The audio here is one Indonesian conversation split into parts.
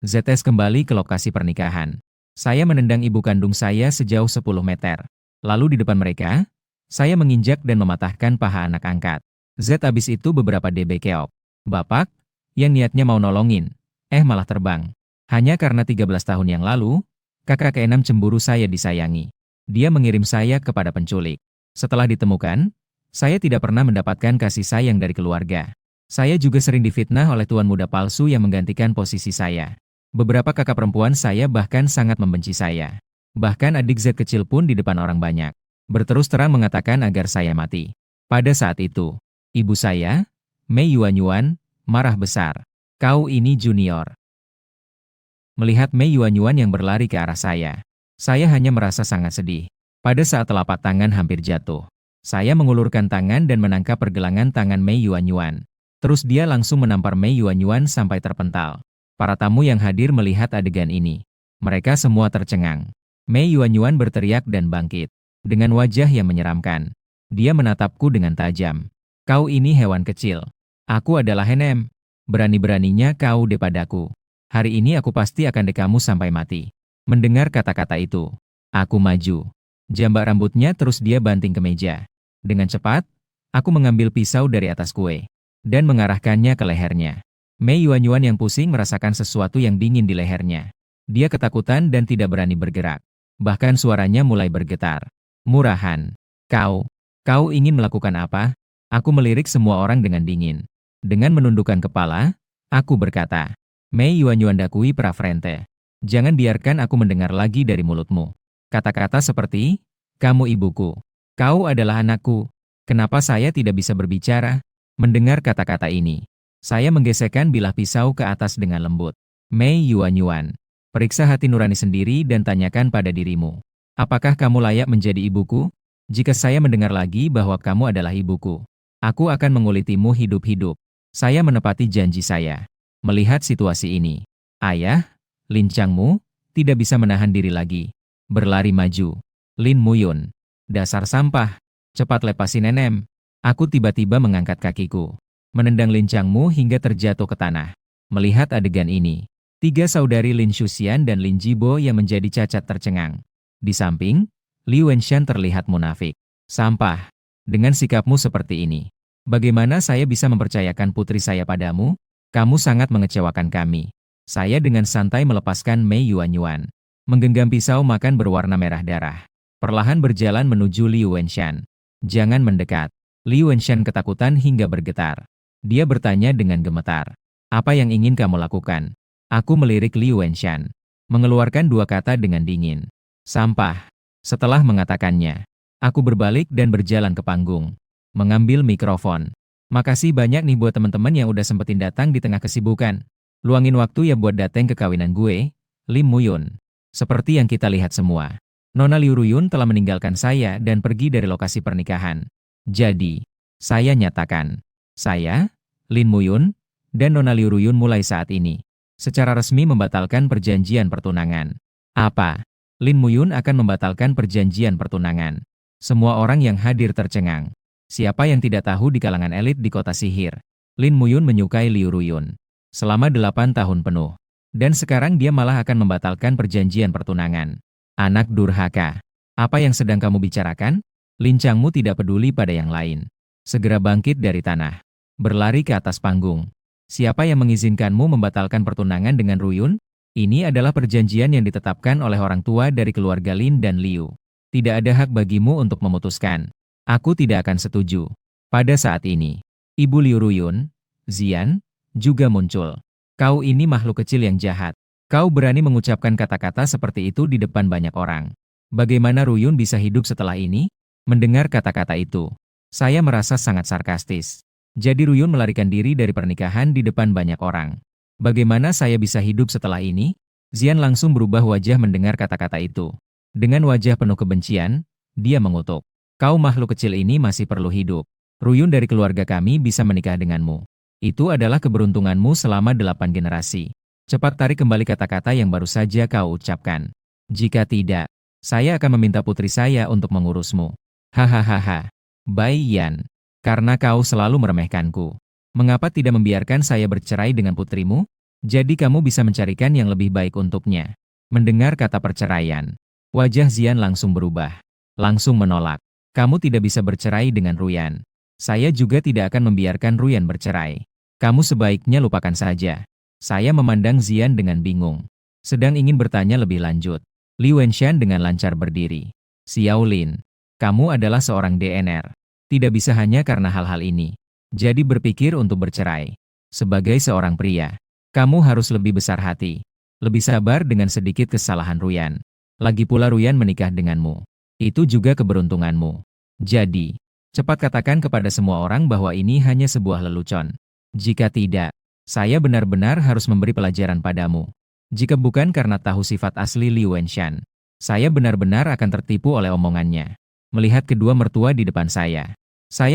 ZS kembali ke lokasi pernikahan. Saya menendang ibu kandung saya sejauh 10 meter. Lalu di depan mereka, saya menginjak dan mematahkan paha anak angkat. Z habis itu beberapa dB keok. Bapak, yang niatnya mau nolongin, malah terbang. Hanya karena 13 tahun yang lalu, kakak keenam cemburu saya disayangi. Dia mengirim saya kepada penculik. Setelah ditemukan, saya tidak pernah mendapatkan kasih sayang dari keluarga. Saya juga sering difitnah oleh tuan muda palsu yang menggantikan posisi saya. Beberapa kakak perempuan saya bahkan sangat membenci saya. Bahkan adik Z kecil pun di depan orang banyak berterus terang mengatakan agar saya mati. Pada saat itu, ibu saya, Mei Yuanyuan, marah besar. Kau ini junior. Melihat Mei Yuanyuan yang berlari ke arah saya hanya merasa sangat sedih. Pada saat telapak tangan hampir jatuh, saya mengulurkan tangan dan menangkap pergelangan tangan Mei Yuanyuan. Terus dia langsung menampar Mei Yuanyuan sampai terpental. Para tamu yang hadir melihat adegan ini. Mereka semua tercengang. Mei Yuanyuan berteriak dan bangkit. Dengan wajah yang menyeramkan, dia menatapku dengan tajam. Kau ini hewan kecil. Aku adalah Henem. Berani-beraninya kau depadaku. Hari ini aku pasti akan dekamu sampai mati. Mendengar kata-kata itu, aku maju. Jambak rambutnya terus dia banting ke meja. Dengan cepat, aku mengambil pisau dari atas kue dan mengarahkannya ke lehernya. Mei Yuanyuan yang pusing merasakan sesuatu yang dingin di lehernya. Dia ketakutan dan tidak berani bergerak. Bahkan suaranya mulai bergetar. Murahan. Kau ingin melakukan apa? Aku melirik semua orang dengan dingin. Dengan menundukkan kepala, aku berkata, Mei Yuanyuan dakui prafrente. Jangan biarkan aku mendengar lagi dari mulutmu kata-kata seperti, kamu ibuku. Kau adalah anakku. Kenapa saya tidak bisa berbicara? Mendengar kata-kata ini, saya menggesekkan bilah pisau ke atas dengan lembut. Mei Yuanyuan, periksa hati nurani sendiri dan tanyakan pada dirimu. Apakah kamu layak menjadi ibuku? Jika saya mendengar lagi bahwa kamu adalah ibuku, aku akan mengulitimu hidup-hidup. Saya menepati janji saya. Melihat situasi ini, ayah, Lin Changmu, tidak bisa menahan diri lagi. Berlari maju. Lin Muyun, dasar sampah. Cepat lepasin Nenem. Aku tiba-tiba mengangkat kakiku. Menendang Lin Changmu hingga terjatuh ke tanah. Melihat adegan ini, tiga saudari Lin Shuxian dan Lin Jibo yang menjadi cacat tercengang. Di samping, Liu Wenshan terlihat munafik. Sampah. Dengan sikapmu seperti ini, bagaimana saya bisa mempercayakan putri saya padamu? Kamu sangat mengecewakan kami. Saya dengan santai melepaskan Mei Yuanyuan. Menggenggam pisau makan berwarna merah darah. Perlahan berjalan menuju Liu Wenshan. Jangan mendekat. Liu Wenshan ketakutan hingga bergetar. Dia bertanya dengan gemetar. Apa yang ingin kamu lakukan? Aku melirik Liu Wenshan. Mengeluarkan dua kata dengan dingin. Sampah. Setelah mengatakannya, aku berbalik dan berjalan ke panggung. Mengambil mikrofon. Makasih banyak nih buat teman-teman yang udah sempetin datang di tengah kesibukan. Luangin waktu ya buat dateng ke kawinan gue, Lim Muyun. Seperti yang kita lihat semua, Nona Liu Ruyun telah meninggalkan saya dan pergi dari lokasi pernikahan. Jadi, saya nyatakan, saya, Lin Muyun, dan Nona Liu Ruyun mulai saat ini secara resmi membatalkan perjanjian pertunangan. Apa? Lin Muyun akan membatalkan perjanjian pertunangan. Semua orang yang hadir tercengang. Siapa yang tidak tahu di kalangan elit di kota sihir? Lin Muyun menyukai Liu Ruyun selama 8 tahun penuh. Dan sekarang dia malah akan membatalkan perjanjian pertunangan. Anak durhaka. Apa yang sedang kamu bicarakan? Lin Changmu tidak peduli pada yang lain. Segera bangkit dari tanah. Berlari ke atas panggung. Siapa yang mengizinkanmu membatalkan pertunangan dengan Ruyun? Ini adalah perjanjian yang ditetapkan oleh orang tua dari keluarga Lin dan Liu. Tidak ada hak bagimu untuk memutuskan. Aku tidak akan setuju. Pada saat ini, Ibu Liu Ruyun, Zian, juga muncul. Kau ini makhluk kecil yang jahat. Kau berani mengucapkan kata-kata seperti itu di depan banyak orang. Bagaimana Ruyun bisa hidup setelah ini? Mendengar kata-kata itu, saya merasa sangat sarkastis. Jadi Ruyun melarikan diri dari pernikahan di depan banyak orang. Bagaimana saya bisa hidup setelah ini? Zian langsung berubah wajah mendengar kata-kata itu. Dengan wajah penuh kebencian, dia mengutuk. Kau makhluk kecil ini masih perlu hidup. Ruyun dari keluarga kami bisa menikah denganmu. Itu adalah keberuntunganmu selama 8 generasi. Cepat tarik kembali kata-kata yang baru saja kau ucapkan. Jika tidak, saya akan meminta putri saya untuk mengurusmu. Hahaha. Bai Yan, karena kau selalu meremehkanku. Mengapa tidak membiarkan saya bercerai dengan putrimu? Jadi kamu bisa mencarikan yang lebih baik untuknya. Mendengar kata perceraian, wajah Zian langsung berubah. Langsung menolak. Kamu tidak bisa bercerai dengan Ruyan. Saya juga tidak akan membiarkan Ruyan bercerai. Kamu sebaiknya lupakan saja. Saya memandang Zian dengan bingung. Sedang ingin bertanya lebih lanjut. Li Wenshan dengan lancar berdiri. Xiao Lin, kamu adalah seorang DNR. Tidak bisa hanya karena hal-hal ini. Jadi berpikir untuk bercerai. Sebagai seorang pria, kamu harus lebih besar hati. Lebih sabar dengan sedikit kesalahan Ruyan. Lagi pula Ruyan menikah denganmu. Itu juga keberuntunganmu. Jadi, cepat katakan kepada semua orang bahwa ini hanya sebuah lelucon. Jika tidak, saya benar-benar harus memberi pelajaran padamu. Jika bukan karena tahu sifat asli Li Wenshan, saya benar-benar akan tertipu oleh omongannya. Melihat kedua mertua di depan saya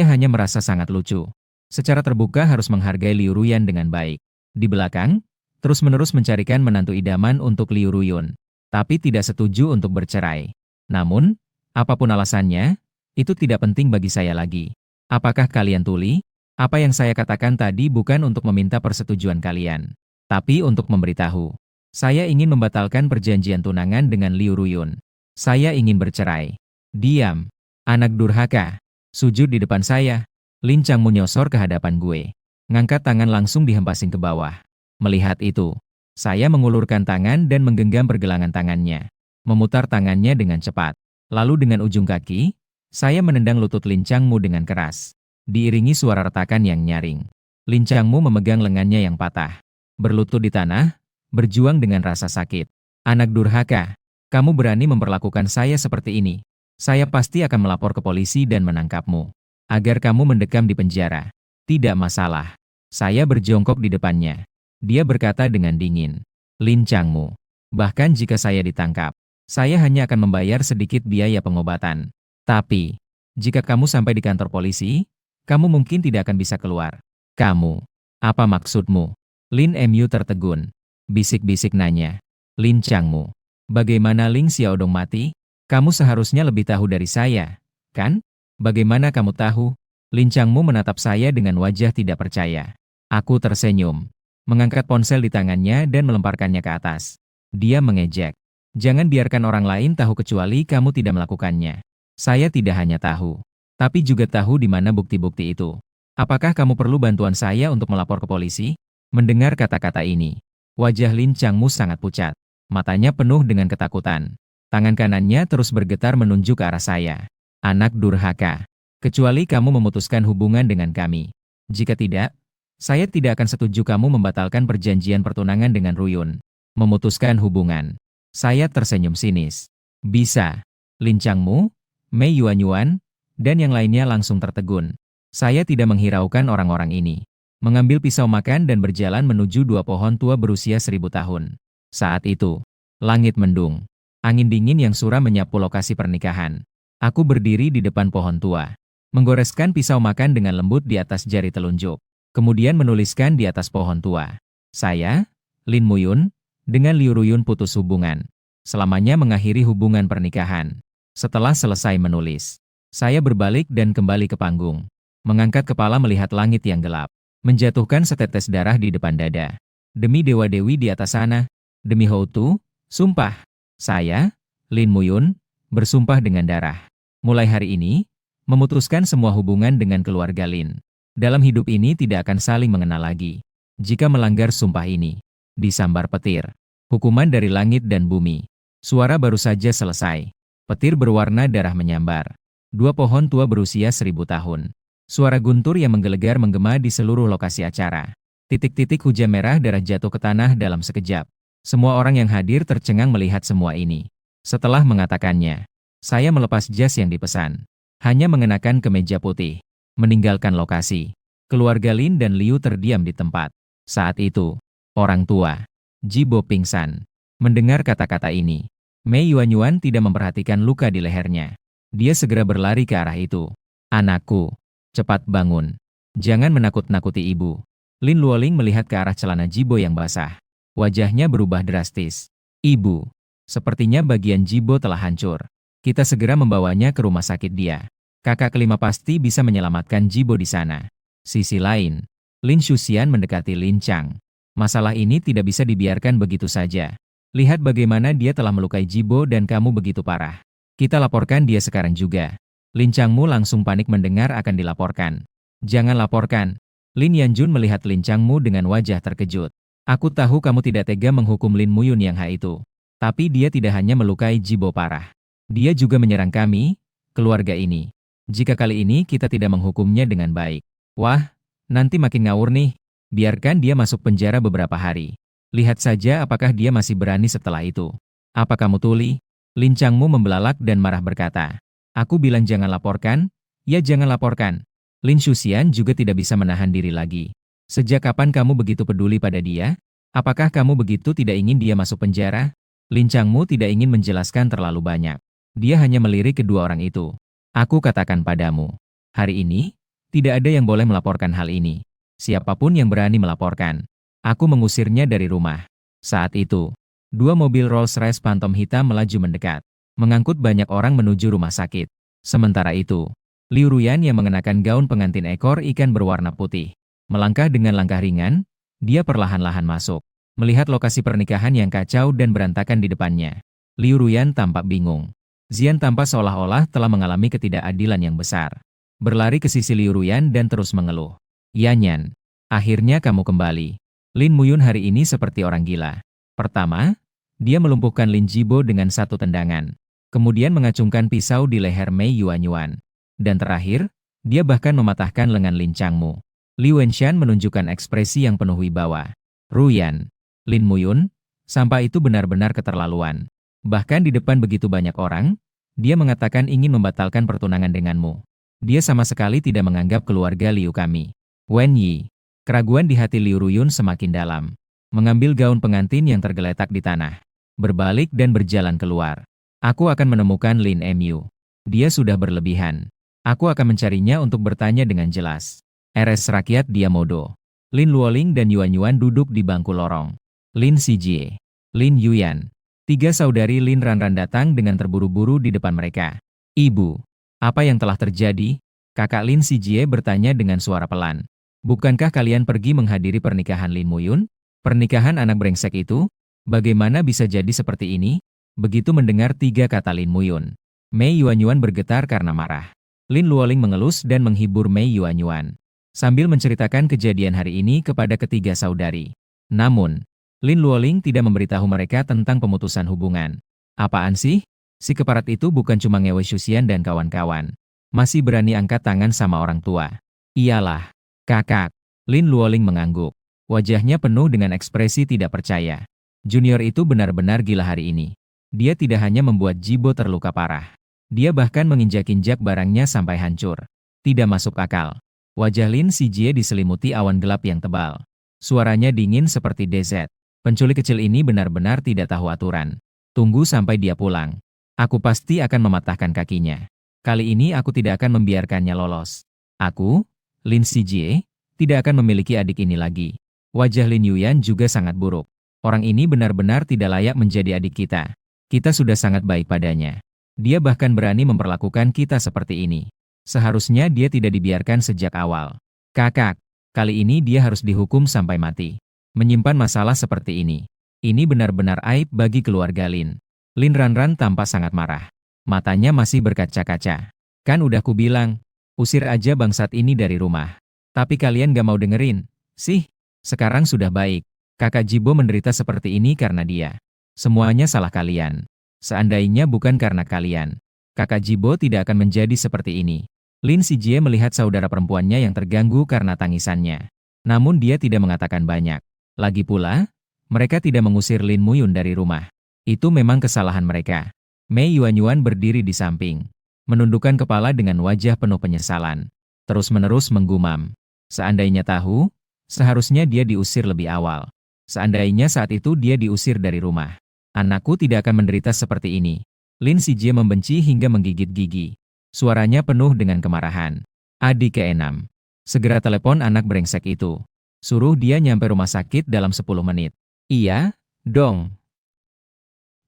hanya merasa sangat lucu. Secara terbuka harus menghargai Liu Ruyan dengan baik. Di belakang, terus-menerus mencarikan menantu idaman untuk Liu Ruyun, tapi tidak setuju untuk bercerai. Namun, apapun alasannya, itu tidak penting bagi saya lagi. Apakah kalian tuli? Apa yang saya katakan tadi bukan untuk meminta persetujuan kalian, tapi untuk memberitahu. Saya ingin membatalkan perjanjian tunangan dengan Liu Ruyun. Saya ingin bercerai. Diam, anak durhaka. Sujud di depan saya. Lin Changmu nyosor ke hadapan gue. Ngangkat tangan langsung dihempasin ke bawah. Melihat itu, saya mengulurkan tangan dan menggenggam pergelangan tangannya. Memutar tangannya dengan cepat. Lalu dengan ujung kaki, saya menendang lutut Lin Changmu dengan keras. Diiringi suara retakan yang nyaring. Lin Changmu memegang lengannya yang patah. Berlutut di tanah, berjuang dengan rasa sakit. Anak durhaka, kamu berani memperlakukan saya seperti ini. Saya pasti akan melapor ke polisi dan menangkapmu. Agar kamu mendekam di penjara. Tidak masalah. Saya berjongkok di depannya. Dia berkata dengan dingin. Lin Changmu, bahkan jika saya ditangkap, saya hanya akan membayar sedikit biaya pengobatan. Tapi, jika kamu sampai di kantor polisi, kamu mungkin tidak akan bisa keluar. Kamu, apa maksudmu? Lin Mu tertegun. Bisik-bisik nanya. Lin Changmu, bagaimana Ling Xiaodong mati? Kamu seharusnya lebih tahu dari saya, kan? Bagaimana kamu tahu? Lin Changmu menatap saya dengan wajah tidak percaya. Aku tersenyum, mengangkat ponsel di tangannya dan melemparkannya ke atas. Dia mengejek. Jangan biarkan orang lain tahu kecuali kamu tidak melakukannya. Saya tidak hanya tahu, tapi juga tahu di mana bukti-bukti itu. Apakah kamu perlu bantuan saya untuk melapor ke polisi? Mendengar kata-kata ini, wajah Lin Changmu sangat pucat. Matanya penuh dengan ketakutan. Tangan kanannya terus bergetar menunjuk ke arah saya. Anak durhaka. Kecuali kamu memutuskan hubungan dengan kami. Jika tidak, saya tidak akan setuju kamu membatalkan perjanjian pertunangan dengan Ruyun. Memutuskan hubungan. Saya tersenyum sinis. Bisa. Lin Changmu, Mei Yuanyuan, dan yang lainnya langsung tertegun. Saya tidak menghiraukan orang-orang ini. Mengambil pisau makan dan berjalan menuju dua pohon tua berusia 1000 tahun. Saat itu, langit mendung. Angin dingin yang suram menyapu lokasi pernikahan. Aku berdiri di depan pohon tua, menggoreskan pisau makan dengan lembut di atas jari telunjuk, kemudian menuliskan di atas pohon tua. Saya, Lin Muyun, dengan Liu Ruyun putus hubungan. Selamanya mengakhiri hubungan pernikahan. Setelah selesai menulis, saya berbalik dan kembali ke panggung. Mengangkat kepala melihat langit yang gelap, menjatuhkan setetes darah di depan dada. Demi dewa-dewi di atas sana, demi Houtu, sumpah. Saya, Lin Muyun, bersumpah dengan darah. Mulai hari ini, memutuskan semua hubungan dengan keluarga Lin. Dalam hidup ini tidak akan saling mengenal lagi. Jika melanggar sumpah ini, disambar petir. Hukuman dari langit dan bumi. Suara baru saja selesai. Petir berwarna darah menyambar. Dua pohon tua berusia 1000 tahun. Suara guntur yang menggelegar menggema di seluruh lokasi acara. Titik-titik hujan merah darah jatuh ke tanah dalam sekejap. Semua orang yang hadir tercengang melihat semua ini. Setelah mengatakannya, saya melepas jas yang dipesan. Hanya mengenakan kemeja putih. Meninggalkan lokasi. Keluarga Lin dan Liu terdiam di tempat. Saat itu, orang tua, Jibo pingsan. Mendengar kata-kata ini, Mei Yuanyuan tidak memperhatikan luka di lehernya. Dia segera berlari ke arah itu. Anakku, cepat bangun. Jangan menakut-nakuti ibu. Lin Luoling melihat ke arah celana Jibo yang basah. Wajahnya berubah drastis. Ibu, sepertinya bagian Jibo telah hancur. Kita segera membawanya ke rumah sakit dia. Kakak kelima pasti bisa menyelamatkan Jibo di sana. Sisi lain, Lin Shuxian mendekati Lin Chang. Masalah ini tidak bisa dibiarkan begitu saja. Lihat bagaimana dia telah melukai Jibo dan kamu begitu parah. Kita laporkan dia sekarang juga. Lin Changmu langsung panik mendengar akan dilaporkan. Jangan laporkan. Lin Yanjun melihat Lin Changmu dengan wajah terkejut. Aku tahu kamu tidak tega menghukum Lin Muyun yang hak itu. Tapi dia tidak hanya melukai Jibo parah. Dia juga menyerang kami, keluarga ini. Jika kali ini kita tidak menghukumnya dengan baik. Wah, nanti makin ngawur nih. Biarkan dia masuk penjara beberapa hari. Lihat saja apakah dia masih berani setelah itu. Apa kamu tuli? Lin Changmu membelalak dan marah berkata. Aku bilang jangan laporkan, ya jangan laporkan. Lin Shuxian juga tidak bisa menahan diri lagi. Sejak kapan kamu begitu peduli pada dia? Apakah kamu begitu tidak ingin dia masuk penjara? Lin Changmu tidak ingin menjelaskan terlalu banyak. Dia hanya melirik kedua orang itu. Aku katakan padamu, hari ini, tidak ada yang boleh melaporkan hal ini. Siapapun yang berani melaporkan, aku mengusirnya dari rumah. Saat itu, dua mobil Rolls-Royce Phantom hitam melaju mendekat, mengangkut banyak orang menuju rumah sakit. Sementara itu, Liu Ruyan yang mengenakan gaun pengantin ekor ikan berwarna putih, melangkah dengan langkah ringan, dia perlahan-lahan masuk, melihat lokasi pernikahan yang kacau dan berantakan di depannya. Liu Ruyan tampak bingung. Zian tampak seolah-olah telah mengalami ketidakadilan yang besar. Berlari ke sisi Liu Ruyan dan terus mengeluh. Yanyan, akhirnya kamu kembali. Lin Muyun hari ini seperti orang gila. Pertama, dia melumpuhkan Lin Jibo dengan satu tendangan. Kemudian mengacungkan pisau di leher Mei Yuanyuan. Dan terakhir, dia bahkan mematahkan lengan Lin Changmu. Li Wenshan menunjukkan ekspresi yang penuh wibawa. Ruyan, Lin Muyun, sampah itu benar-benar keterlaluan. Bahkan di depan begitu banyak orang, dia mengatakan ingin membatalkan pertunangan denganmu. Dia sama sekali tidak menganggap keluarga Liu kami. Wen Yi, keraguan di hati Liu Ruyun semakin dalam. Mengambil gaun pengantin yang tergeletak di tanah. Berbalik dan berjalan keluar. Aku akan menemukan Lin Mu. Dia sudah berlebihan. Aku akan mencarinya untuk bertanya dengan jelas. RS Rakyat Diamodo. Lin Luoling dan Yuan Yuan duduk di bangku lorong. Lin Xijie, Lin Yuyan. Tiga saudari Lin Ranran datang dengan terburu-buru di depan mereka. Ibu, apa yang telah terjadi? Kakak Lin Xijie bertanya dengan suara pelan. Bukankah kalian pergi menghadiri pernikahan Lin Muyun? Pernikahan anak brengsek itu? Bagaimana bisa jadi seperti ini? Begitu mendengar tiga kata Lin Muyun, Mei Yuanyuan bergetar karena marah. Lin Luoling mengelus dan menghibur Mei Yuanyuan, sambil menceritakan kejadian hari ini kepada ketiga saudari. Namun, Lin Luoling tidak memberitahu mereka tentang pemutusan hubungan. Apaan sih? Si keparat itu bukan cuma ngewe Shuxian dan kawan-kawan. Masih berani angkat tangan sama orang tua. Iyalah. Kakak, Lin Luoling mengangguk. Wajahnya penuh dengan ekspresi tidak percaya. Junior itu benar-benar gila hari ini. Dia tidak hanya membuat Jibo terluka parah. Dia bahkan menginjak-injak barangnya sampai hancur. Tidak masuk akal. Wajah Lin Xijie diselimuti awan gelap yang tebal. Suaranya dingin seperti DZ. Penculik kecil ini benar-benar tidak tahu aturan. Tunggu sampai dia pulang. Aku pasti akan mematahkan kakinya. Kali ini aku tidak akan membiarkannya lolos. Aku, Lin Xijie, tidak akan memiliki adik ini lagi. Wajah Lin Yuyan juga sangat buruk. Orang ini benar-benar tidak layak menjadi adik kita. Kita sudah sangat baik padanya. Dia bahkan berani memperlakukan kita seperti ini. Seharusnya dia tidak dibiarkan sejak awal. Kakak, kali ini dia harus dihukum sampai mati. Menyimpan masalah seperti ini. Ini benar-benar aib bagi keluarga Lin. Lin Ranran tampak sangat marah. Matanya masih berkaca-kaca. Kan udah kubilang, usir aja bangsat ini dari rumah. Tapi kalian gak mau dengerin. Sih, sekarang sudah baik. Kakak Jibo menderita seperti ini karena dia. Semuanya salah kalian. Seandainya bukan karena kalian, kakak Jibo tidak akan menjadi seperti ini. Lin Xijie melihat saudara perempuannya yang terganggu karena tangisannya. Namun dia tidak mengatakan banyak. Lagi pula, mereka tidak mengusir Lin Muyun dari rumah. Itu memang kesalahan mereka. Mei Yuanyuan berdiri di samping, menundukkan kepala dengan wajah penuh penyesalan. Terus-menerus menggumam. Seandainya tahu, seharusnya dia diusir lebih awal. Seandainya saat itu dia diusir dari rumah. Anakku tidak akan menderita seperti ini. Lin Xijie membenci hingga menggigit gigi. Suaranya penuh dengan kemarahan. Adik ke-6. Segera telepon anak brengsek itu. Suruh dia nyampe rumah sakit dalam 10 menit. Iya, dong.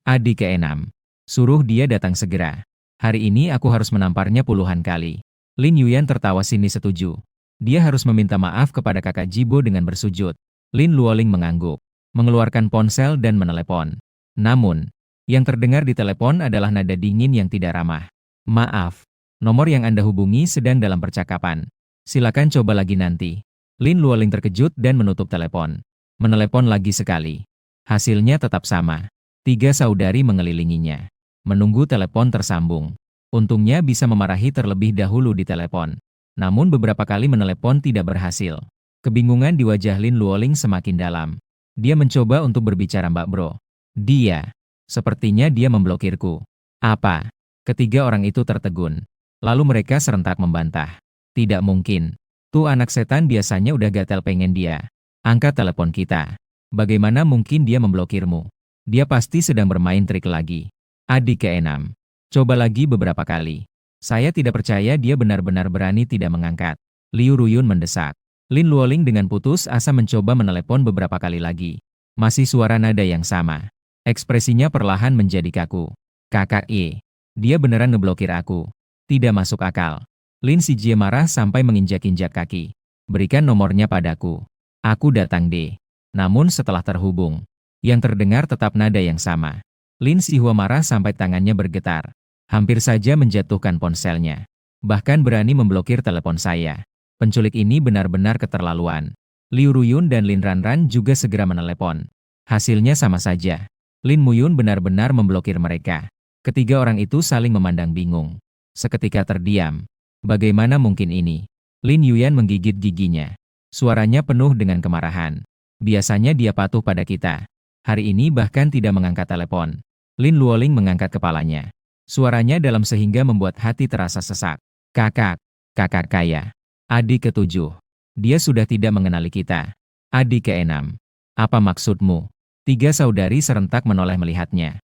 Adik ke-6. Suruh dia datang segera. Hari ini aku harus menamparnya puluhan kali. Lin Yuyan tertawa sinis setuju. Dia harus meminta maaf kepada kakak Jibo dengan bersujud. Lin Luoling mengangguk, mengeluarkan ponsel dan menelepon. Namun, yang terdengar di telepon adalah nada dingin yang tidak ramah. Maaf, nomor yang Anda hubungi sedang dalam percakapan. Silakan coba lagi nanti. Lin Luoling terkejut dan menutup telepon. Menelepon lagi sekali. Hasilnya tetap sama. 3 saudari mengelilinginya. Menunggu telepon tersambung. Untungnya bisa memarahi terlebih dahulu di telepon. Namun beberapa kali menelepon tidak berhasil. Kebingungan di wajah Lin Luoling semakin dalam. Dia mencoba untuk berbicara Mbak Bro. Sepertinya dia memblokirku. Apa? Ketiga orang itu tertegun. Lalu mereka serentak membantah. Tidak mungkin. Tuh anak setan biasanya udah gatel pengen dia. Angkat telepon kita. Bagaimana mungkin dia memblokirmu? Dia pasti sedang bermain trik lagi. Adik ke-6. Coba lagi beberapa kali. Saya tidak percaya dia benar-benar berani tidak mengangkat. Liu Ruyun mendesak. Lin Luoling dengan putus asa mencoba menelepon beberapa kali lagi. Masih suara nada yang sama. Ekspresinya perlahan menjadi kaku. Kakak dia beneran ngeblokir aku. Tidak masuk akal. Lin Sijie marah sampai menginjak-injak kaki. Berikan nomornya padaku. Aku datang deh. Namun setelah terhubung, yang terdengar tetap nada yang sama. Lin Sihua marah sampai tangannya bergetar. Hampir saja menjatuhkan ponselnya. Bahkan berani memblokir telepon saya. Penculik ini benar-benar keterlaluan. Liu Ruyun dan Lin Ranran juga segera menelepon. Hasilnya sama saja. Lin Muyun benar-benar memblokir mereka. Ketiga orang itu saling memandang bingung. Seketika terdiam. Bagaimana mungkin ini? Lin Yuyan menggigit giginya. Suaranya penuh dengan kemarahan. Biasanya dia patuh pada kita. Hari ini bahkan tidak mengangkat telepon. Lin Luoling mengangkat kepalanya. Suaranya dalam sehingga membuat hati terasa sesak. Kakak kaya. Adik ke-7. Dia sudah tidak mengenali kita. Adik ke-6. Apa maksudmu? 3 saudari serentak menoleh melihatnya.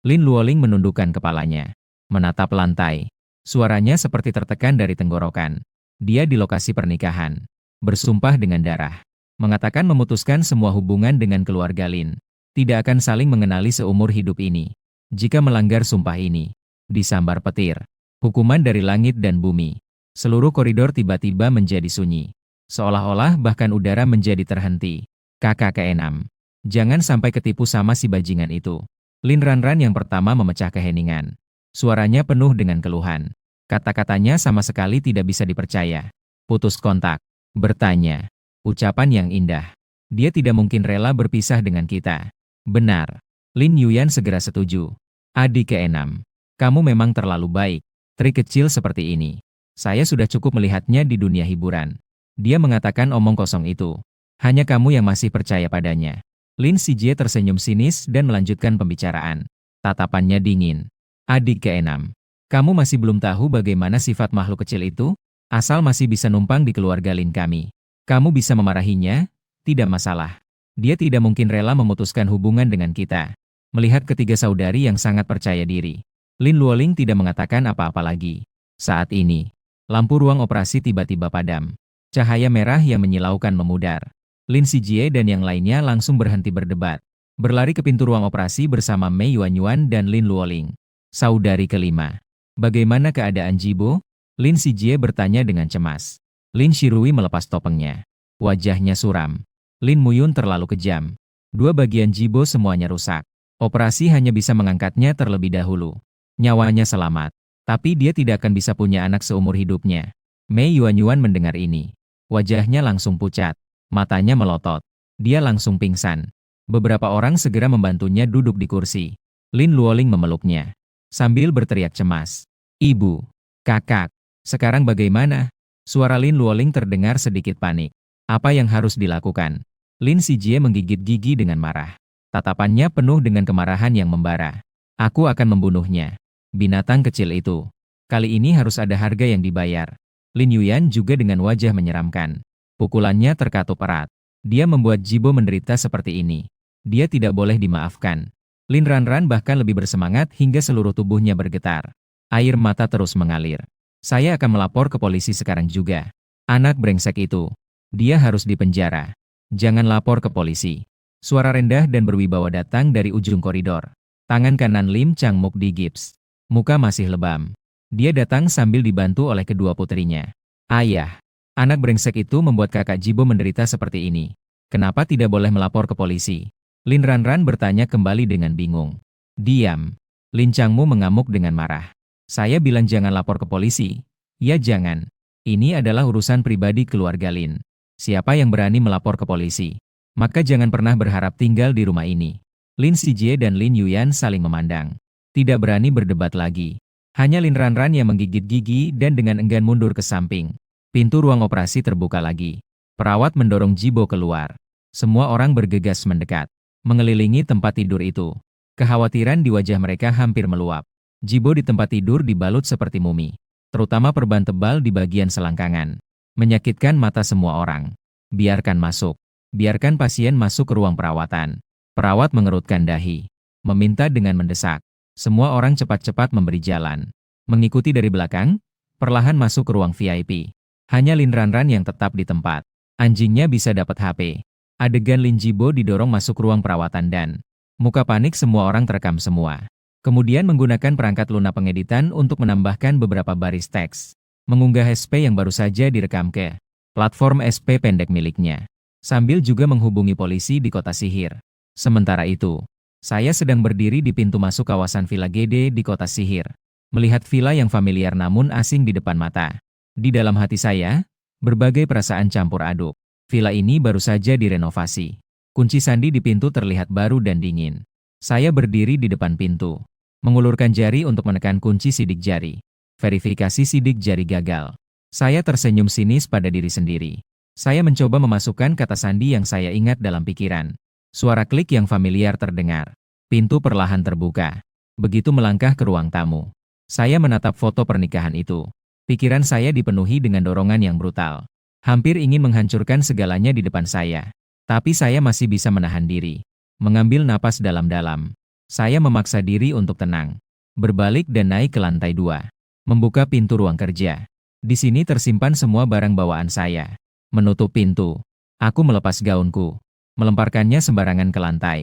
Lin Luoling menundukkan kepalanya. Menatap lantai. Suaranya seperti tertekan dari tenggorokan. Dia di lokasi pernikahan. Bersumpah dengan darah. Mengatakan memutuskan semua hubungan dengan keluarga Lin. Tidak akan saling mengenali seumur hidup ini. Jika melanggar sumpah ini, disambar petir. Hukuman dari langit dan bumi. Seluruh koridor tiba-tiba menjadi sunyi. Seolah-olah bahkan udara menjadi terhenti. Kakak ke-6. Jangan sampai ketipu sama si bajingan itu. Lin Ranran yang pertama memecah keheningan. Suaranya penuh dengan keluhan. Kata-katanya sama sekali tidak bisa dipercaya. Putus kontak. Bertanya. Ucapan yang indah. Dia tidak mungkin rela berpisah dengan kita. Benar. Lin Yuyan segera setuju. Adik ke-6. Kamu memang terlalu baik. Trik kecil seperti ini. Saya sudah cukup melihatnya di dunia hiburan. Dia mengatakan omong kosong itu. Hanya kamu yang masih percaya padanya. Lin Sijie tersenyum sinis dan melanjutkan pembicaraan. Tatapannya dingin. Adik ke-6. Kamu masih belum tahu bagaimana sifat makhluk kecil itu? Asal masih bisa numpang di keluarga Lin kami. Kamu bisa memarahinya? Tidak masalah. Dia tidak mungkin rela memutuskan hubungan dengan kita. Melihat ketiga saudari yang sangat percaya diri. Lin Luoling tidak mengatakan apa-apa lagi. Saat ini, lampu ruang operasi tiba-tiba padam. Cahaya merah yang menyilaukan memudar. Lin Sijie dan yang lainnya langsung berhenti berdebat. Berlari ke pintu ruang operasi bersama Mei Yuanyuan dan Lin Luoling. Saudari kelima. Bagaimana keadaan Jibo? Lin Sijie bertanya dengan cemas. Lin Shirui melepas topengnya. Wajahnya suram. Lin Muyun terlalu kejam. 2 bagian Jibo semuanya rusak. Operasi hanya bisa mengangkatnya terlebih dahulu. Nyawanya selamat. Tapi dia tidak akan bisa punya anak seumur hidupnya. Mei Yuanyuan mendengar ini. Wajahnya langsung pucat. Matanya melotot. Dia langsung pingsan. Beberapa orang segera membantunya duduk di kursi. Lin Luoling memeluknya. Sambil berteriak cemas. Ibu. Kakak. Sekarang bagaimana? Suara Lin Luoling terdengar sedikit panik. Apa yang harus dilakukan? Lin Sijie menggigit gigi dengan marah. Tatapannya penuh dengan kemarahan yang membara. Aku akan membunuhnya. Binatang kecil itu. Kali ini harus ada harga yang dibayar. Lin Yuyan juga dengan wajah menyeramkan. Pukulannya terkatup erat. Dia membuat Jibo menderita seperti ini. Dia tidak boleh dimaafkan. Lin Ranran bahkan lebih bersemangat hingga seluruh tubuhnya bergetar. Air mata terus mengalir. Saya akan melapor ke polisi sekarang juga. Anak brengsek itu. Dia harus dipenjara. Jangan lapor ke polisi. Suara rendah dan berwibawa datang dari ujung koridor. Tangan kanan Lim Changmuk digips. Muka masih lebam. Dia datang sambil dibantu oleh kedua putrinya. Ayah. Anak brengsek itu membuat kakak Jibo menderita seperti ini. Kenapa tidak boleh melapor ke polisi? Lin Ranran bertanya kembali dengan bingung. Diam. Lin Changmu mengamuk dengan marah. Saya bilang jangan lapor ke polisi. Ya jangan. Ini adalah urusan pribadi keluarga Lin. Siapa yang berani melapor ke polisi? Maka jangan pernah berharap tinggal di rumah ini. Lin Xijie dan Lin Yuyan saling memandang. Tidak berani berdebat lagi. Hanya Lin Ranran yang menggigit gigi dan dengan enggan mundur ke samping. Pintu ruang operasi terbuka lagi. Perawat mendorong Jibo keluar. Semua orang bergegas mendekat, mengelilingi tempat tidur itu. Kekhawatiran di wajah mereka hampir meluap. Jibo di tempat tidur dibalut seperti mumi, terutama perban tebal di bagian selangkangan. Menyakitkan mata semua orang. Biarkan masuk. Biarkan pasien masuk ke ruang perawatan. Perawat mengerutkan dahi, meminta dengan mendesak. Semua orang cepat-cepat memberi jalan. Mengikuti dari belakang, perlahan masuk ke ruang VIP. Hanya Lin Ranran yang tetap di tempat. Anjingnya bisa dapat HP. Adegan Lin Jibo didorong masuk ruang perawatan dan muka panik semua orang terekam semua. Kemudian menggunakan perangkat lunak pengeditan untuk menambahkan beberapa baris teks. Mengunggah SP yang baru saja direkam ke platform SP pendek miliknya. Sambil juga menghubungi polisi di kota sihir. Sementara itu, saya sedang berdiri di pintu masuk kawasan Villa Gede di kota sihir. Melihat villa yang familiar namun asing di depan mata. Di dalam hati saya, berbagai perasaan campur aduk. Villa ini baru saja direnovasi. Kunci sandi di pintu terlihat baru dan dingin. Saya berdiri di depan pintu, mengulurkan jari untuk menekan kunci sidik jari. Verifikasi sidik jari gagal. Saya tersenyum sinis pada diri sendiri. Saya mencoba memasukkan kata sandi yang saya ingat dalam pikiran. Suara klik yang familiar terdengar. Pintu perlahan terbuka. Begitu melangkah ke ruang tamu, saya menatap foto pernikahan itu. Pikiran saya dipenuhi dengan dorongan yang brutal. Hampir ingin menghancurkan segalanya di depan saya. Tapi saya masih bisa menahan diri. Mengambil napas dalam-dalam. Saya memaksa diri untuk tenang. Berbalik dan naik ke lantai 2. Membuka pintu ruang kerja. Di sini tersimpan semua barang bawaan saya. Menutup pintu. Aku melepas gaunku. Melemparkannya sembarangan ke lantai.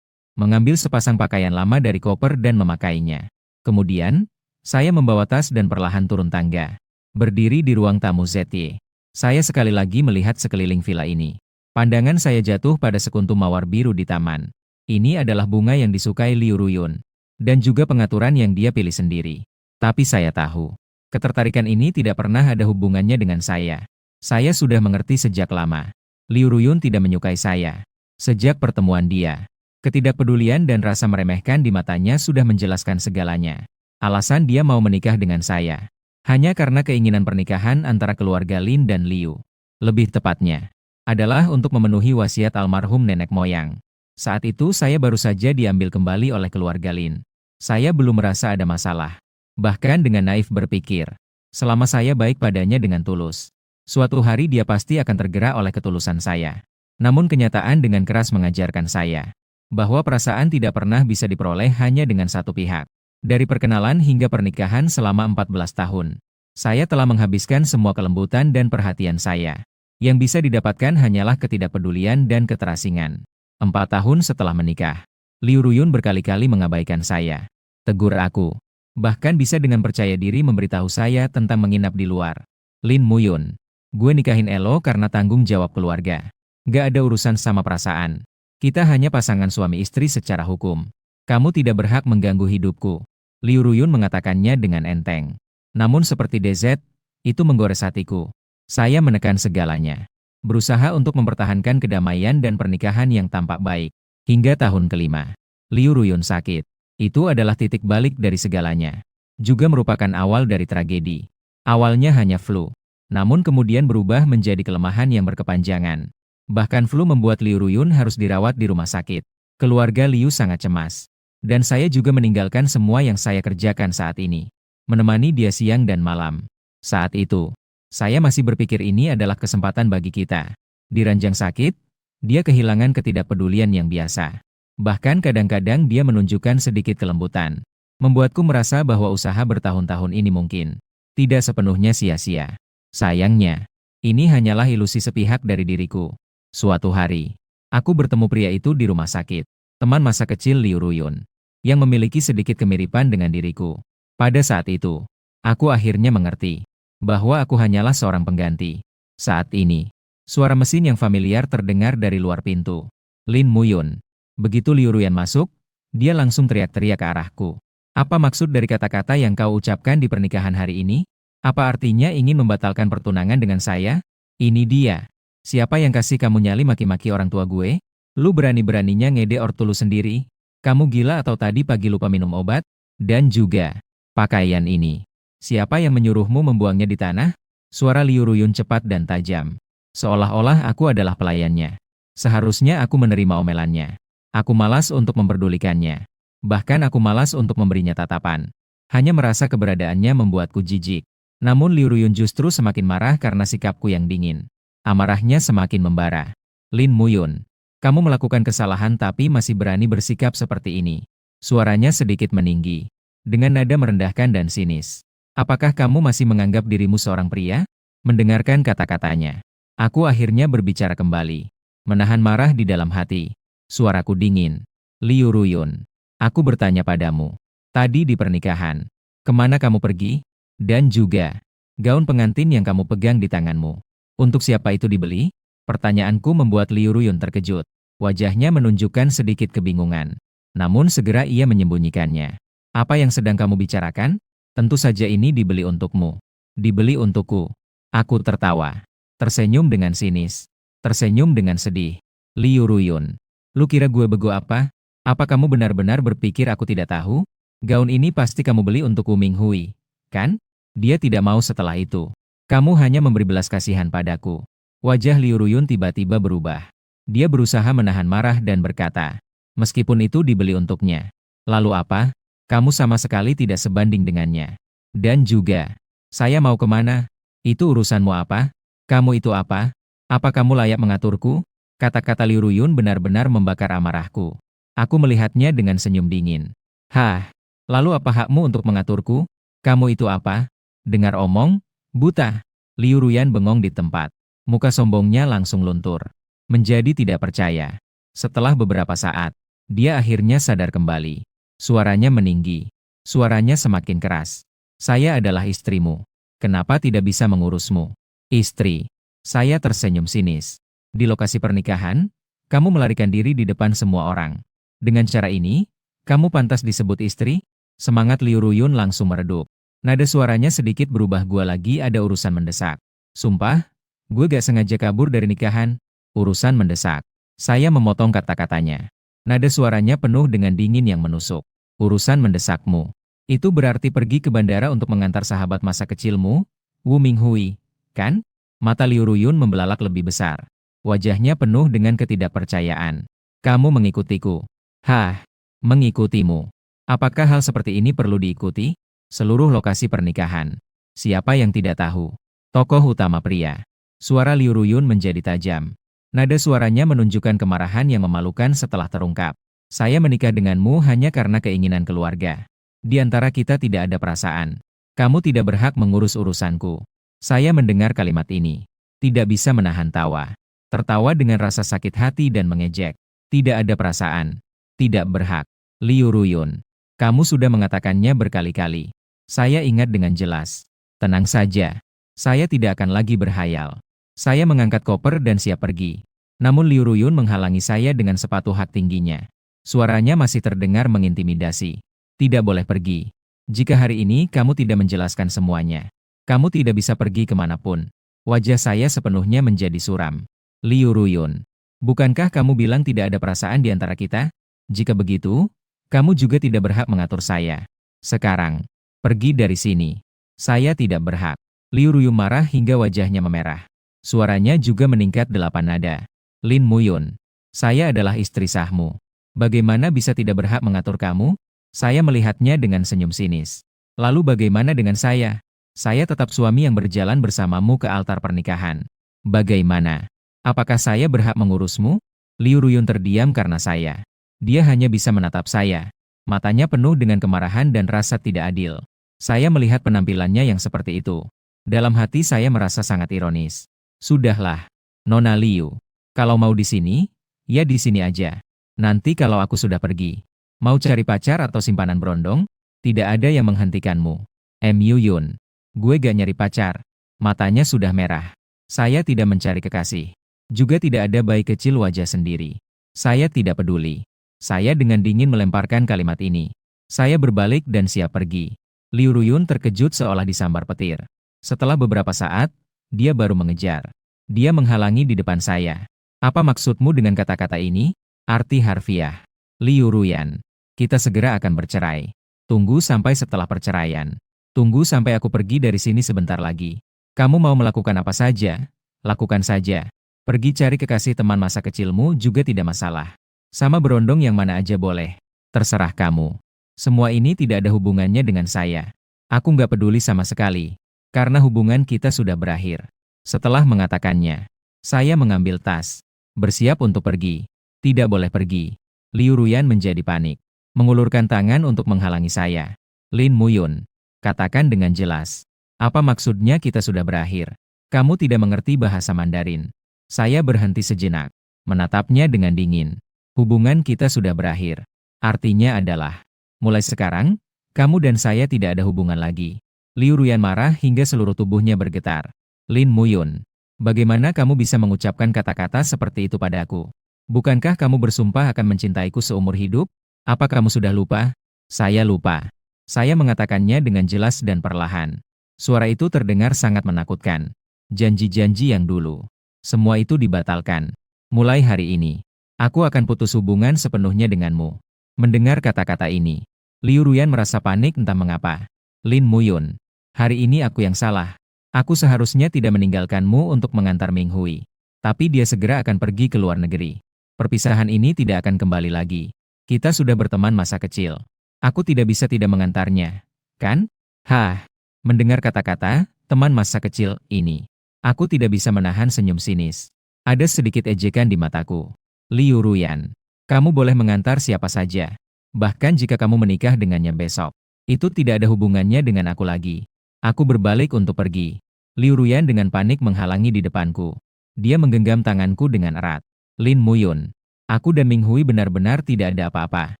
Mengambil sepasang pakaian lama dari koper dan memakainya. Kemudian, saya membawa tas dan perlahan turun tangga. Berdiri di ruang tamu ZY. Saya sekali lagi melihat sekeliling villa ini. Pandangan saya jatuh pada sekuntum mawar biru di taman. Ini adalah bunga yang disukai Liu Ruyun. Dan juga pengaturan yang dia pilih sendiri. Tapi saya tahu, ketertarikan ini tidak pernah ada hubungannya dengan saya. Saya sudah mengerti sejak lama. Liu Ruyun tidak menyukai saya. Sejak pertemuan dia, ketidakpedulian dan rasa meremehkan di matanya sudah menjelaskan segalanya. Alasan dia mau menikah dengan saya hanya karena keinginan pernikahan antara keluarga Lin dan Liu. Lebih tepatnya, adalah untuk memenuhi wasiat almarhum nenek moyang. Saat itu saya baru saja diambil kembali oleh keluarga Lin. Saya belum merasa ada masalah. Bahkan dengan naif berpikir, selama saya baik padanya dengan tulus, suatu hari dia pasti akan tergerak oleh ketulusan saya. Namun kenyataan dengan keras mengajarkan saya bahwa perasaan tidak pernah bisa diperoleh hanya dengan satu pihak. Dari perkenalan hingga pernikahan selama 14 tahun, saya telah menghabiskan semua kelembutan dan perhatian saya. Yang bisa didapatkan hanyalah ketidakpedulian dan keterasingan. 4 tahun setelah menikah, Liu Ruyun berkali-kali mengabaikan saya. Tegur aku. Bahkan bisa dengan percaya diri memberitahu saya tentang menginap di luar. Lin Muyun, gue nikahin Elo karena tanggung jawab keluarga. Gak ada urusan sama perasaan. Kita hanya pasangan suami istri secara hukum. Kamu tidak berhak mengganggu hidupku. Liu Ruyun mengatakannya dengan enteng. Namun seperti DZ, itu menggores hatiku. Saya menekan segalanya. Berusaha untuk mempertahankan kedamaian dan pernikahan yang tampak baik. Hingga tahun kelima, Liu Ruyun sakit. Itu adalah titik balik dari segalanya. Juga merupakan awal dari tragedi. Awalnya hanya flu. Namun kemudian berubah menjadi kelemahan yang berkepanjangan. Bahkan flu membuat Liu Ruyun harus dirawat di rumah sakit. Keluarga Liu sangat cemas. Dan saya juga meninggalkan semua yang saya kerjakan saat ini. Menemani dia siang dan malam. Saat itu, saya masih berpikir ini adalah kesempatan bagi kita. Di ranjang sakit, dia kehilangan ketidakpedulian yang biasa. Bahkan kadang-kadang dia menunjukkan sedikit kelembutan. Membuatku merasa bahwa usaha bertahun-tahun ini mungkin tidak sepenuhnya sia-sia. Sayangnya, ini hanyalah ilusi sepihak dari diriku. Suatu hari, aku bertemu pria itu di rumah sakit. Teman masa kecil Liu Ruyun. Yang memiliki sedikit kemiripan dengan diriku. Pada saat itu, aku akhirnya mengerti bahwa aku hanyalah seorang pengganti. Saat ini, suara mesin yang familiar terdengar dari luar pintu. Lin Muyun. Begitu Liu Ruyan masuk, dia langsung teriak-teriak ke arahku. Apa maksud dari kata-kata yang kau ucapkan di pernikahan hari ini? Apa artinya ingin membatalkan pertunangan dengan saya? Ini dia. Siapa yang kasih kamu nyali maki-maki orang tua gue? Lu berani-beraninya ngede ortu lu sendiri? Kamu gila atau tadi pagi lupa minum obat? Dan juga, pakaian ini. Siapa yang menyuruhmu membuangnya di tanah? Suara Liu Ruyun cepat dan tajam. Seolah-olah aku adalah pelayannya. Seharusnya aku menerima omelannya. Aku malas untuk memperdulikannya. Bahkan aku malas untuk memberinya tatapan. Hanya merasa keberadaannya membuatku jijik. Namun Liu Ruyun justru semakin marah karena sikapku yang dingin. Amarahnya semakin membara. Lin Muyun, kamu melakukan kesalahan tapi masih berani bersikap seperti ini. Suaranya sedikit meninggi. Dengan nada merendahkan dan sinis. Apakah kamu masih menganggap dirimu seorang pria? Mendengarkan kata-katanya, aku akhirnya berbicara kembali. Menahan marah di dalam hati. Suaraku dingin. Liu Ruyun, aku bertanya padamu. Tadi di pernikahan, kemana kamu pergi? Dan juga, gaun pengantin yang kamu pegang di tanganmu. Untuk siapa itu dibeli? Pertanyaanku membuat Liu Ruyun terkejut. Wajahnya menunjukkan sedikit kebingungan. Namun segera ia menyembunyikannya. Apa yang sedang kamu bicarakan? Tentu saja ini dibeli untukmu. Dibeli untukku. Aku tertawa. Tersenyum dengan sinis. Tersenyum dengan sedih. Liu Ruyun, lu kira gue bego apa? Apa kamu benar-benar berpikir aku tidak tahu? Gaun ini pasti kamu beli untuk Wu Minghui, kan? Dia tidak mau setelah itu. Kamu hanya memberi belas kasihan padaku. Wajah Liu Ruyun tiba-tiba berubah. Dia berusaha menahan marah dan berkata, meskipun itu dibeli untuknya. Lalu apa? Kamu sama sekali tidak sebanding dengannya. Dan juga, saya mau kemana? Itu urusanmu apa? Kamu itu apa? Apa kamu layak mengaturku? Kata-kata Liu Ruyun benar-benar membakar amarahku. Aku melihatnya dengan senyum dingin. Hah, lalu apa hakmu untuk mengaturku? Kamu itu apa? Dengar omong, buta. Liu Ruyan bengong di tempat. Muka sombongnya langsung luntur. Menjadi tidak percaya. Setelah beberapa saat, dia akhirnya sadar kembali. Suaranya meninggi. Suaranya semakin keras. Saya adalah istrimu. Kenapa tidak bisa mengurusmu? Istri. Saya tersenyum sinis. Di lokasi pernikahan, kamu melarikan diri di depan semua orang. Dengan cara ini, kamu pantas disebut istri? Semangat Liu Ruyun langsung meredup. Nada suaranya sedikit berubah, gua lagi ada urusan mendesak. Sumpah, gue gak sengaja kabur dari nikahan. Urusan mendesak. Saya memotong kata-katanya. Nada suaranya penuh dengan dingin yang menusuk. Urusan mendesakmu. Itu berarti pergi ke bandara untuk mengantar sahabat masa kecilmu, Wu Minghui, kan? Mata Liu Ruyun membelalak lebih besar. Wajahnya penuh dengan ketidakpercayaan. Kamu mengikutiku. Hah, mengikutimu. Apakah hal seperti ini perlu diikuti? Seluruh lokasi pernikahan. Siapa yang tidak tahu? Tokoh utama pria. Suara Liu Ruyun menjadi tajam. Nada suaranya menunjukkan kemarahan yang memalukan setelah terungkap. Saya menikah denganmu hanya karena keinginan keluarga. Di antara kita tidak ada perasaan. Kamu tidak berhak mengurus urusanku. Saya mendengar kalimat ini. Tidak bisa menahan tawa. Tertawa dengan rasa sakit hati dan mengejek. Tidak ada perasaan. Tidak berhak. Liu Ruyun. Kamu sudah mengatakannya berkali-kali. Saya ingat dengan jelas. Tenang saja. Saya tidak akan lagi berhayal. Saya mengangkat koper dan siap pergi. Namun Liu Ruyun menghalangi saya dengan sepatu hak tingginya. Suaranya masih terdengar mengintimidasi. Tidak boleh pergi. Jika hari ini kamu tidak menjelaskan semuanya, kamu tidak bisa pergi kemanapun. Wajah saya sepenuhnya menjadi suram. Liu Ruyun, bukankah kamu bilang tidak ada perasaan di antara kita? Jika begitu, kamu juga tidak berhak mengatur saya. Sekarang, pergi dari sini. Saya tidak berhak. Liu Ruyun marah hingga wajahnya memerah. Suaranya juga meningkat 8 nada. Lin Muyun, saya adalah istri sahmu. Bagaimana bisa tidak berhak mengatur kamu? Saya melihatnya dengan senyum sinis. Lalu bagaimana dengan saya? Saya tetap suami yang berjalan bersamamu ke altar pernikahan. Bagaimana? Apakah saya berhak mengurusmu? Liu Ruyun terdiam karena saya. Dia hanya bisa menatap saya. Matanya penuh dengan kemarahan dan rasa tidak adil. Saya melihat penampilannya yang seperti itu. Dalam hati saya merasa sangat ironis. Sudahlah, Nona Liu. Kalau mau di sini, ya di sini aja. Nanti kalau aku sudah pergi, mau cari pacar atau simpanan berondong, tidak ada yang menghentikanmu. Mu Yun, gue gak nyari pacar. Matanya sudah merah. Saya tidak mencari kekasih. Juga tidak ada bayi kecil wajah sendiri. Saya tidak peduli. Saya dengan dingin melemparkan kalimat ini. Saya berbalik dan siap pergi. Liu Ruyun terkejut seolah disambar petir. Setelah beberapa saat, dia baru mengejar. Dia menghalangi di depan saya. Apa maksudmu dengan kata-kata ini? Arti harfiah. Liu Ruyan, kita segera akan bercerai. Tunggu sampai setelah perceraian. Tunggu sampai aku pergi dari sini sebentar lagi. Kamu mau melakukan apa saja? Lakukan saja. Pergi cari kekasih teman masa kecilmu juga tidak masalah. Sama berondong yang mana aja boleh. Terserah kamu. Semua ini tidak ada hubungannya dengan saya. Aku nggak peduli sama sekali. Karena hubungan kita sudah berakhir. Setelah mengatakannya, saya mengambil tas. Bersiap untuk pergi. Tidak boleh pergi. Liu Ruyan menjadi panik. Mengulurkan tangan untuk menghalangi saya. Lin Muyun, katakan dengan jelas. Apa maksudnya kita sudah berakhir? Kamu tidak mengerti bahasa Mandarin. Saya berhenti sejenak. Menatapnya dengan dingin. Hubungan kita sudah berakhir. Artinya adalah, mulai sekarang, kamu dan saya tidak ada hubungan lagi. Liu Ruyan marah hingga seluruh tubuhnya bergetar. Lin Muyun, bagaimana kamu bisa mengucapkan kata-kata seperti itu padaku? Bukankah kamu bersumpah akan mencintaiku seumur hidup? Apa kamu sudah lupa? Saya lupa. Saya mengatakannya dengan jelas dan perlahan. Suara itu terdengar sangat menakutkan. Janji-janji yang dulu. Semua itu dibatalkan. Mulai hari ini, aku akan putus hubungan sepenuhnya denganmu. Mendengar kata-kata ini, Liu Ruyan merasa panik entah mengapa. Lin Muyun, hari ini aku yang salah. Aku seharusnya tidak meninggalkanmu untuk mengantar Ming Hui. Tapi dia segera akan pergi ke luar negeri. Perpisahan ini tidak akan kembali lagi. Kita sudah berteman masa kecil. Aku tidak bisa tidak mengantarnya. Kan? Hah. Mendengar kata-kata, teman masa kecil, ini. Aku tidak bisa menahan senyum sinis. Ada sedikit ejekan di mataku. Liu Ruyan, kamu boleh mengantar siapa saja. Bahkan jika kamu menikah dengannya besok. Itu tidak ada hubungannya dengan aku lagi. Aku berbalik untuk pergi. Liu Ruyan dengan panik menghalangi di depanku. Dia menggenggam tanganku dengan erat. Lin Muyun, aku dan Ming Hui benar-benar tidak ada apa-apa.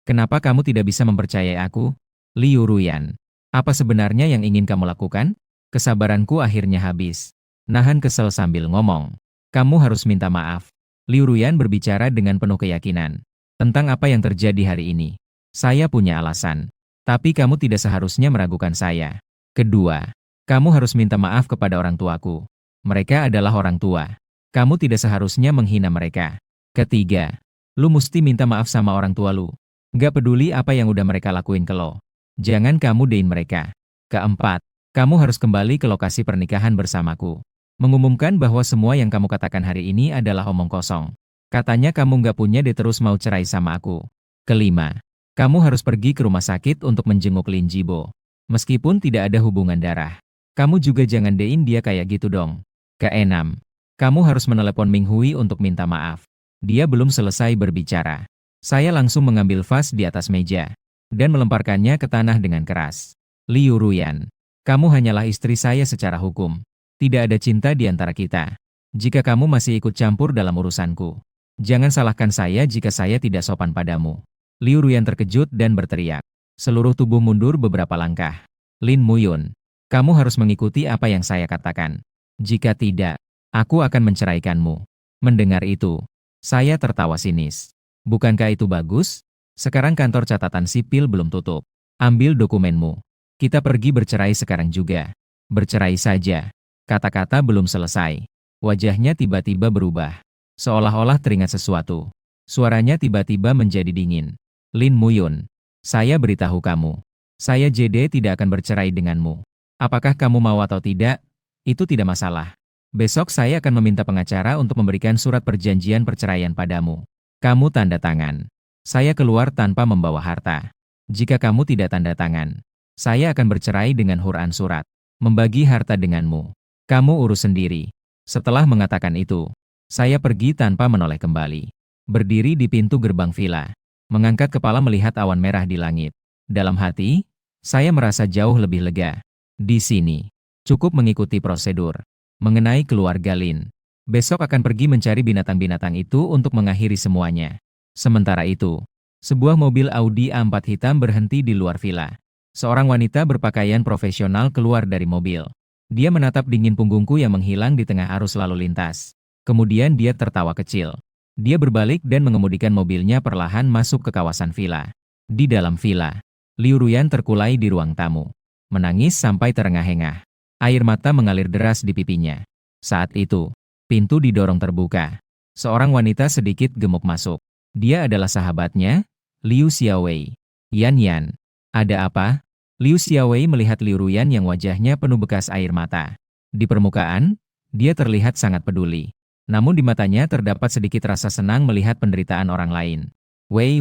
Kenapa kamu tidak bisa mempercayai aku? Liu Ruyan, apa sebenarnya yang ingin kamu lakukan? Kesabaranku akhirnya habis. Nahan kesel sambil ngomong. Kamu harus minta maaf. Liu Ruyan berbicara dengan penuh keyakinan. Tentang apa yang terjadi hari ini. Saya punya alasan. Tapi kamu tidak seharusnya meragukan saya. Kedua, kamu harus minta maaf kepada orang tuaku. Mereka adalah orang tua. Kamu tidak seharusnya menghina mereka. Ketiga, lu mesti minta maaf sama orang tua lu. Gak peduli apa yang udah mereka lakuin ke lo. Jangan kamu dein mereka. Keempat, kamu harus kembali ke lokasi pernikahan bersamaku. Mengumumkan bahwa semua yang kamu katakan hari ini adalah omong kosong. Katanya kamu gak punya dia terus mau cerai sama aku. Kelima, kamu harus pergi ke rumah sakit untuk menjenguk Lin Jibo. Meskipun tidak ada hubungan darah. Kamu juga jangan dein dia kayak gitu dong. Keenam, kamu harus menelepon Ming Hui untuk minta maaf. Dia belum selesai berbicara. Saya langsung mengambil vas di atas meja dan melemparkannya ke tanah dengan keras. Liu Ruyan, kamu hanyalah istri saya secara hukum. Tidak ada cinta di antara kita. Jika kamu masih ikut campur dalam urusanku, jangan salahkan saya jika saya tidak sopan padamu. Liu Ruyan terkejut dan berteriak. Seluruh tubuh mundur beberapa langkah. Lin Muyun, kamu harus mengikuti apa yang saya katakan. Jika tidak, aku akan menceraikanmu. Mendengar itu, saya tertawa sinis. Bukankah itu bagus? Sekarang kantor catatan sipil belum tutup. Ambil dokumenmu. Kita pergi bercerai sekarang juga. Bercerai saja. Kata-kata belum selesai. Wajahnya tiba-tiba berubah. Seolah-olah teringat sesuatu. Suaranya tiba-tiba menjadi dingin. Lin Muyun, saya beritahu kamu. Saya JD tidak akan bercerai denganmu. Apakah kamu mau atau tidak? Itu tidak masalah. Besok saya akan meminta pengacara untuk memberikan surat perjanjian perceraian padamu. Kamu tanda tangan. Saya keluar tanpa membawa harta. Jika kamu tidak tanda tangan, saya akan bercerai dengan huraan surat. Membagi harta denganmu. Kamu urus sendiri. Setelah mengatakan itu, saya pergi tanpa menoleh kembali. Berdiri di pintu gerbang villa. Mengangkat kepala melihat awan merah di langit. Dalam hati, saya merasa jauh lebih lega. Di sini, cukup mengikuti prosedur. Mengenai keluarga Lin, besok akan pergi mencari binatang-binatang itu untuk mengakhiri semuanya. Sementara itu, sebuah mobil Audi A4 hitam berhenti di luar villa. Seorang wanita berpakaian profesional keluar dari mobil. Dia menatap dingin punggungku yang menghilang di tengah arus lalu lintas. Kemudian dia tertawa kecil. Dia berbalik dan mengemudikan mobilnya perlahan masuk ke kawasan villa. Di dalam villa, Liu Ruyan terkulai di ruang tamu. Menangis sampai terengah-engah. Air mata mengalir deras di pipinya. Saat itu, pintu didorong terbuka. Seorang wanita sedikit gemuk masuk. Dia adalah sahabatnya, Liu Xiaowei. Yan. Ada apa? Liu Xiaowei melihat Liu Ruyan yang wajahnya penuh bekas air mata. Di permukaan, dia terlihat sangat peduli. Namun di matanya terdapat sedikit rasa senang melihat penderitaan orang lain. Wei,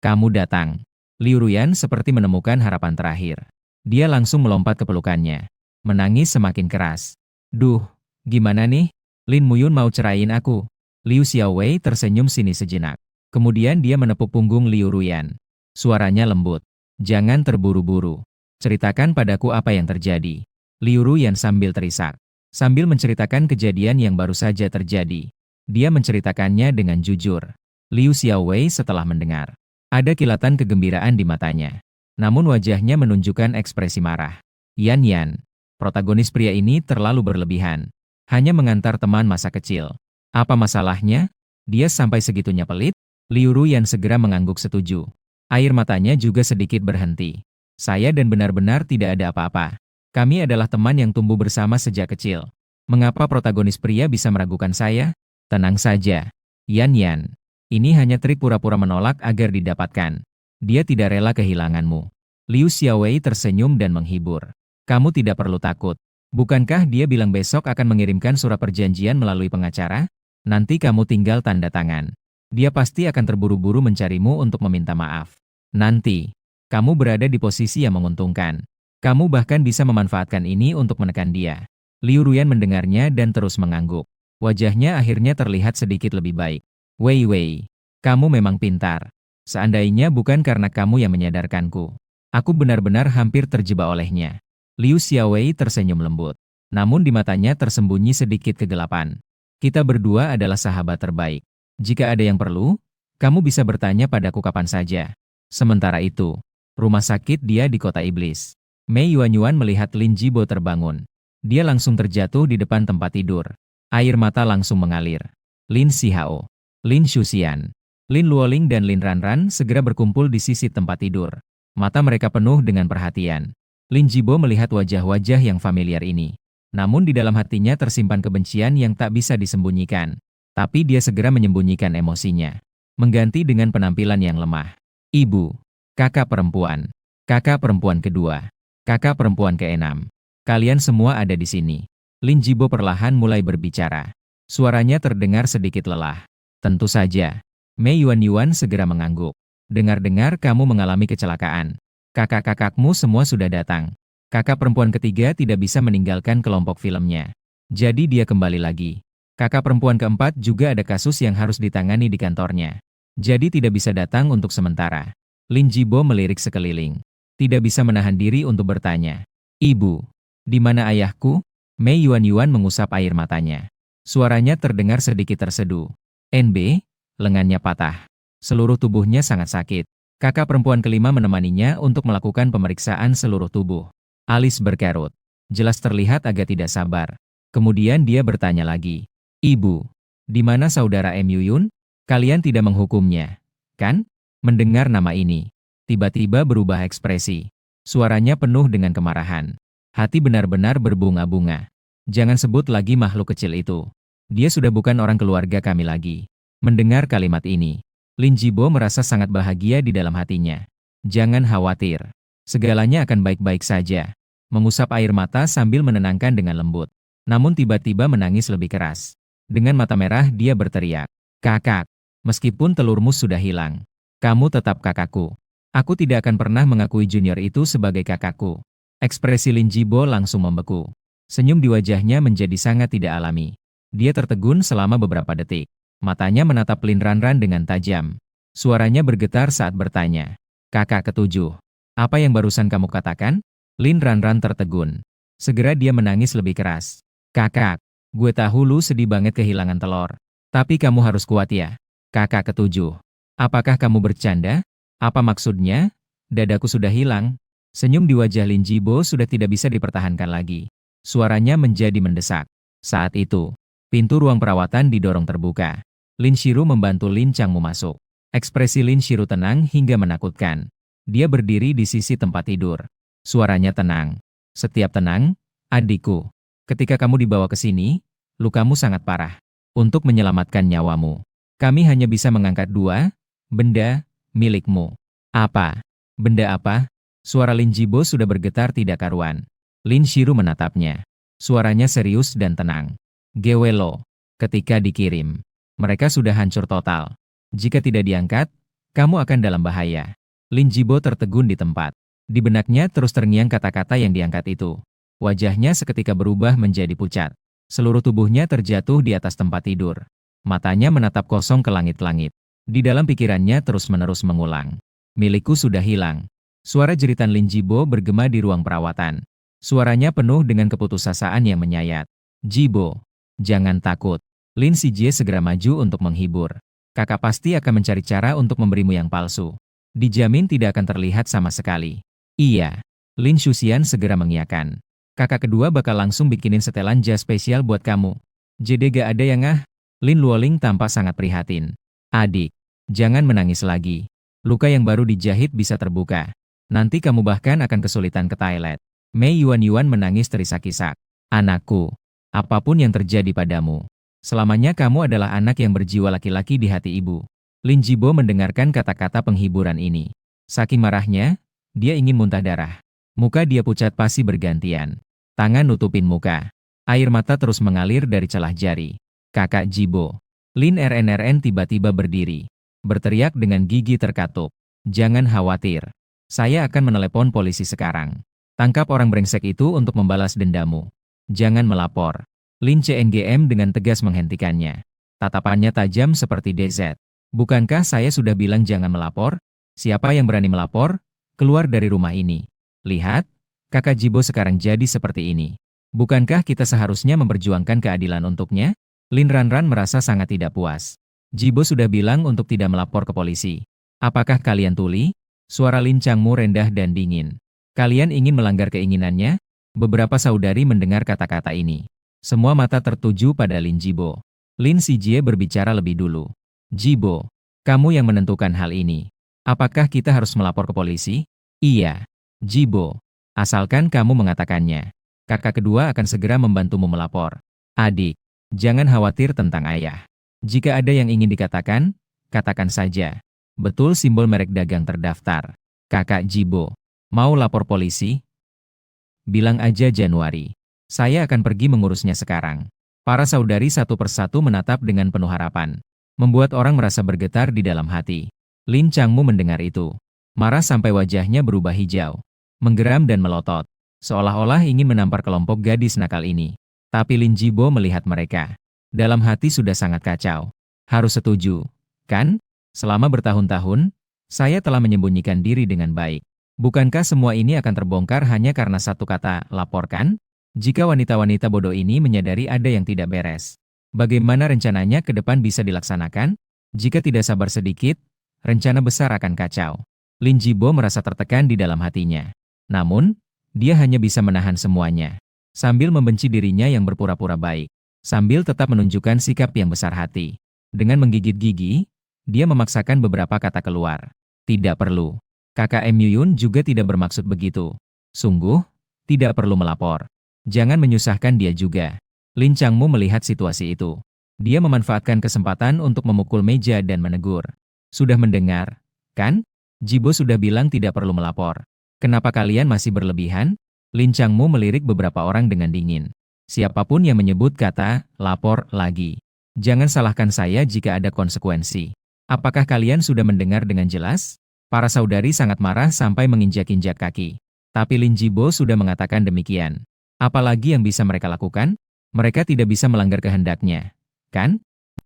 kamu datang. Liu Ruyan seperti menemukan harapan terakhir. Dia langsung melompat ke pelukannya. Menangis semakin keras. Duh, gimana nih? Lin Muyun mau cerain aku. Liu Xiaowei tersenyum sinis sejenak. Kemudian dia menepuk punggung Liu Ruyan. Suaranya lembut. Jangan terburu-buru. Ceritakan padaku apa yang terjadi. Liu Ruyan sambil terisak. Sambil menceritakan kejadian yang baru saja terjadi. Dia menceritakannya dengan jujur. Liu Xiaowei setelah mendengar. Ada kilatan kegembiraan di matanya. Namun wajahnya menunjukkan ekspresi marah. Yan, protagonis pria ini terlalu berlebihan. Hanya mengantar teman masa kecil. Apa masalahnya? Dia sampai segitunya pelit? Liu Ruyan segera mengangguk setuju. Air matanya juga sedikit berhenti. Saya dan benar-benar tidak ada apa-apa. Kami adalah teman yang tumbuh bersama sejak kecil. Mengapa protagonis pria bisa meragukan saya? Tenang saja. Yan. Ini hanya trik pura-pura menolak agar didapatkan. Dia tidak rela kehilanganmu. Liu Xiaowei tersenyum dan menghibur. Kamu tidak perlu takut. Bukankah dia bilang besok akan mengirimkan surat perjanjian melalui pengacara? Nanti kamu tinggal tanda tangan. Dia pasti akan terburu-buru mencarimu untuk meminta maaf. Nanti, kamu berada di posisi yang menguntungkan. Kamu bahkan bisa memanfaatkan ini untuk menekan dia. Liu Ruyan mendengarnya dan terus mengangguk. Wajahnya akhirnya terlihat sedikit lebih baik. Wei, kamu memang pintar. Seandainya bukan karena kamu yang menyadarkanku. Aku benar-benar hampir terjebak olehnya. Liu Xiaowei tersenyum lembut. Namun di matanya tersembunyi sedikit kegelapan. Kita berdua adalah sahabat terbaik. Jika ada yang perlu, kamu bisa bertanya padaku kapan saja. Sementara itu, rumah sakit dia di kota iblis. Mei Yuanyuan melihat Lin Jibo terbangun. Dia langsung terjatuh di depan tempat tidur. Air mata langsung mengalir. Lin Xihao, Lin Shuxian, Lin Luoling dan Lin Ranran segera berkumpul di sisi tempat tidur. Mata mereka penuh dengan perhatian. Lin Jibo melihat wajah-wajah yang familiar ini. Namun di dalam hatinya tersimpan kebencian yang tak bisa disembunyikan. Tapi dia segera menyembunyikan emosinya. Mengganti dengan penampilan yang lemah. Ibu, kakak perempuan kedua, kakak perempuan keenam. Kalian semua ada di sini. Lin Jibo perlahan mulai berbicara. Suaranya terdengar sedikit lelah. Tentu saja. Mei Yuanyuan segera mengangguk. Dengar-dengar kamu mengalami kecelakaan. Kakak-kakakmu semua sudah datang. Kakak perempuan ketiga tidak bisa meninggalkan kelompok filmnya. Jadi dia kembali lagi. Kakak perempuan keempat juga ada kasus yang harus ditangani di kantornya. Jadi tidak bisa datang untuk sementara. Lin Jibo melirik sekeliling. Tidak bisa menahan diri untuk bertanya. Ibu, di mana ayahku? Mei Yuanyuan mengusap air matanya. Suaranya terdengar sedikit terseduh. NB, lengannya patah. Seluruh tubuhnya sangat sakit. Kakak perempuan kelima menemaninya untuk melakukan pemeriksaan seluruh tubuh. Alis berkerut. Jelas terlihat agak tidak sabar. Kemudian dia bertanya lagi. Ibu, di mana saudara M. Yuyun? Kalian tidak menghukumnya, kan? Mendengar nama ini, tiba-tiba berubah ekspresi. Suaranya penuh dengan kemarahan. Hati benar-benar berbunga-bunga. Jangan sebut lagi makhluk kecil itu. Dia sudah bukan orang keluarga kami lagi. Mendengar kalimat ini, Lin Jibo merasa sangat bahagia di dalam hatinya. Jangan khawatir. Segalanya akan baik-baik saja. Mengusap air mata sambil menenangkan dengan lembut. Namun tiba-tiba menangis lebih keras. Dengan mata merah dia berteriak. Kakak. Meskipun telurmu sudah hilang, kamu tetap kakakku. Aku tidak akan pernah mengakui junior itu sebagai kakakku. Ekspresi Lin Jibo langsung membeku. Senyum di wajahnya menjadi sangat tidak alami. Dia tertegun selama beberapa detik. Matanya menatap Lin Ranran dengan tajam. Suaranya bergetar saat bertanya. Kakak ketujuh. Apa yang barusan kamu katakan? Lin Ranran tertegun. Segera dia menangis lebih keras. Kakak, gue tahu lu sedih banget kehilangan telur. Tapi kamu harus kuat ya. Kakak ketujuh. Apakah kamu bercanda? Apa maksudnya? Dadaku sudah hilang. Senyum di wajah Lin Jibo sudah tidak bisa dipertahankan lagi. Suaranya menjadi mendesak. Saat itu, pintu ruang perawatan didorong terbuka. Lin Shiru membantu Lin Changmu masuk. Ekspresi Lin Shiru tenang hingga menakutkan. Dia berdiri di sisi tempat tidur. Suaranya tenang. Setiap tenang, adikku. Ketika kamu dibawa ke sini, lukamu sangat parah. Untuk menyelamatkan nyawamu, kami hanya bisa mengangkat 2 benda milikmu. Apa? Benda apa? Suara Lin Jibo sudah bergetar tidak karuan. Lin Shiru menatapnya. Suaranya serius dan tenang. Gewelo. Ketika dikirim, mereka sudah hancur total. Jika tidak diangkat, kamu akan dalam bahaya. Lin Jibo tertegun di tempat. Di benaknya terus terngiang kata-kata yang diangkat itu. Wajahnya seketika berubah menjadi pucat. Seluruh tubuhnya terjatuh di atas tempat tidur. Matanya menatap kosong ke langit-langit. Di dalam pikirannya terus-menerus mengulang. Milikku sudah hilang. Suara jeritan Lin Jibo bergema di ruang perawatan. Suaranya penuh dengan keputusasaan yang menyayat. Jibo, jangan takut. Lin Sijie segera maju untuk menghibur. Kakak pasti akan mencari cara untuk memberimu yang palsu. Dijamin tidak akan terlihat sama sekali. Iya. Lin Shuxian segera mengiyakan. Kakak kedua bakal langsung bikinin setelan jas spesial buat kamu. Jadi gak ada yang Lin Luoling tampak sangat prihatin. Adik, jangan menangis lagi. Luka yang baru dijahit bisa terbuka. Nanti kamu bahkan akan kesulitan ke toilet. Mei Yuan menangis terisak-isak. Anakku, apapun yang terjadi padamu, selamanya kamu adalah anak yang berjiwa laki-laki di hati ibu. Lin Jibo mendengarkan kata-kata penghiburan ini. Saking marahnya, dia ingin muntah darah. Muka dia pucat pasi bergantian. Tangan nutupin muka. Air mata terus mengalir dari celah jari. Kakak Jibo. Lin RNRN tiba-tiba berdiri. Berteriak dengan gigi terkatup. Jangan khawatir. Saya akan menelepon polisi sekarang. Tangkap orang brengsek itu untuk membalas dendamu. Jangan melapor. Lin CNGM dengan tegas menghentikannya. Tatapannya tajam seperti DZ. Bukankah saya sudah bilang jangan melapor? Siapa yang berani melapor? Keluar dari rumah ini. Lihat, kakak Jibo sekarang jadi seperti ini. Bukankah kita seharusnya memperjuangkan keadilan untuknya? Lin Ranran merasa sangat tidak puas. Jibo sudah bilang untuk tidak melapor ke polisi. Apakah kalian tuli? Suara Lin Changmu rendah dan dingin. Kalian ingin melanggar keinginannya? Beberapa saudari mendengar kata-kata ini. Semua mata tertuju pada Lin Jibo. Lin Sijie berbicara lebih dulu. Jibo, kamu yang menentukan hal ini. Apakah kita harus melapor ke polisi? Iya. Jibo, asalkan kamu mengatakannya. Kakak kedua akan segera membantumu melapor. Adik, jangan khawatir tentang ayah. Jika ada yang ingin dikatakan, katakan saja. Betul simbol merek dagang terdaftar. Kakak Jibo, mau lapor polisi? Bilang aja Januari. Saya akan pergi mengurusnya sekarang. Para saudari satu persatu menatap dengan penuh harapan. Membuat orang merasa bergetar di dalam hati. Lin Changmu mendengar itu. Marah sampai wajahnya berubah hijau. Menggeram dan melotot. Seolah-olah ingin menampar kelompok gadis nakal ini. Tapi Lin Jibo melihat mereka. Dalam hati sudah sangat kacau. Harus setuju, kan? Selama bertahun-tahun, saya telah menyembunyikan diri dengan baik. Bukankah semua ini akan terbongkar hanya karena satu kata, laporkan? Jika wanita-wanita bodoh ini menyadari ada yang tidak beres, bagaimana rencananya ke depan bisa dilaksanakan? Jika tidak sabar sedikit, rencana besar akan kacau. Lin Jibo merasa tertekan di dalam hatinya. Namun, dia hanya bisa menahan semuanya. Sambil membenci dirinya yang berpura-pura baik. Sambil tetap menunjukkan sikap yang besar hati. Dengan menggigit gigi, dia memaksakan beberapa kata keluar. Tidak perlu. Kakak Yun juga tidak bermaksud begitu. Sungguh, tidak perlu melapor. Jangan menyusahkan dia juga. Lin Changmu melihat situasi itu. Dia memanfaatkan kesempatan untuk memukul meja dan menegur. Sudah mendengar, kan? Jibo sudah bilang tidak perlu melapor. Kenapa kalian masih berlebihan? Lin Changmu melirik beberapa orang dengan dingin. Siapapun yang menyebut kata, lapor lagi. Jangan salahkan saya jika ada konsekuensi. Apakah kalian sudah mendengar dengan jelas? Para saudari sangat marah sampai menginjak-injak kaki. Tapi Lin Jibo sudah mengatakan demikian. Apalagi yang bisa mereka lakukan? Mereka tidak bisa melanggar kehendaknya. Kan?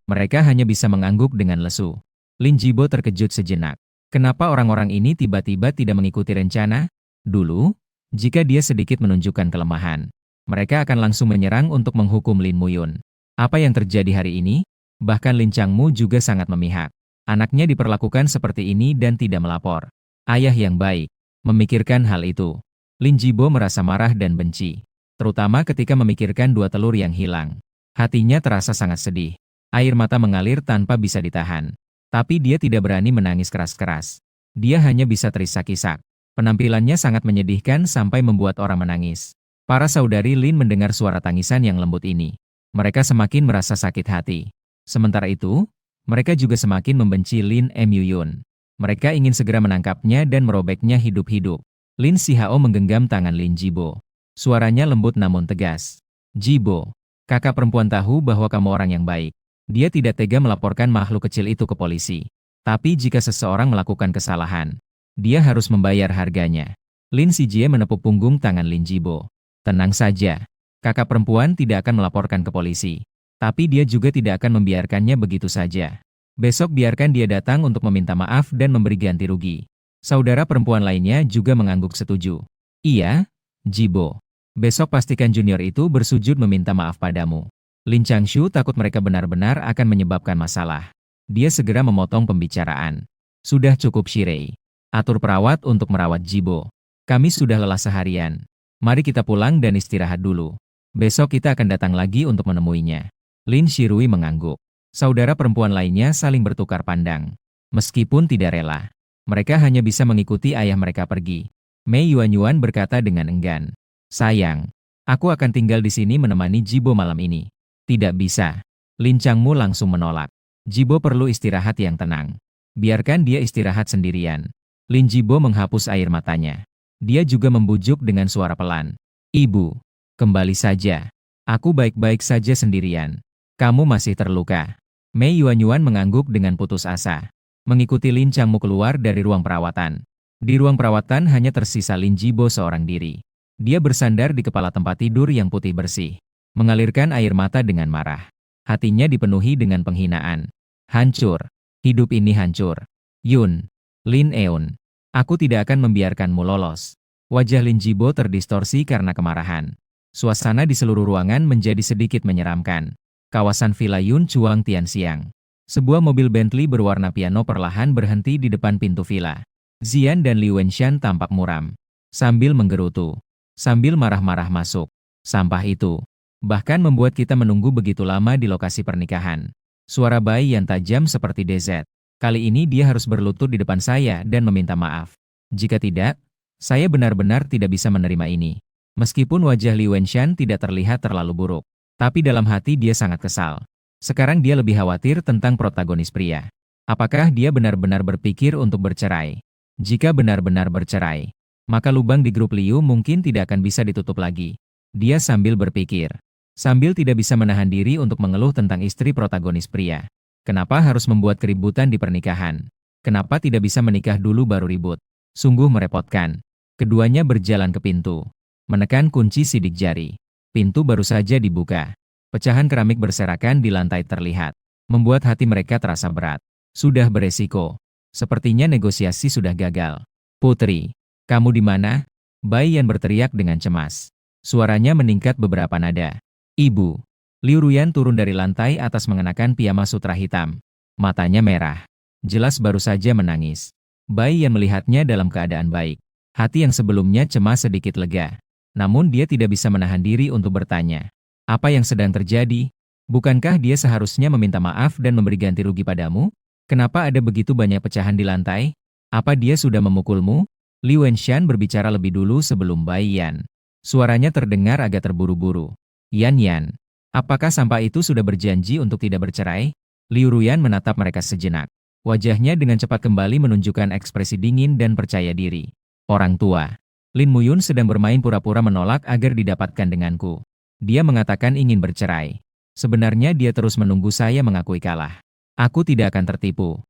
Mereka hanya bisa mengangguk dengan lesu. Lin Jibo terkejut sejenak. Kenapa orang-orang ini tiba-tiba tidak mengikuti rencana? Dulu, jika dia sedikit menunjukkan kelemahan, mereka akan langsung menyerang untuk menghukum Lin Muyun. Apa yang terjadi hari ini? Bahkan Lin Changmu juga sangat memihak. Anaknya diperlakukan seperti ini dan tidak melapor. Ayah yang baik, memikirkan hal itu. Lin Jibo merasa marah dan benci. terutama ketika memikirkan dua telur yang hilang. Hatinya terasa sangat sedih. Air mata mengalir tanpa bisa ditahan. Tapi dia tidak berani menangis keras-keras. Dia hanya bisa terisak-isak. Penampilannya sangat menyedihkan sampai membuat orang menangis. Para saudari Lin mendengar suara tangisan yang lembut ini. Mereka semakin merasa sakit hati. Sementara itu, mereka juga semakin membenci Lin Myuyun. Mereka ingin segera menangkapnya dan merobeknya hidup-hidup. Lin Xiao menggenggam tangan Lin Jibo. Suaranya lembut namun tegas. Jibo, kakak perempuan tahu bahwa kamu orang yang baik. Dia tidak tega melaporkan makhluk kecil itu ke polisi. Tapi jika seseorang melakukan kesalahan, dia harus membayar harganya. Lin Xijie menepuk punggung tangan Lin Jibo. Tenang saja, kakak perempuan tidak akan melaporkan ke polisi. Tapi dia juga tidak akan membiarkannya begitu saja. Besok biarkan dia datang untuk meminta maaf dan memberi ganti rugi. Saudara perempuan lainnya juga mengangguk setuju. Iya, Jibo. Besok pastikan junior itu bersujud meminta maaf padamu. Lin Changshu takut mereka benar-benar akan menyebabkan masalah. Dia segera memotong pembicaraan. Sudah cukup Shirei. Atur perawat untuk merawat Jibo. Kami sudah lelah seharian. Mari kita pulang dan istirahat dulu. Besok kita akan datang lagi untuk menemuinya. Lin Shirui mengangguk. Saudara perempuan lainnya saling bertukar pandang. Meskipun tidak rela, mereka hanya bisa mengikuti ayah mereka pergi. Mei Yuanyuan berkata dengan enggan. Sayang, aku akan tinggal di sini menemani Jibo malam ini. Tidak bisa. Lin Changmu langsung menolak. Jibo perlu istirahat yang tenang. Biarkan dia istirahat sendirian. Lin Jibo menghapus air matanya. Dia juga membujuk dengan suara pelan. Ibu, kembali saja. Aku baik-baik saja sendirian. Kamu masih terluka. Mei Yuanyuan mengangguk dengan putus asa. Mengikuti Lin Changmu keluar dari ruang perawatan. Di ruang perawatan hanya tersisa Lin Jibo seorang diri. Dia bersandar di kepala tempat tidur yang putih bersih. Mengalirkan air mata dengan marah. Hatinya dipenuhi dengan penghinaan. Hancur. Hidup ini hancur. Yun. Lin Eun. Aku tidak akan membiarkanmu lolos. Wajah Lin Jibo terdistorsi karena kemarahan. Suasana di seluruh ruangan menjadi sedikit menyeramkan. Kawasan Villa Yun Chuang Tianxiang. Sebuah mobil Bentley berwarna piano perlahan berhenti di depan pintu villa. Zian dan Li Wenshan tampak muram. Sambil menggerutu. Sambil marah-marah masuk. Sampah itu. Bahkan membuat kita menunggu begitu lama di lokasi pernikahan. Suara bayi yang tajam seperti DZ. Kali ini dia harus berlutut di depan saya dan meminta maaf. Jika tidak, saya benar-benar tidak bisa menerima ini. Meskipun wajah Li Wenshan tidak terlihat terlalu buruk, tapi dalam hati dia sangat kesal. Sekarang dia lebih khawatir tentang protagonis pria. Apakah dia benar-benar berpikir untuk bercerai? Jika benar-benar bercerai, maka lubang di grup Liu mungkin tidak akan bisa ditutup lagi. Dia sambil berpikir. Sambil tidak bisa menahan diri untuk mengeluh tentang istri protagonis pria. Kenapa harus membuat keributan di pernikahan? Kenapa tidak bisa menikah dulu baru ribut? Sungguh merepotkan. Keduanya berjalan ke pintu. Menekan kunci sidik jari. Pintu baru saja dibuka. Pecahan keramik berserakan di lantai terlihat. Membuat hati mereka terasa berat. Sudah beresiko. Sepertinya negosiasi sudah gagal. Putri, kamu di mana? Bai Yan berteriak dengan cemas. Suaranya meningkat beberapa nada. Ibu. Liu Ruyan turun dari lantai atas mengenakan piyama sutra hitam. Matanya merah. Jelas baru saja menangis. Bai Yan melihatnya dalam keadaan baik. Hati yang sebelumnya cemas sedikit lega. Namun dia tidak bisa menahan diri untuk bertanya. Apa yang sedang terjadi? Bukankah dia seharusnya meminta maaf dan memberi ganti rugi padamu? Kenapa ada begitu banyak pecahan di lantai? Apa dia sudah memukulmu? Li Wenshan berbicara lebih dulu sebelum Bai Yan. Suaranya terdengar agak terburu-buru. Yan, apakah sampah itu sudah berjanji untuk tidak bercerai? Liu Ruyan menatap mereka sejenak. Wajahnya dengan cepat kembali menunjukkan ekspresi dingin dan percaya diri. Orang tua. Lin Muyun sedang bermain pura-pura menolak agar didapatkan denganku. Dia mengatakan ingin bercerai. Sebenarnya dia terus menunggu saya mengakui kalah. Aku tidak akan tertipu.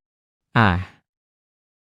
Ah.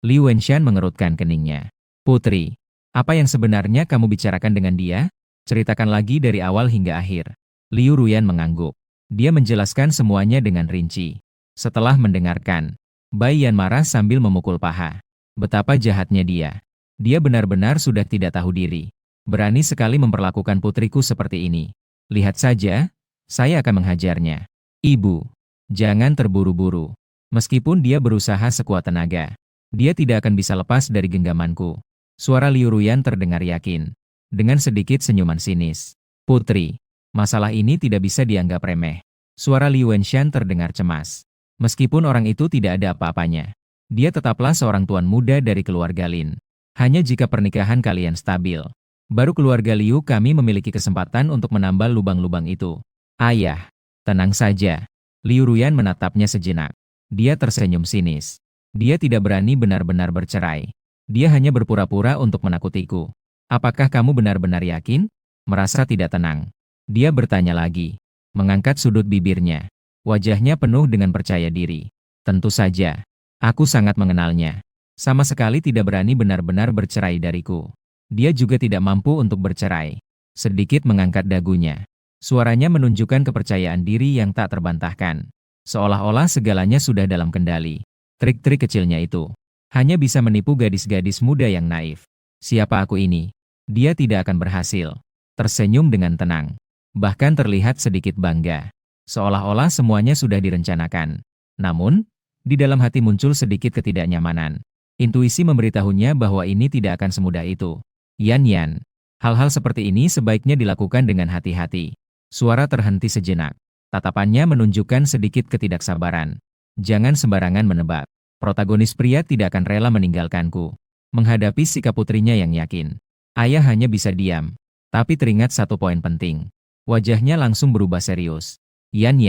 Li Wenshan mengerutkan keningnya. Putri, apa yang sebenarnya kamu bicarakan dengan dia? Ceritakan lagi dari awal hingga akhir. Liu Ruyan mengangguk. Dia menjelaskan semuanya dengan rinci. Setelah mendengarkan, Bai Yan marah sambil memukul paha. Betapa jahatnya dia. Dia benar-benar sudah tidak tahu diri. Berani sekali memperlakukan putriku seperti ini. Lihat saja, saya akan menghajarnya. Ibu, jangan terburu-buru. Meskipun dia berusaha sekuat tenaga, dia tidak akan bisa lepas dari genggamanku. Suara Liu Ruyan terdengar yakin. Dengan sedikit senyuman sinis. Putri, masalah ini tidak bisa dianggap remeh. Suara Liu Wenshan terdengar cemas. Meskipun orang itu tidak ada apa-apanya, dia tetaplah seorang tuan muda dari keluarga Lin. Hanya jika pernikahan kalian stabil, baru keluarga Liu kami memiliki kesempatan untuk menambal lubang-lubang itu. Ayah, tenang saja. Liu Ruyan menatapnya sejenak. Dia tersenyum sinis. Dia tidak berani benar-benar bercerai. Dia hanya berpura-pura untuk menakutiku. Apakah kamu benar-benar yakin? Merasa tidak tenang. Dia bertanya lagi. Mengangkat sudut bibirnya. Wajahnya penuh dengan percaya diri. Tentu saja. Aku sangat mengenalnya. Sama sekali tidak berani benar-benar bercerai dariku. Dia juga tidak mampu untuk bercerai. Sedikit mengangkat dagunya. Suaranya menunjukkan kepercayaan diri yang tak terbantahkan. Seolah-olah segalanya sudah dalam kendali. Trik-trik kecilnya itu hanya bisa menipu gadis-gadis muda yang naif. Siapa aku ini? Dia tidak akan berhasil. Tersenyum dengan tenang. Bahkan terlihat sedikit bangga. Seolah-olah semuanya sudah direncanakan. Namun, di dalam hati muncul sedikit ketidaknyamanan. Intuisi memberitahunya bahwa ini tidak akan semudah itu. Yan, hal-hal seperti ini sebaiknya dilakukan dengan hati-hati. Suara terhenti sejenak. Tatapannya menunjukkan sedikit ketidaksabaran. Jangan sembarangan menebak. Protagonis pria tidak akan rela meninggalkanku. Menghadapi sikap putrinya yang yakin. Ayah hanya bisa diam. Tapi teringat satu poin penting. Wajahnya langsung berubah serius. Yan,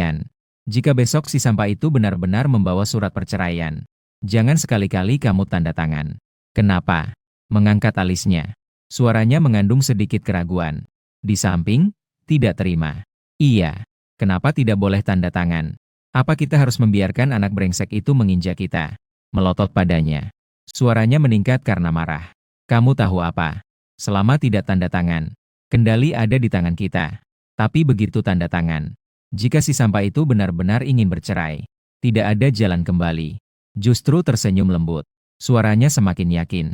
jika besok si sampah itu benar-benar membawa surat perceraian, jangan sekali-kali kamu tanda tangan. Kenapa? Mengangkat alisnya. Suaranya mengandung sedikit keraguan. Di samping, tidak terima. Iya. Kenapa tidak boleh tanda tangan? Apa kita harus membiarkan anak brengsek itu menginjak kita? Melotot padanya. Suaranya meningkat karena marah. Kamu tahu apa? Selama tidak tanda tangan, kendali ada di tangan kita. Tapi begitu tanda tangan, jika si sampah itu benar-benar ingin bercerai, tidak ada jalan kembali. Justru tersenyum lembut. Suaranya semakin yakin.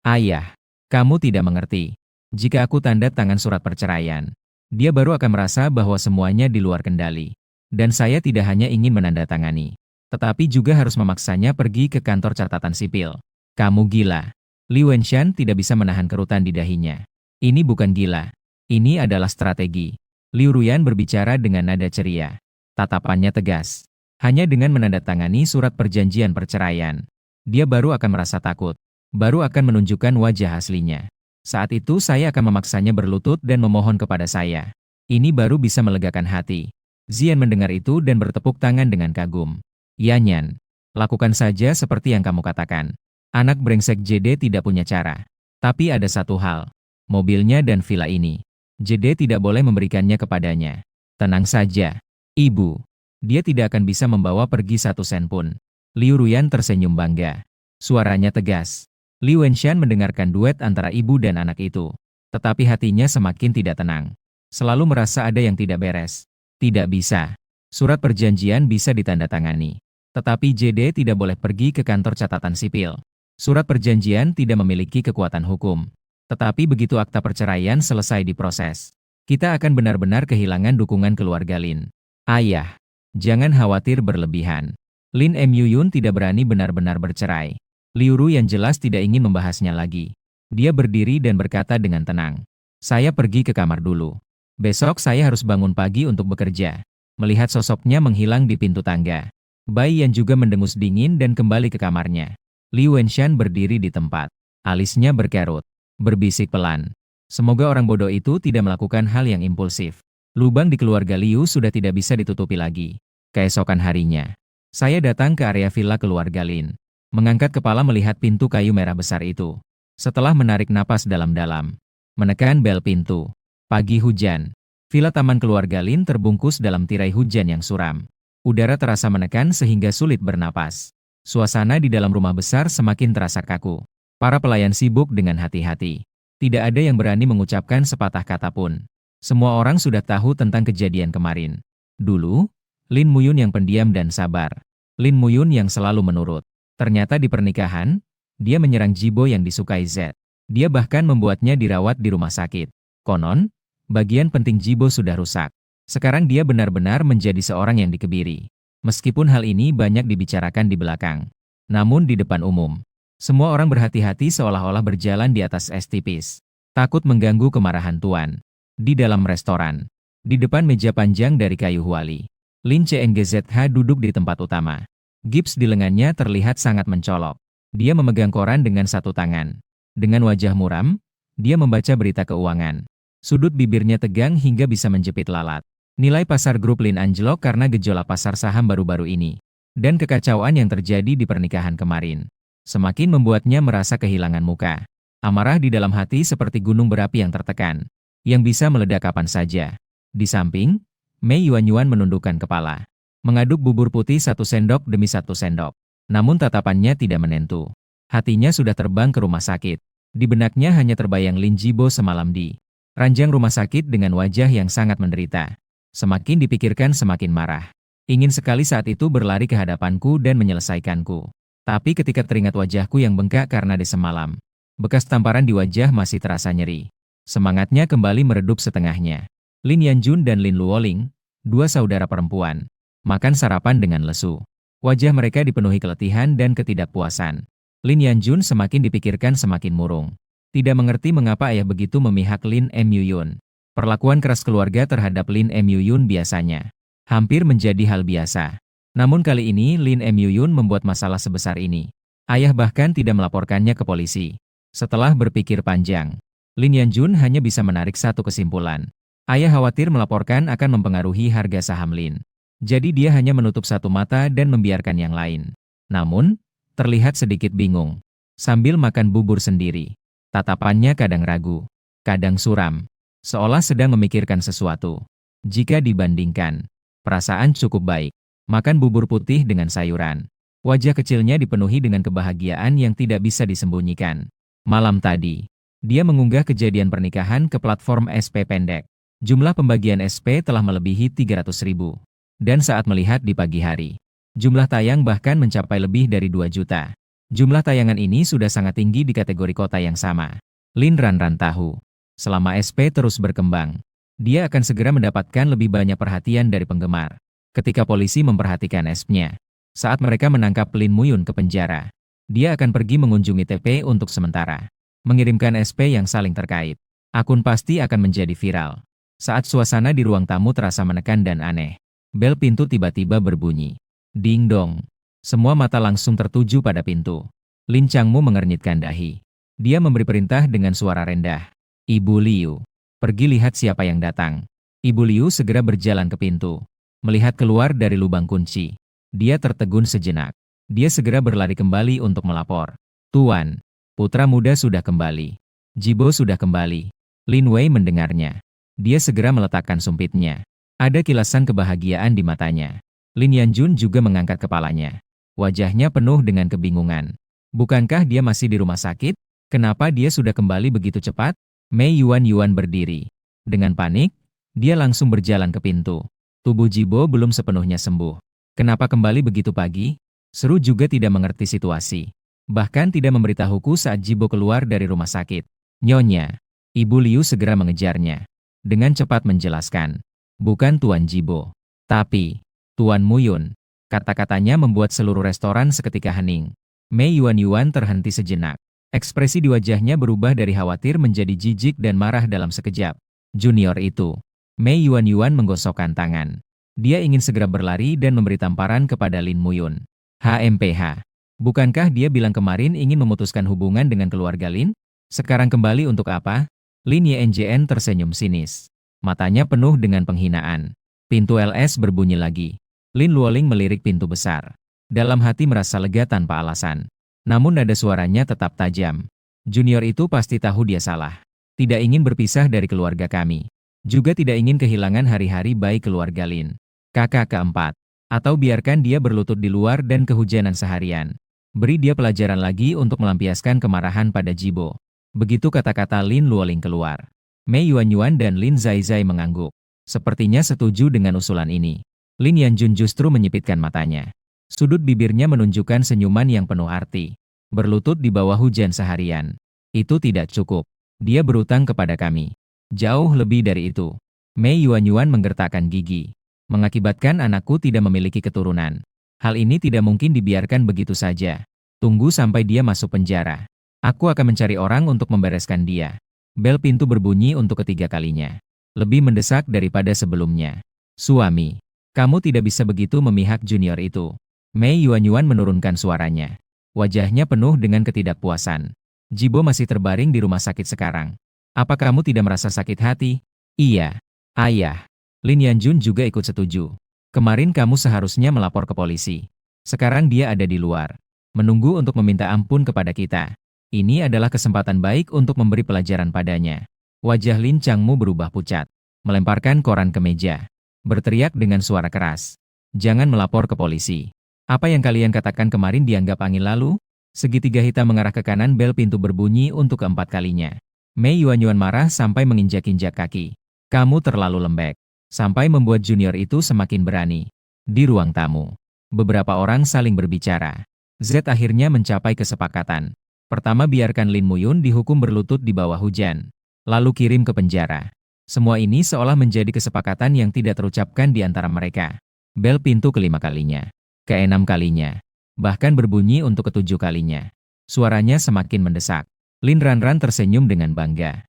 Ayah, kamu tidak mengerti. Jika aku tanda tangan surat perceraian, dia baru akan merasa bahwa semuanya di luar kendali. Dan saya tidak hanya ingin menandatangani, tetapi juga harus memaksanya pergi ke kantor catatan sipil. Kamu gila. Liu Wenshan tidak bisa menahan kerutan di dahinya. Ini bukan gila. Ini adalah strategi. Liu Ruyan berbicara dengan nada ceria. Tatapannya tegas. Hanya dengan menandatangani surat perjanjian perceraian, dia baru akan merasa takut. Baru akan menunjukkan wajah aslinya. Saat itu saya akan memaksanya berlutut dan memohon kepada saya. Ini baru bisa melegakan hati. Zian mendengar itu dan bertepuk tangan dengan kagum. Yanyan, lakukan saja seperti yang kamu katakan. Anak brengsek JD tidak punya cara. Tapi ada satu hal. Mobilnya dan villa ini. JD tidak boleh memberikannya kepadanya. Tenang saja. Ibu. Dia tidak akan bisa membawa pergi satu sen pun. Liu Ruyan tersenyum bangga. Suaranya tegas. Liu Wenshan mendengarkan duet antara ibu dan anak itu. Tetapi hatinya semakin tidak tenang. Selalu merasa ada yang tidak beres. Tidak bisa. Surat perjanjian bisa ditandatangani. Tetapi JD tidak boleh pergi ke kantor catatan sipil. Surat perjanjian tidak memiliki kekuatan hukum. Tetapi begitu akta perceraian selesai diproses, kita akan benar-benar kehilangan dukungan keluarga Lin. Ayah, jangan khawatir berlebihan. Lin Myuyun tidak berani benar-benar bercerai. Liu Ru yang jelas tidak ingin membahasnya lagi. Dia berdiri dan berkata dengan tenang. Saya pergi ke kamar dulu. Besok saya harus bangun pagi untuk bekerja. Melihat sosoknya menghilang di pintu tangga, Bai Yan juga mendengus dingin dan kembali ke kamarnya. Liu Wenshan berdiri di tempat. Alisnya berkerut. Berbisik pelan. Semoga orang bodoh itu tidak melakukan hal yang impulsif. Lubang di keluarga Liu sudah tidak bisa ditutupi lagi. Keesokan harinya, saya datang ke area villa keluarga Lin. Mengangkat kepala melihat pintu kayu merah besar itu. Setelah menarik napas dalam-dalam, menekan bel pintu. Pagi hujan. Villa taman keluarga Lin terbungkus dalam tirai hujan yang suram. Udara terasa menekan sehingga sulit bernapas. Suasana di dalam rumah besar semakin terasa kaku. Para pelayan sibuk dengan hati-hati. Tidak ada yang berani mengucapkan sepatah kata pun. Semua orang sudah tahu tentang kejadian kemarin. Dulu, Lin Muyun yang pendiam dan sabar. Lin Muyun yang selalu menurut. Ternyata di pernikahan, dia menyerang Jibo yang disukai Z. Dia bahkan membuatnya dirawat di rumah sakit. Konon, bagian penting Jibo sudah rusak. Sekarang dia benar-benar menjadi seorang yang dikebiri. Meskipun hal ini banyak dibicarakan di belakang. Namun di depan umum, semua orang berhati-hati seolah-olah berjalan di atas es tipis. Takut mengganggu kemarahan Tuan. Di dalam restoran. Di depan meja panjang dari kayu huali. Lin CNGZH duduk di tempat utama. Gips di lengannya terlihat sangat mencolok. Dia memegang koran dengan satu tangan. Dengan wajah muram, dia membaca berita keuangan. Sudut bibirnya tegang hingga bisa menjepit lalat. Nilai pasar grup Lin anjlok karena gejolak pasar saham baru-baru ini. Dan kekacauan yang terjadi di pernikahan kemarin. Semakin membuatnya merasa kehilangan muka. Amarah di dalam hati seperti gunung berapi yang tertekan. Yang bisa meledak kapan saja. Di samping, Mei Yuanyuan menundukkan kepala. Mengaduk bubur putih satu sendok demi satu sendok. Namun tatapannya tidak menentu. Hatinya sudah terbang ke rumah sakit. Di benaknya hanya terbayang Lin Jibo semalam di ranjang rumah sakit dengan wajah yang sangat menderita. Semakin dipikirkan semakin marah. Ingin sekali saat itu berlari ke hadapanku dan menyelesaikanku. Tapi ketika teringat wajahku yang bengkak karena di semalam, bekas tamparan di wajah masih terasa nyeri. Semangatnya kembali meredup setengahnya. Lin Yanjun dan Lin Luoling, dua saudara perempuan, makan sarapan dengan lesu. Wajah mereka dipenuhi keletihan dan ketidakpuasan. Lin Yanjun semakin dipikirkan semakin murung. Tidak mengerti mengapa ayah begitu memihak Lin Myuyun. Perlakuan keras keluarga terhadap Lin Myuyun biasanya hampir menjadi hal biasa. Namun kali ini Lin Myuyun membuat masalah sebesar ini. Ayah bahkan tidak melaporkannya ke polisi. Setelah berpikir panjang, Lin Yanjun hanya bisa menarik satu kesimpulan. Ayah khawatir melaporkan akan mempengaruhi harga saham Lin. Jadi dia hanya menutup satu mata dan membiarkan yang lain. Namun, terlihat sedikit bingung. Sambil makan bubur sendiri. Tatapannya kadang ragu, kadang suram. Seolah sedang memikirkan sesuatu. Jika dibandingkan, perasaan cukup baik. Makan bubur putih dengan sayuran. Wajah kecilnya dipenuhi dengan kebahagiaan yang tidak bisa disembunyikan. Malam tadi, dia mengunggah kejadian pernikahan ke platform SP pendek. Jumlah pembagian SP telah melebihi 300.000. Dan saat melihat di pagi hari, jumlah tayang bahkan mencapai lebih dari 2 juta. Jumlah tayangan ini sudah sangat tinggi di kategori kota yang sama. Lin Ranran tahu, selama SP terus berkembang, dia akan segera mendapatkan lebih banyak perhatian dari penggemar. Ketika polisi memperhatikan SP-nya, saat mereka menangkap Lin Muyun ke penjara, dia akan pergi mengunjungi TP untuk sementara. Mengirimkan SP yang saling terkait. Akun pasti akan menjadi viral. Saat suasana di ruang tamu terasa menekan dan aneh, bel pintu tiba-tiba berbunyi. Ding dong. Semua mata langsung tertuju pada pintu. Lin Changmu mengernyitkan dahi. Dia memberi perintah dengan suara rendah. Ibu Liu, pergi lihat siapa yang datang. Ibu Liu segera berjalan ke pintu. Melihat keluar dari lubang kunci. Dia tertegun sejenak. Dia segera berlari kembali untuk melapor. Tuan, putra muda sudah kembali. Jibo sudah kembali. Lin Wei mendengarnya. Dia segera meletakkan sumpitnya. Ada kilasan kebahagiaan di matanya. Lin Yanjun juga mengangkat kepalanya. Wajahnya penuh dengan kebingungan. Bukankah dia masih di rumah sakit? Kenapa dia sudah kembali begitu cepat? Mei Yuan berdiri. Dengan panik, dia langsung berjalan ke pintu. Tubuh Jibo belum sepenuhnya sembuh. Kenapa kembali begitu pagi? Seru juga tidak mengerti situasi. Bahkan tidak memberitahuku saat Jibo keluar dari rumah sakit. Nyonya, Ibu Liu segera mengejarnya. Dengan cepat menjelaskan. Bukan Tuan Jibo, tapi Tuan Muyun. Kata-katanya membuat seluruh restoran seketika hening. Mei Yuan terhenti sejenak. Ekspresi di wajahnya berubah dari khawatir menjadi jijik dan marah dalam sekejap. Junior itu. Mei Yuan menggosokkan tangan. Dia ingin segera berlari dan memberi tamparan kepada Lin Muyun. HMPH. Bukankah dia bilang kemarin ingin memutuskan hubungan dengan keluarga Lin? Sekarang kembali untuk apa? Lin Yenjn tersenyum sinis. Matanya penuh dengan penghinaan. Pintu LS berbunyi lagi. Lin Luoling melirik pintu besar. Dalam hati merasa lega tanpa alasan. Namun nada suaranya tetap tajam. Junior itu pasti tahu dia salah. Tidak ingin berpisah dari keluarga kami. Juga tidak ingin kehilangan hari-hari baik keluarga Lin. Kakak keempat. Atau biarkan dia berlutut di luar dan kehujanan seharian. Beri dia pelajaran lagi untuk melampiaskan kemarahan pada Jibo. Begitu kata-kata Lin Luoling keluar. Mei Yuan dan Lin Zaizai mengangguk. Sepertinya setuju dengan usulan ini. Lin Yanjun justru menyipitkan matanya. Sudut bibirnya menunjukkan senyuman yang penuh arti. Berlutut di bawah hujan seharian. Itu tidak cukup. Dia berutang kepada kami. Jauh lebih dari itu. Mei Yuan menggertakkan gigi. Mengakibatkan anakku tidak memiliki keturunan. Hal ini tidak mungkin dibiarkan begitu saja. Tunggu sampai dia masuk penjara. Aku akan mencari orang untuk membereskan dia. Bel pintu berbunyi untuk ketiga kalinya. lebih mendesak daripada sebelumnya. Suami, kamu tidak bisa begitu memihak junior itu. Mei Yuanyuan menurunkan suaranya. Wajahnya penuh dengan ketidakpuasan. Jibo masih terbaring di rumah sakit sekarang. Apa kamu tidak merasa sakit hati? Iya, ayah. Lin Yanjun juga ikut setuju. Kemarin kamu seharusnya melapor ke polisi. Sekarang dia ada di luar, menunggu untuk meminta ampun kepada kita. Ini adalah kesempatan baik untuk memberi pelajaran padanya. Wajah Lin Changmu berubah pucat, melemparkan koran ke meja, berteriak dengan suara keras. Jangan melapor ke polisi. Apa yang kalian katakan kemarin dianggap angin lalu? Segitiga hitam mengarah ke kanan, bel pintu berbunyi untuk keempat kalinya. Mei Yuanyuan marah sampai menginjak-injak kaki. Kamu terlalu lembek, sampai membuat junior itu semakin berani. Di ruang tamu, beberapa orang saling berbicara. Z akhirnya mencapai kesepakatan. Pertama, biarkan Lin Muyun dihukum berlutut di bawah hujan, lalu kirim ke penjara. Semua ini seolah menjadi kesepakatan yang tidak terucapkan di antara mereka. Bel pintu kelima kalinya, keenam kalinya, bahkan berbunyi untuk ketujuh kalinya. Suaranya semakin mendesak. Lin Ranran tersenyum dengan bangga.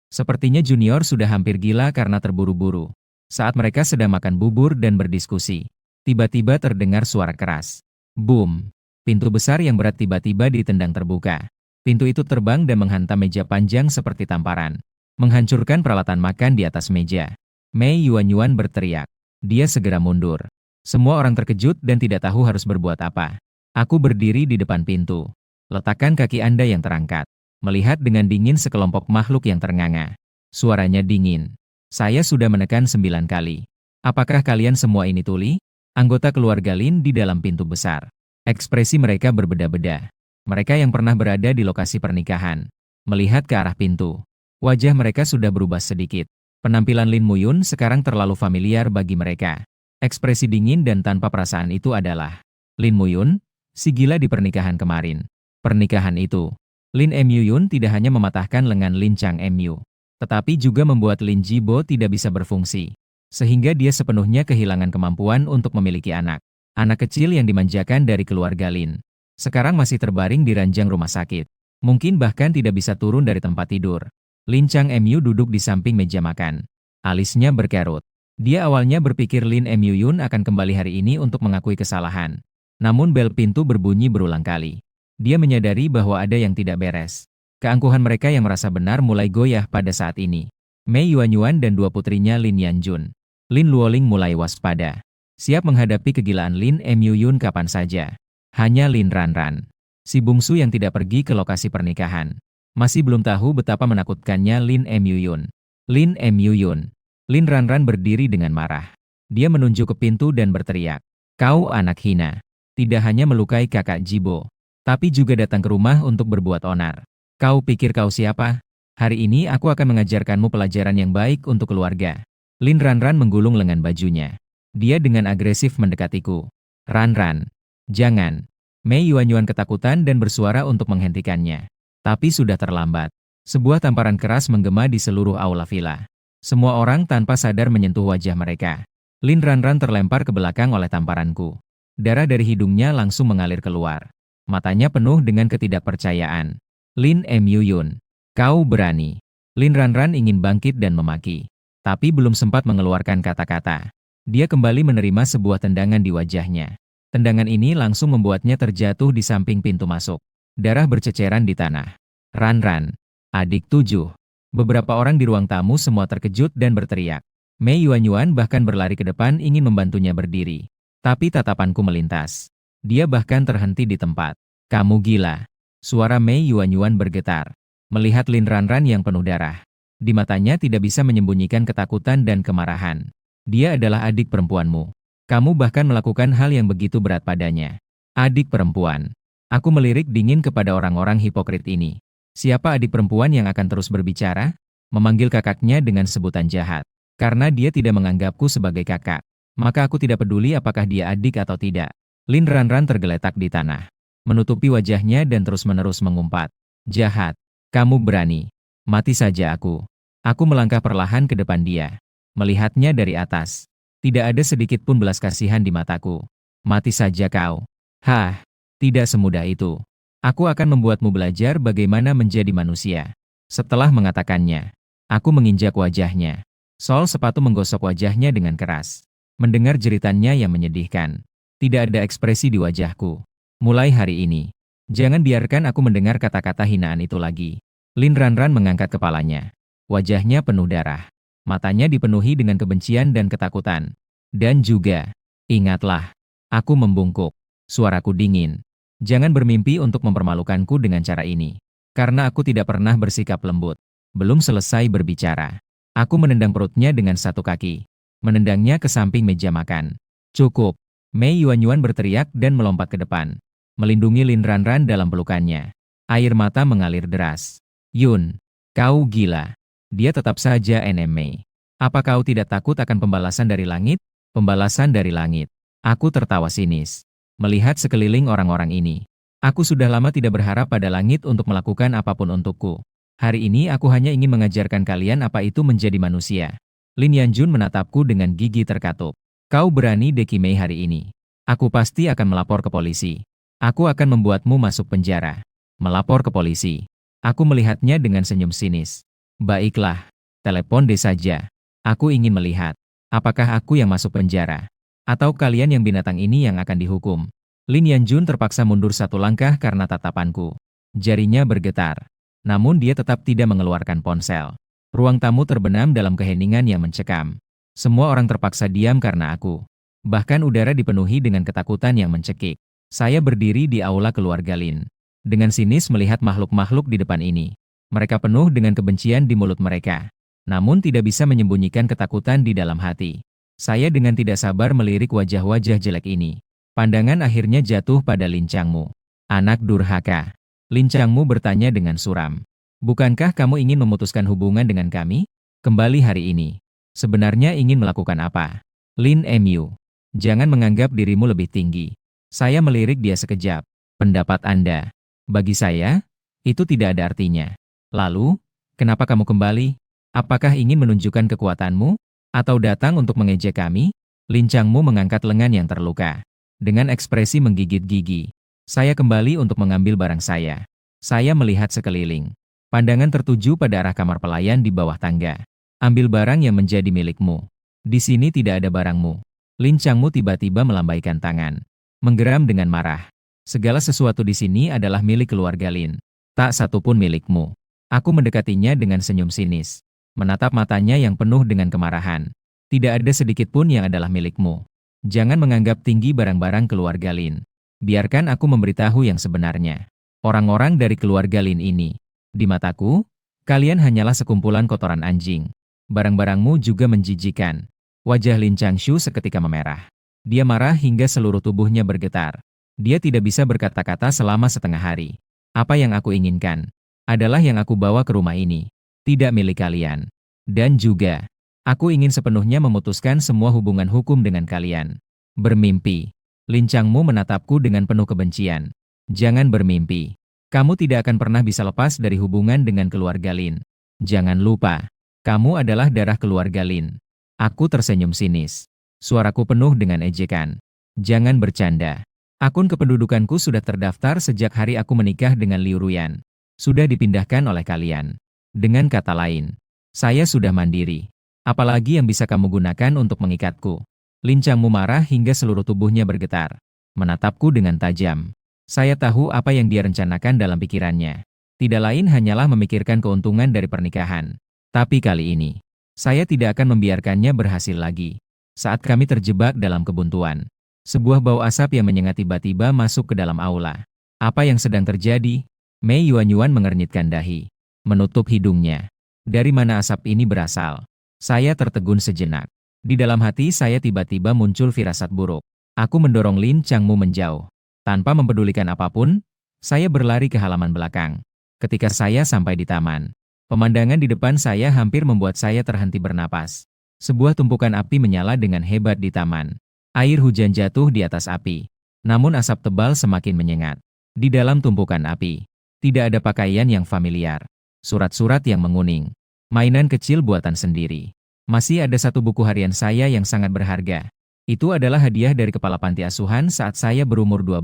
Sepertinya junior sudah hampir gila karena terburu-buru. Saat mereka sedang makan bubur dan berdiskusi, tiba-tiba terdengar suara keras. Boom! Pintu besar yang berat tiba-tiba ditendang terbuka. Pintu itu terbang dan menghantam meja panjang seperti tamparan, menghancurkan peralatan makan di atas meja. Mei Yuanyuan berteriak. Dia segera mundur. Semua orang terkejut dan tidak tahu harus berbuat apa. Aku berdiri di depan pintu. Letakkan kaki Anda yang terangkat. Melihat dengan dingin sekelompok makhluk yang ternganga. Suaranya dingin. Saya sudah menekan 9 kali. Apakah kalian semua ini tuli? Anggota keluarga Lin di dalam pintu besar. Ekspresi mereka berbeda-beda. Mereka yang pernah berada di lokasi pernikahan, melihat ke arah pintu. Wajah mereka sudah berubah sedikit. Penampilan Lin Muyun sekarang terlalu familiar bagi mereka. Ekspresi dingin dan tanpa perasaan itu adalah Lin Muyun, si gila di pernikahan kemarin. Pernikahan itu, Lin Muyun tidak hanya mematahkan lengan Lin Changmu, tetapi juga membuat Lin Jibo tidak bisa berfungsi. Sehingga dia sepenuhnya kehilangan kemampuan untuk memiliki anak. Anak kecil yang dimanjakan dari keluarga Lin. Sekarang masih terbaring di ranjang rumah sakit. Mungkin bahkan tidak bisa turun dari tempat tidur. Lin Changmu duduk di samping meja makan. Alisnya berkerut. Dia awalnya berpikir Lin Muyun akan kembali hari ini untuk mengakui kesalahan. Namun bel pintu berbunyi berulang kali. Dia menyadari bahwa ada yang tidak beres. Keangkuhan mereka yang merasa benar mulai goyah pada saat ini. Mei Yuanyuan dan dua putrinya Lin Yanjun, Lin Luoling mulai waspada. Siap menghadapi kegilaan Lin Muyun kapan saja. Hanya Lin Ranran, si bungsu yang tidak pergi ke lokasi pernikahan, masih belum tahu betapa menakutkannya Lin Muyun. Lin Muyun. Lin Ranran berdiri dengan marah. Dia menunjuk ke pintu dan berteriak. Kau anak hina. Tidak hanya melukai kakak Jibo, tapi juga datang ke rumah untuk berbuat onar. Kau pikir kau siapa? Hari ini aku akan mengajarkanmu pelajaran yang baik untuk keluarga. Lin Ranran menggulung lengan bajunya. Dia dengan agresif mendekatiku. Ranran, jangan. Mei Yuanyuan ketakutan dan bersuara untuk menghentikannya. Tapi sudah terlambat. Sebuah tamparan keras menggema di seluruh aula villa. Semua orang tanpa sadar menyentuh wajah mereka. Lin Ranran terlempar ke belakang oleh tamparanku. Darah dari hidungnya langsung mengalir keluar. Matanya penuh dengan ketidakpercayaan. Lin Muyun, kau berani. Lin Ranran ingin bangkit dan memaki. Tapi belum sempat mengeluarkan kata-kata. Dia kembali menerima sebuah tendangan di wajahnya. Tendangan ini langsung membuatnya terjatuh di samping pintu masuk. Darah berceceran di tanah. Ranran, adik 7. Beberapa orang di ruang tamu semua terkejut dan berteriak. Mei Yuanyuan bahkan berlari ke depan ingin membantunya berdiri. Tapi tatapanku melintas. Dia bahkan terhenti di tempat. Kamu gila. Suara Mei Yuanyuan bergetar. Melihat Lin Ranran yang penuh darah. Di matanya tidak bisa menyembunyikan ketakutan dan kemarahan. Dia adalah adik perempuanmu. Kamu bahkan melakukan hal yang begitu berat padanya. Adik perempuan. Aku melirik dingin kepada orang-orang hipokrit ini. Siapa adik perempuan yang akan terus berbicara? Memanggil kakaknya dengan sebutan jahat. Karena dia tidak menganggapku sebagai kakak. Maka aku tidak peduli apakah dia adik atau tidak. Lin Ranran tergeletak di tanah. Menutupi wajahnya dan terus-menerus mengumpat. Jahat. Kamu berani. Mati saja aku. Aku melangkah perlahan ke depan dia. Melihatnya dari atas. Tidak ada sedikit pun belas kasihan di mataku. Mati saja kau. Hah. Tidak semudah itu. Aku akan membuatmu belajar bagaimana menjadi manusia. Setelah mengatakannya, aku menginjak wajahnya. Sol sepatu menggosok wajahnya dengan keras. Mendengar jeritannya yang menyedihkan. Tidak ada ekspresi di wajahku. Mulai hari ini, jangan biarkan aku mendengar kata-kata hinaan itu lagi. Lin Ranran mengangkat kepalanya. Wajahnya penuh darah. Matanya dipenuhi dengan kebencian dan ketakutan. Dan juga, ingatlah, aku membungkuk. Suaraku dingin. Jangan bermimpi untuk mempermalukanku dengan cara ini. Karena aku tidak pernah bersikap lembut. Belum selesai berbicara. Aku menendang perutnya dengan satu kaki. Menendangnya ke samping meja makan. Cukup. Mei Yuan-Yuan berteriak dan melompat ke depan. Melindungi Lin Ranran dalam pelukannya. Air mata mengalir deras. Yun, kau gila. Dia tetap saja NME. Apa kau tidak takut akan pembalasan dari langit? Pembalasan dari langit. Aku tertawa sinis. Melihat sekeliling orang-orang ini. Aku sudah lama tidak berharap pada langit untuk melakukan apapun untukku. Hari ini aku hanya ingin mengajarkan kalian apa itu menjadi manusia. Lin Yanjun menatapku dengan gigi terkatup. Kau berani Dekimei hari ini. Aku pasti akan melapor ke polisi. Aku akan membuatmu masuk penjara. Melapor ke polisi. Aku melihatnya dengan senyum sinis. Baiklah, telepon deh saja. Aku ingin melihat. Apakah aku yang masuk penjara? Atau kalian yang binatang ini yang akan dihukum? Lin Yanjun terpaksa mundur satu langkah karena tatapanku. Jarinya bergetar. Namun dia tetap tidak mengeluarkan ponsel. Ruang tamu terbenam dalam keheningan yang mencekam. Semua orang terpaksa diam karena aku. Bahkan udara dipenuhi dengan ketakutan yang mencekik. Saya berdiri di aula keluarga Lin. Dengan sinis melihat makhluk-makhluk di depan ini. Mereka penuh dengan kebencian di mulut mereka. Namun tidak bisa menyembunyikan ketakutan di dalam hati. Saya dengan tidak sabar melirik wajah-wajah jelek ini. Pandangan akhirnya jatuh pada Lin Changmu. Anak durhaka. Lin Changmu bertanya dengan suram. Bukankah kamu ingin memutuskan hubungan dengan kami? Kembali hari ini. Sebenarnya ingin melakukan apa? Lin Mu. Jangan menganggap dirimu lebih tinggi. Saya melirik dia sekejap. Pendapat Anda. Bagi saya, itu tidak ada artinya. Lalu, kenapa kamu kembali? Apakah ingin menunjukkan kekuatanmu? Atau datang untuk mengejek kami? Lin Changmu mengangkat lengan yang terluka. Dengan ekspresi menggigit gigi. Saya kembali untuk mengambil barang saya. Saya melihat sekeliling. Pandangan tertuju pada arah kamar pelayan di bawah tangga. Ambil barang yang menjadi milikmu. Di sini tidak ada barangmu. Lin Changmu tiba-tiba melambaikan tangan. Menggeram dengan marah. Segala sesuatu di sini adalah milik keluarga Lin. Tak satu pun milikmu. Aku mendekatinya dengan senyum sinis. Menatap matanya yang penuh dengan kemarahan. Tidak ada sedikit pun yang adalah milikmu. Jangan menganggap tinggi barang-barang keluarga Lin. Biarkan aku memberitahu yang sebenarnya. Orang-orang dari keluarga Lin ini. Di mataku, kalian hanyalah sekumpulan kotoran anjing. Barang-barangmu juga menjijikan. Wajah Lin Changshu seketika memerah. Dia marah hingga seluruh tubuhnya bergetar. Dia tidak bisa berkata-kata selama setengah hari. Apa yang aku inginkan adalah yang aku bawa ke rumah ini. Tidak milik kalian. Dan juga, aku ingin sepenuhnya memutuskan semua hubungan hukum dengan kalian. Bermimpi. Lin Changmu menatapku dengan penuh kebencian. Jangan bermimpi. Kamu tidak akan pernah bisa lepas dari hubungan dengan keluarga Lin. Jangan lupa. Kamu adalah darah keluarga Lin. Aku tersenyum sinis. Suaraku penuh dengan ejekan. Jangan bercanda. Akun kependudukanku sudah terdaftar sejak hari aku menikah dengan Liu Ruyan. Sudah dipindahkan oleh kalian. Dengan kata lain, saya sudah mandiri. Apalagi yang bisa kamu gunakan untuk mengikatku? Lin Changmu marah hingga seluruh tubuhnya bergetar. Menatapku dengan tajam. Saya tahu apa yang dia rencanakan dalam pikirannya. Tidak lain hanyalah memikirkan keuntungan dari pernikahan. Tapi kali ini, saya tidak akan membiarkannya berhasil lagi. Saat kami terjebak dalam kebuntuan, sebuah bau asap yang menyengat tiba-tiba masuk ke dalam aula. Apa yang sedang terjadi? Mei Yuan-Yuan mengernyitkan dahi, menutup hidungnya. Dari mana asap ini berasal? Saya tertegun sejenak. Di dalam hati saya tiba-tiba muncul firasat buruk. Aku mendorong Lin Changmu menjauh. Tanpa mempedulikan apapun, saya berlari ke halaman belakang. Ketika saya sampai di taman, pemandangan di depan saya hampir membuat saya terhenti bernapas. Sebuah tumpukan api menyala dengan hebat di taman. Air hujan jatuh di atas api. Namun asap tebal semakin menyengat. Di dalam tumpukan api, tidak ada pakaian yang familiar. Surat-surat yang menguning. Mainan kecil buatan sendiri. Masih ada satu buku harian saya yang sangat berharga. Itu adalah hadiah dari kepala panti asuhan saat saya berumur 12.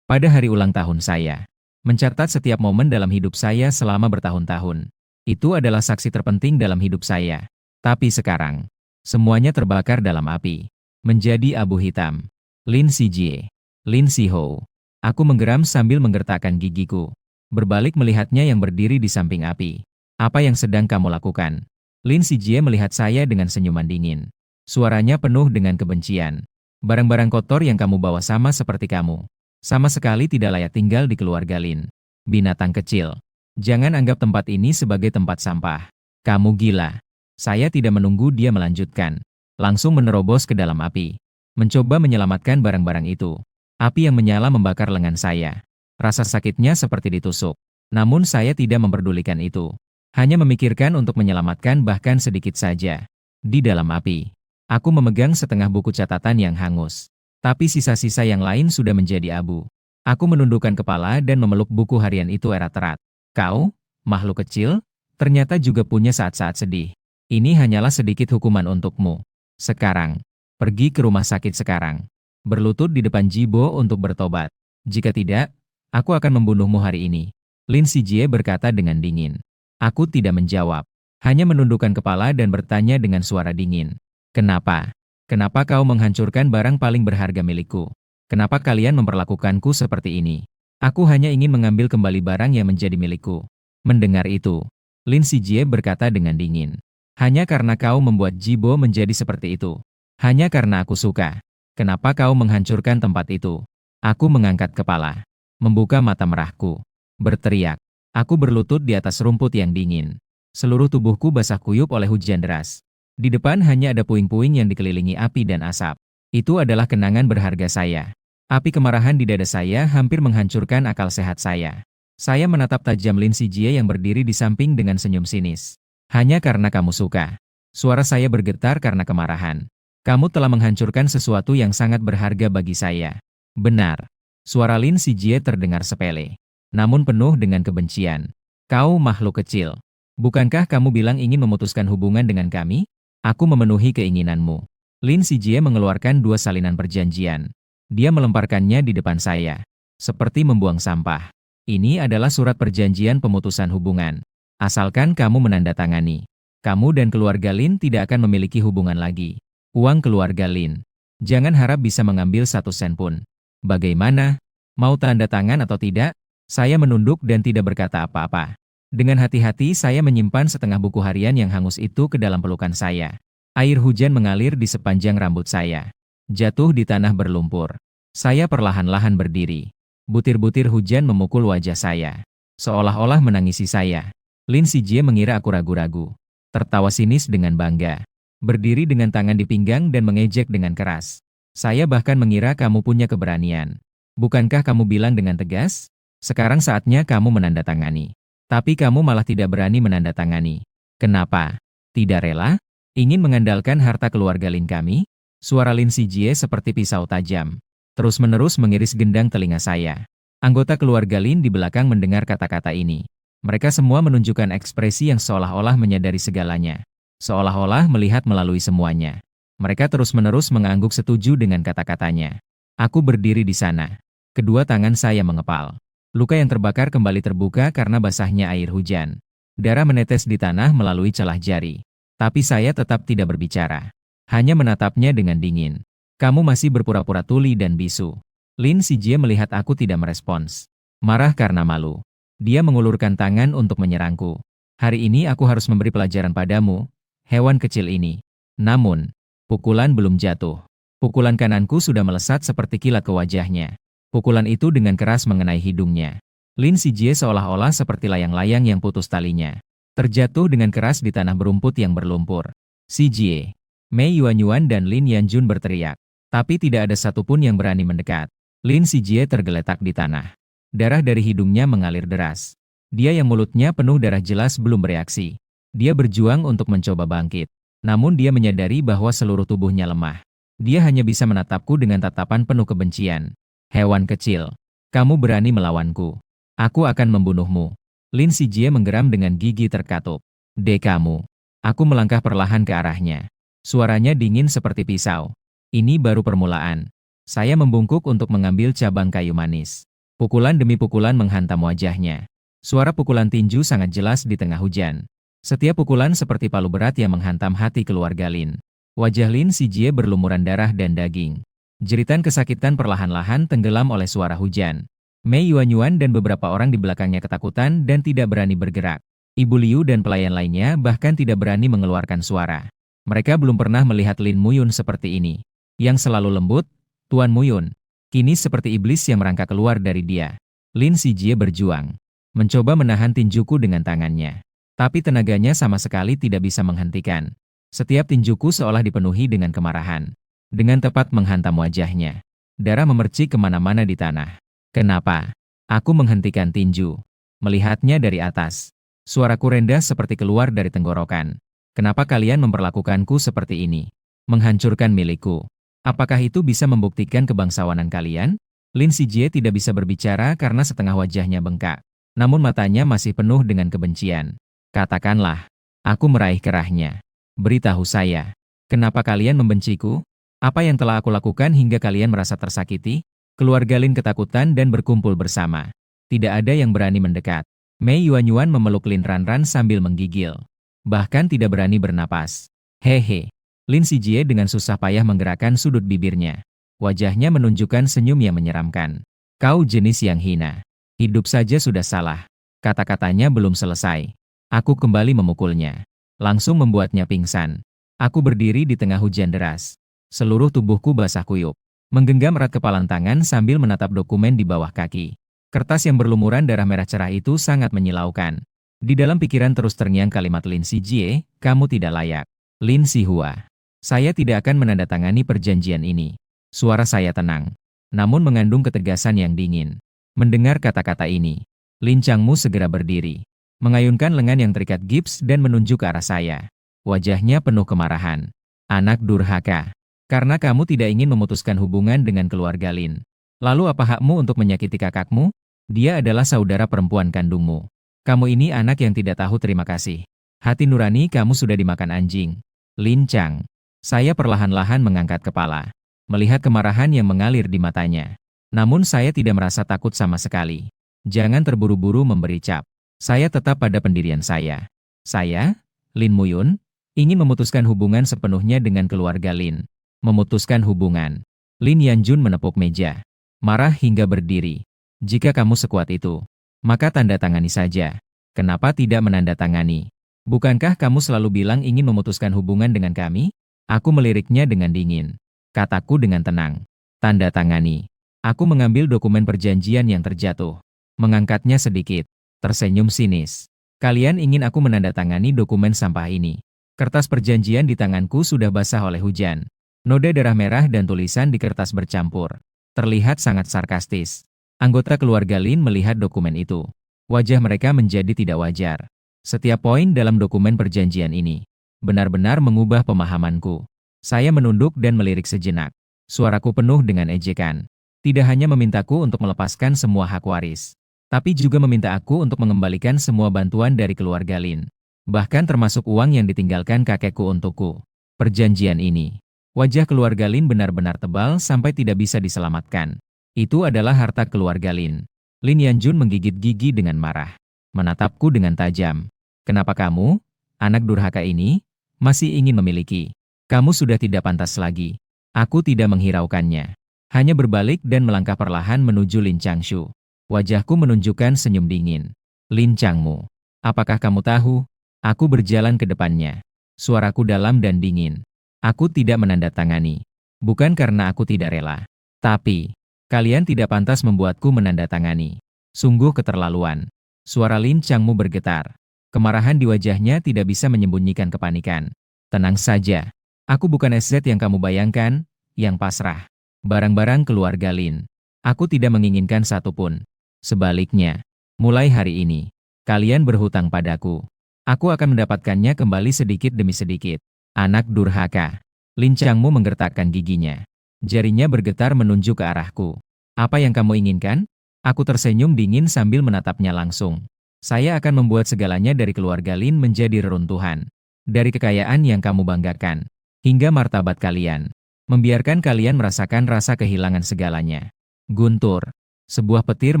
Pada hari ulang tahun saya. Mencatat setiap momen dalam hidup saya selama bertahun-tahun. Itu adalah saksi terpenting dalam hidup saya. Tapi sekarang, semuanya terbakar dalam api. Menjadi abu hitam. Lin Sijie. Lin Siho. Aku menggeram sambil menggertakkan gigiku. Berbalik melihatnya yang berdiri di samping api. Apa yang sedang kamu lakukan? Lin Sijie melihat saya dengan senyuman dingin. Suaranya penuh dengan kebencian. Barang-barang kotor yang kamu bawa sama seperti kamu. Sama sekali tidak layak tinggal di keluarga Lin. Binatang kecil. Jangan anggap tempat ini sebagai tempat sampah. Kamu gila. Saya tidak menunggu dia melanjutkan. Langsung menerobos ke dalam api. Mencoba menyelamatkan barang-barang itu. Api yang menyala membakar lengan saya. Rasa sakitnya seperti ditusuk. Namun saya tidak memperdulikan itu. Hanya memikirkan untuk menyelamatkan bahkan sedikit saja. Di dalam api. Aku memegang setengah buku catatan yang hangus. Tapi sisa-sisa yang lain sudah menjadi abu. Aku menundukkan kepala dan memeluk buku harian itu erat-erat. Kau, makhluk kecil, ternyata juga punya saat-saat sedih. Ini hanyalah sedikit hukuman untukmu. Sekarang, pergi ke rumah sakit sekarang. Berlutut di depan Jibo untuk bertobat. Jika tidak, aku akan membunuhmu hari ini. Lin Sijie berkata dengan dingin. Aku tidak menjawab. Hanya menundukkan kepala dan bertanya dengan suara dingin. Kenapa? Kenapa kau menghancurkan barang paling berharga milikku? Kenapa kalian memperlakukanku seperti ini? Aku hanya ingin mengambil kembali barang yang menjadi milikku. Mendengar itu, Lin Sijie berkata dengan dingin. Hanya karena kau membuat Jibo menjadi seperti itu. Hanya karena aku suka. Kenapa kau menghancurkan tempat itu? Aku mengangkat kepala. Membuka mata merahku. Berteriak. Aku berlutut di atas rumput yang dingin. Seluruh tubuhku basah kuyup oleh hujan deras. Di depan hanya ada puing-puing yang dikelilingi api dan asap. Itu adalah kenangan berharga saya. Api kemarahan di dada saya hampir menghancurkan akal sehat saya. Saya menatap tajam Lin Sijie yang berdiri di samping dengan senyum sinis. Hanya karena kamu suka. Suara saya bergetar karena kemarahan. Kamu telah menghancurkan sesuatu yang sangat berharga bagi saya. Benar. Suara Lin Sijie terdengar sepele. Namun penuh dengan kebencian. Kau makhluk kecil. Bukankah kamu bilang ingin memutuskan hubungan dengan kami? Aku memenuhi keinginanmu. Lin Sijie mengeluarkan 2 salinan perjanjian. Dia melemparkannya di depan saya. Seperti membuang sampah. Ini adalah surat perjanjian pemutusan hubungan. Asalkan kamu menandatangani. Kamu dan keluarga Lin tidak akan memiliki hubungan lagi. Uang keluarga Lin. Jangan harap bisa mengambil 1 sen pun. Bagaimana? Mau tanda tangan atau tidak? Saya menunduk dan tidak berkata apa-apa. Dengan hati-hati saya menyimpan setengah buku harian yang hangus itu ke dalam pelukan saya. Air hujan mengalir di sepanjang rambut saya. Jatuh di tanah berlumpur. Saya perlahan-lahan berdiri. Butir-butir hujan memukul wajah saya. Seolah-olah menangisi saya. Lin Sijie mengira aku ragu-ragu. Tertawa sinis dengan bangga. Berdiri dengan tangan di pinggang dan mengejek dengan keras. Saya bahkan mengira kamu punya keberanian. Bukankah kamu bilang dengan tegas? Sekarang saatnya kamu menandatangani. Tapi kamu malah tidak berani menandatangani. Kenapa? Tidak rela? Ingin mengandalkan harta keluarga Lin kami? Suara Lin Sijie seperti pisau tajam. Terus-menerus mengiris gendang telinga saya. Anggota keluarga Lin di belakang mendengar kata-kata ini. Mereka semua menunjukkan ekspresi yang seolah-olah menyadari segalanya. Seolah-olah melihat melalui semuanya. Mereka terus-menerus mengangguk setuju dengan kata-katanya. Aku berdiri di sana. Kedua tangan saya mengepal. Luka yang terbakar kembali terbuka karena basahnya air hujan. Darah menetes di tanah melalui celah jari. Tapi saya tetap tidak berbicara. Hanya menatapnya dengan dingin. Kamu masih berpura-pura tuli dan bisu. Lin Sijie melihat aku tidak merespons. Marah karena malu. Dia mengulurkan tangan untuk menyerangku. Hari ini aku harus memberi pelajaran padamu, hewan kecil ini. Namun, pukulan belum jatuh. Pukulan kananku sudah melesat seperti kilat ke wajahnya. Pukulan itu dengan keras mengenai hidungnya. Lin Sijie seolah-olah seperti layang-layang yang putus talinya. Terjatuh dengan keras di tanah berumput yang berlumpur. Sijie, Mei Yuanyuan dan Lin Yanjun berteriak. Tapi tidak ada satupun yang berani mendekat. Lin Sijie tergeletak di tanah. Darah dari hidungnya mengalir deras. Dia yang mulutnya penuh darah jelas belum bereaksi. Dia berjuang untuk mencoba bangkit. Namun dia menyadari bahwa seluruh tubuhnya lemah. Dia hanya bisa menatapku dengan tatapan penuh kebencian. Hewan kecil, kamu berani melawanku. Aku akan membunuhmu. Lin Sijie menggeram dengan gigi terkatup. Kamu. Aku melangkah perlahan ke arahnya. Suaranya dingin seperti pisau. Ini baru permulaan. Saya membungkuk untuk mengambil cabang kayu manis. Pukulan demi pukulan menghantam wajahnya. Suara pukulan tinju sangat jelas di tengah hujan. Setiap pukulan seperti palu berat yang menghantam hati keluarga Lin. Wajah Lin Sijie berlumuran darah dan daging. Jeritan kesakitan perlahan-lahan tenggelam oleh suara hujan. Mei Yuanyuan dan beberapa orang di belakangnya ketakutan dan tidak berani bergerak. Ibu Liu dan pelayan lainnya bahkan tidak berani mengeluarkan suara. Mereka belum pernah melihat Lin Muyun seperti ini. Yang selalu lembut, Tuan Muyun. Kini seperti iblis yang merangkak keluar dari dia. Lin Sijie berjuang. Mencoba menahan tinjuku dengan tangannya. Tapi tenaganya sama sekali tidak bisa menghentikan. Setiap tinjuku seolah dipenuhi dengan kemarahan. Dengan tepat menghantam wajahnya. Darah memercik kemana-mana di tanah. Kenapa? Aku menghentikan tinju. Melihatnya dari atas. Suaraku rendah seperti keluar dari tenggorokan. Kenapa kalian memperlakukanku seperti ini? Menghancurkan milikku. Apakah itu bisa membuktikan kebangsawanan kalian? Lin Sijie tidak bisa berbicara karena setengah wajahnya bengkak. Namun matanya masih penuh dengan kebencian. Katakanlah, aku meraih kerahnya. Beritahu saya, kenapa kalian membenciku? Apa yang telah aku lakukan hingga kalian merasa tersakiti? Keluarga Lin ketakutan dan berkumpul bersama. Tidak ada yang berani mendekat. Mei Yuanyuan memeluk Lin Ranran sambil menggigil. Bahkan tidak berani bernapas. Hehe. Lin Sijie dengan susah payah menggerakkan sudut bibirnya. Wajahnya menunjukkan senyum yang menyeramkan. Kau jenis yang hina. Hidup saja sudah salah. Kata-katanya belum selesai. Aku kembali memukulnya. Langsung membuatnya pingsan. Aku berdiri di tengah hujan deras. Seluruh tubuhku basah kuyup. Menggenggam erat kepalan tangan sambil menatap dokumen di bawah kaki. Kertas yang berlumuran darah merah cerah itu sangat menyilaukan. Di dalam pikiran terus terngiang kalimat Lin Sijie, kamu tidak layak. Lin Sihua. Saya tidak akan menandatangani perjanjian ini. Suara saya tenang. Namun mengandung ketegasan yang dingin. Mendengar kata-kata ini, Lin Changmu segera berdiri. Mengayunkan lengan yang terikat gips dan menunjuk ke arah saya. Wajahnya penuh kemarahan. Anak durhaka. Karena kamu tidak ingin memutuskan hubungan dengan keluarga Lin. Lalu apa hakmu untuk menyakiti kakakmu? Dia adalah saudara perempuan kandungmu. Kamu ini anak yang tidak tahu terima kasih. Hati nurani kamu sudah dimakan anjing. Lin Chang. Saya perlahan-lahan mengangkat kepala. Melihat kemarahan yang mengalir di matanya. Namun saya tidak merasa takut sama sekali. Jangan terburu-buru memberi cap. Saya tetap pada pendirian saya. Saya, Lin Muyun, ingin memutuskan hubungan sepenuhnya dengan keluarga Lin. Memutuskan hubungan. Lin Yanjun menepuk meja. Marah hingga berdiri. Jika kamu sekuat itu, maka tanda tangani saja. Kenapa tidak menandatangani? Bukankah kamu selalu bilang ingin memutuskan hubungan dengan kami? Aku meliriknya dengan dingin. Kataku dengan tenang. Tanda tangani. Aku mengambil dokumen perjanjian yang terjatuh. Mengangkatnya sedikit. Tersenyum sinis. Kalian ingin aku menandatangani dokumen sampah ini. Kertas perjanjian di tanganku sudah basah oleh hujan. Noda darah merah dan tulisan di kertas bercampur. Terlihat sangat sarkastis. Anggota keluarga Lin melihat dokumen itu. Wajah mereka menjadi tidak wajar. Setiap poin dalam dokumen perjanjian ini benar-benar mengubah pemahamanku. Saya menunduk dan melirik sejenak. Suaraku penuh dengan ejekan. Tidak hanya memintaku untuk melepaskan semua hak waris, tapi juga meminta aku untuk mengembalikan semua bantuan dari keluarga Lin. Bahkan termasuk uang yang ditinggalkan kakekku untukku. Perjanjian ini. Wajah keluarga Lin benar-benar tebal sampai tidak bisa diselamatkan. Itu adalah harta keluarga Lin. Lin Yanjun menggigit gigi dengan marah. Menatapku dengan tajam. Kenapa kamu, anak durhaka ini, masih ingin memiliki? Kamu sudah tidak pantas lagi. Aku tidak menghiraukannya. Hanya berbalik dan melangkah perlahan menuju Lin Changshu. Wajahku menunjukkan senyum dingin. Lin Changmu. Apakah kamu tahu? Aku berjalan ke depannya. Suaraku dalam dan dingin. Aku tidak menandatangani. Bukan karena aku tidak rela. Tapi, kalian tidak pantas membuatku menandatangani. Sungguh keterlaluan. Suara Lin Changmu bergetar. Kemarahan di wajahnya tidak bisa menyembunyikan kepanikan. Tenang saja. Aku bukan SZ yang kamu bayangkan, yang pasrah. Barang-barang keluarga Lin. Aku tidak menginginkan satupun. Sebaliknya, mulai hari ini, kalian berhutang padaku. Aku akan mendapatkannya kembali sedikit demi sedikit. Anak durhaka. Lin Changmu menggertakkan giginya. Jarinya bergetar menunjuk ke arahku. Apa yang kamu inginkan? Aku tersenyum dingin sambil menatapnya langsung. Saya akan membuat segalanya dari keluarga Lin menjadi reruntuhan. Dari kekayaan yang kamu banggakan, hingga martabat kalian. Membiarkan kalian merasakan rasa kehilangan segalanya. Guntur. Sebuah petir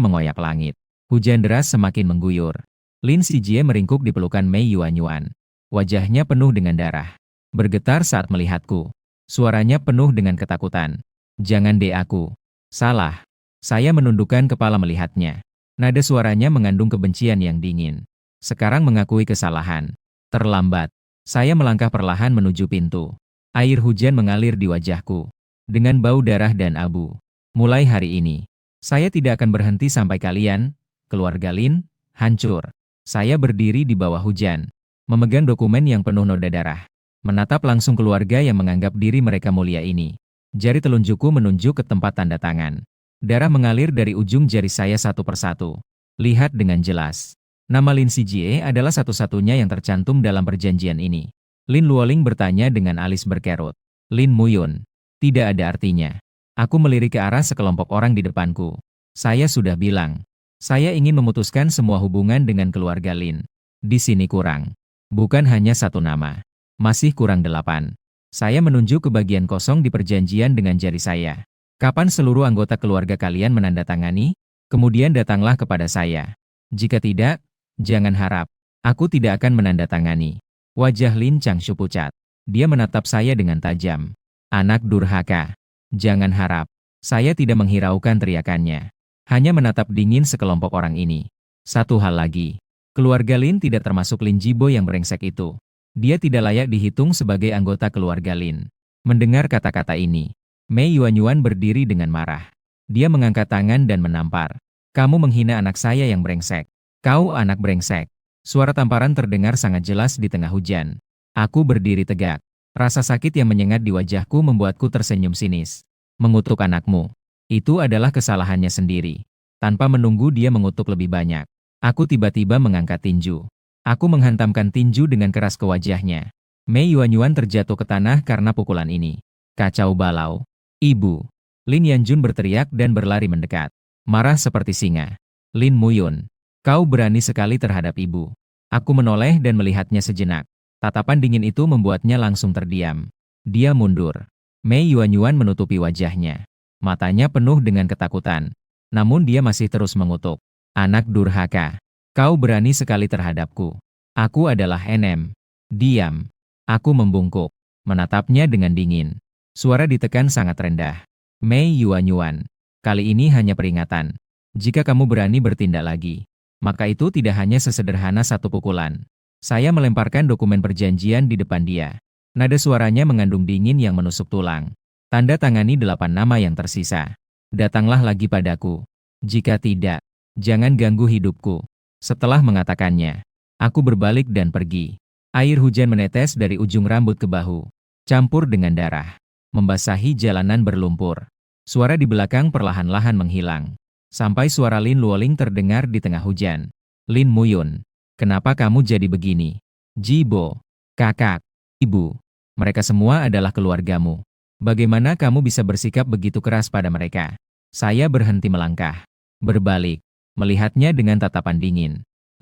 mengoyak langit. Hujan deras semakin mengguyur. Lin Sijie meringkuk di pelukan Mei Yuanyuan. Wajahnya penuh dengan darah. Bergetar saat melihatku. Suaranya penuh dengan ketakutan. Jangan dek aku. Salah. Saya menundukkan kepala melihatnya. Nada suaranya mengandung kebencian yang dingin. Sekarang mengakui kesalahan. Terlambat. Saya melangkah perlahan menuju pintu. Air hujan mengalir di wajahku. Dengan bau darah dan abu. Mulai hari ini, saya tidak akan berhenti sampai kalian, keluarga Lin, hancur. Saya berdiri di bawah hujan, memegang dokumen yang penuh noda darah. Menatap langsung keluarga yang menganggap diri mereka mulia ini. Jari telunjukku menunjuk ke tempat tanda tangan. Darah mengalir dari ujung jari saya satu persatu. Lihat dengan jelas. Nama Lin Sijie adalah satu-satunya yang tercantum dalam perjanjian ini. Lin Luoling bertanya dengan alis berkerut. Lin Muyun. Tidak ada artinya. Aku melirik ke arah sekelompok orang di depanku. Saya sudah bilang. Saya ingin memutuskan semua hubungan dengan keluarga Lin. Di sini kurang. Bukan hanya satu nama. Masih kurang 8. Saya menunjuk ke bagian kosong di perjanjian dengan jari saya. Kapan seluruh anggota keluarga kalian menandatangani? Kemudian datanglah kepada saya. Jika tidak, jangan harap. Aku tidak akan menandatangani. Wajah Lin Changshu pucat. Dia menatap saya dengan tajam. Anak durhaka. Jangan harap. Saya tidak menghiraukan teriakannya. Hanya menatap dingin sekelompok orang ini. Satu hal lagi. Keluarga Lin tidak termasuk Lin Jibo yang brengsek itu. Dia tidak layak dihitung sebagai anggota keluarga Lin. Mendengar kata-kata ini, Mei Yuanyuan berdiri dengan marah. Dia mengangkat tangan dan menampar. Kamu menghina anak saya yang brengsek. Kau anak brengsek. Suara tamparan terdengar sangat jelas di tengah hujan. Aku berdiri tegak. Rasa sakit yang menyengat di wajahku membuatku tersenyum sinis. Mengutuk anakmu. Itu adalah kesalahannya sendiri. Tanpa menunggu dia mengutuk lebih banyak. Aku tiba-tiba mengangkat tinju. Aku menghantamkan tinju dengan keras ke wajahnya. Mei Yuanyuan terjatuh ke tanah karena pukulan ini. Kacau balau. Ibu. Lin Yanjun berteriak dan berlari mendekat. Marah seperti singa. Lin Muyun. Kau berani sekali terhadap ibu. Aku menoleh dan melihatnya sejenak. Tatapan dingin itu membuatnya langsung terdiam. Dia mundur. Mei Yuanyuan menutupi wajahnya. Matanya penuh dengan ketakutan. Namun dia masih terus mengutuk. Anak durhaka. Kau berani sekali terhadapku. Aku adalah NM. Diam. Aku membungkuk. Menatapnya dengan dingin. Suara ditekan sangat rendah. Mei Yuanyuan. Kali ini hanya peringatan. Jika kamu berani bertindak lagi, maka itu tidak hanya sesederhana satu pukulan. Saya melemparkan dokumen perjanjian di depan dia. Nada suaranya mengandung dingin yang menusuk tulang. Tanda tangani 8 nama yang tersisa. Datanglah lagi padaku. Jika tidak, jangan ganggu hidupku. Setelah mengatakannya, aku berbalik dan pergi. Air hujan menetes dari ujung rambut ke bahu, campur dengan darah, membasahi jalanan berlumpur. Suara di belakang perlahan-lahan menghilang. Sampai suara Lin Luoling terdengar di tengah hujan. Lin Muyun. Kenapa kamu jadi begini? Jibo, kakak, ibu, mereka semua adalah keluargamu. Bagaimana kamu bisa bersikap begitu keras pada mereka? Saya berhenti melangkah. Berbalik, melihatnya dengan tatapan dingin.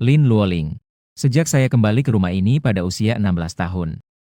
Lin Luoling. Sejak saya kembali ke rumah ini pada usia 16 tahun.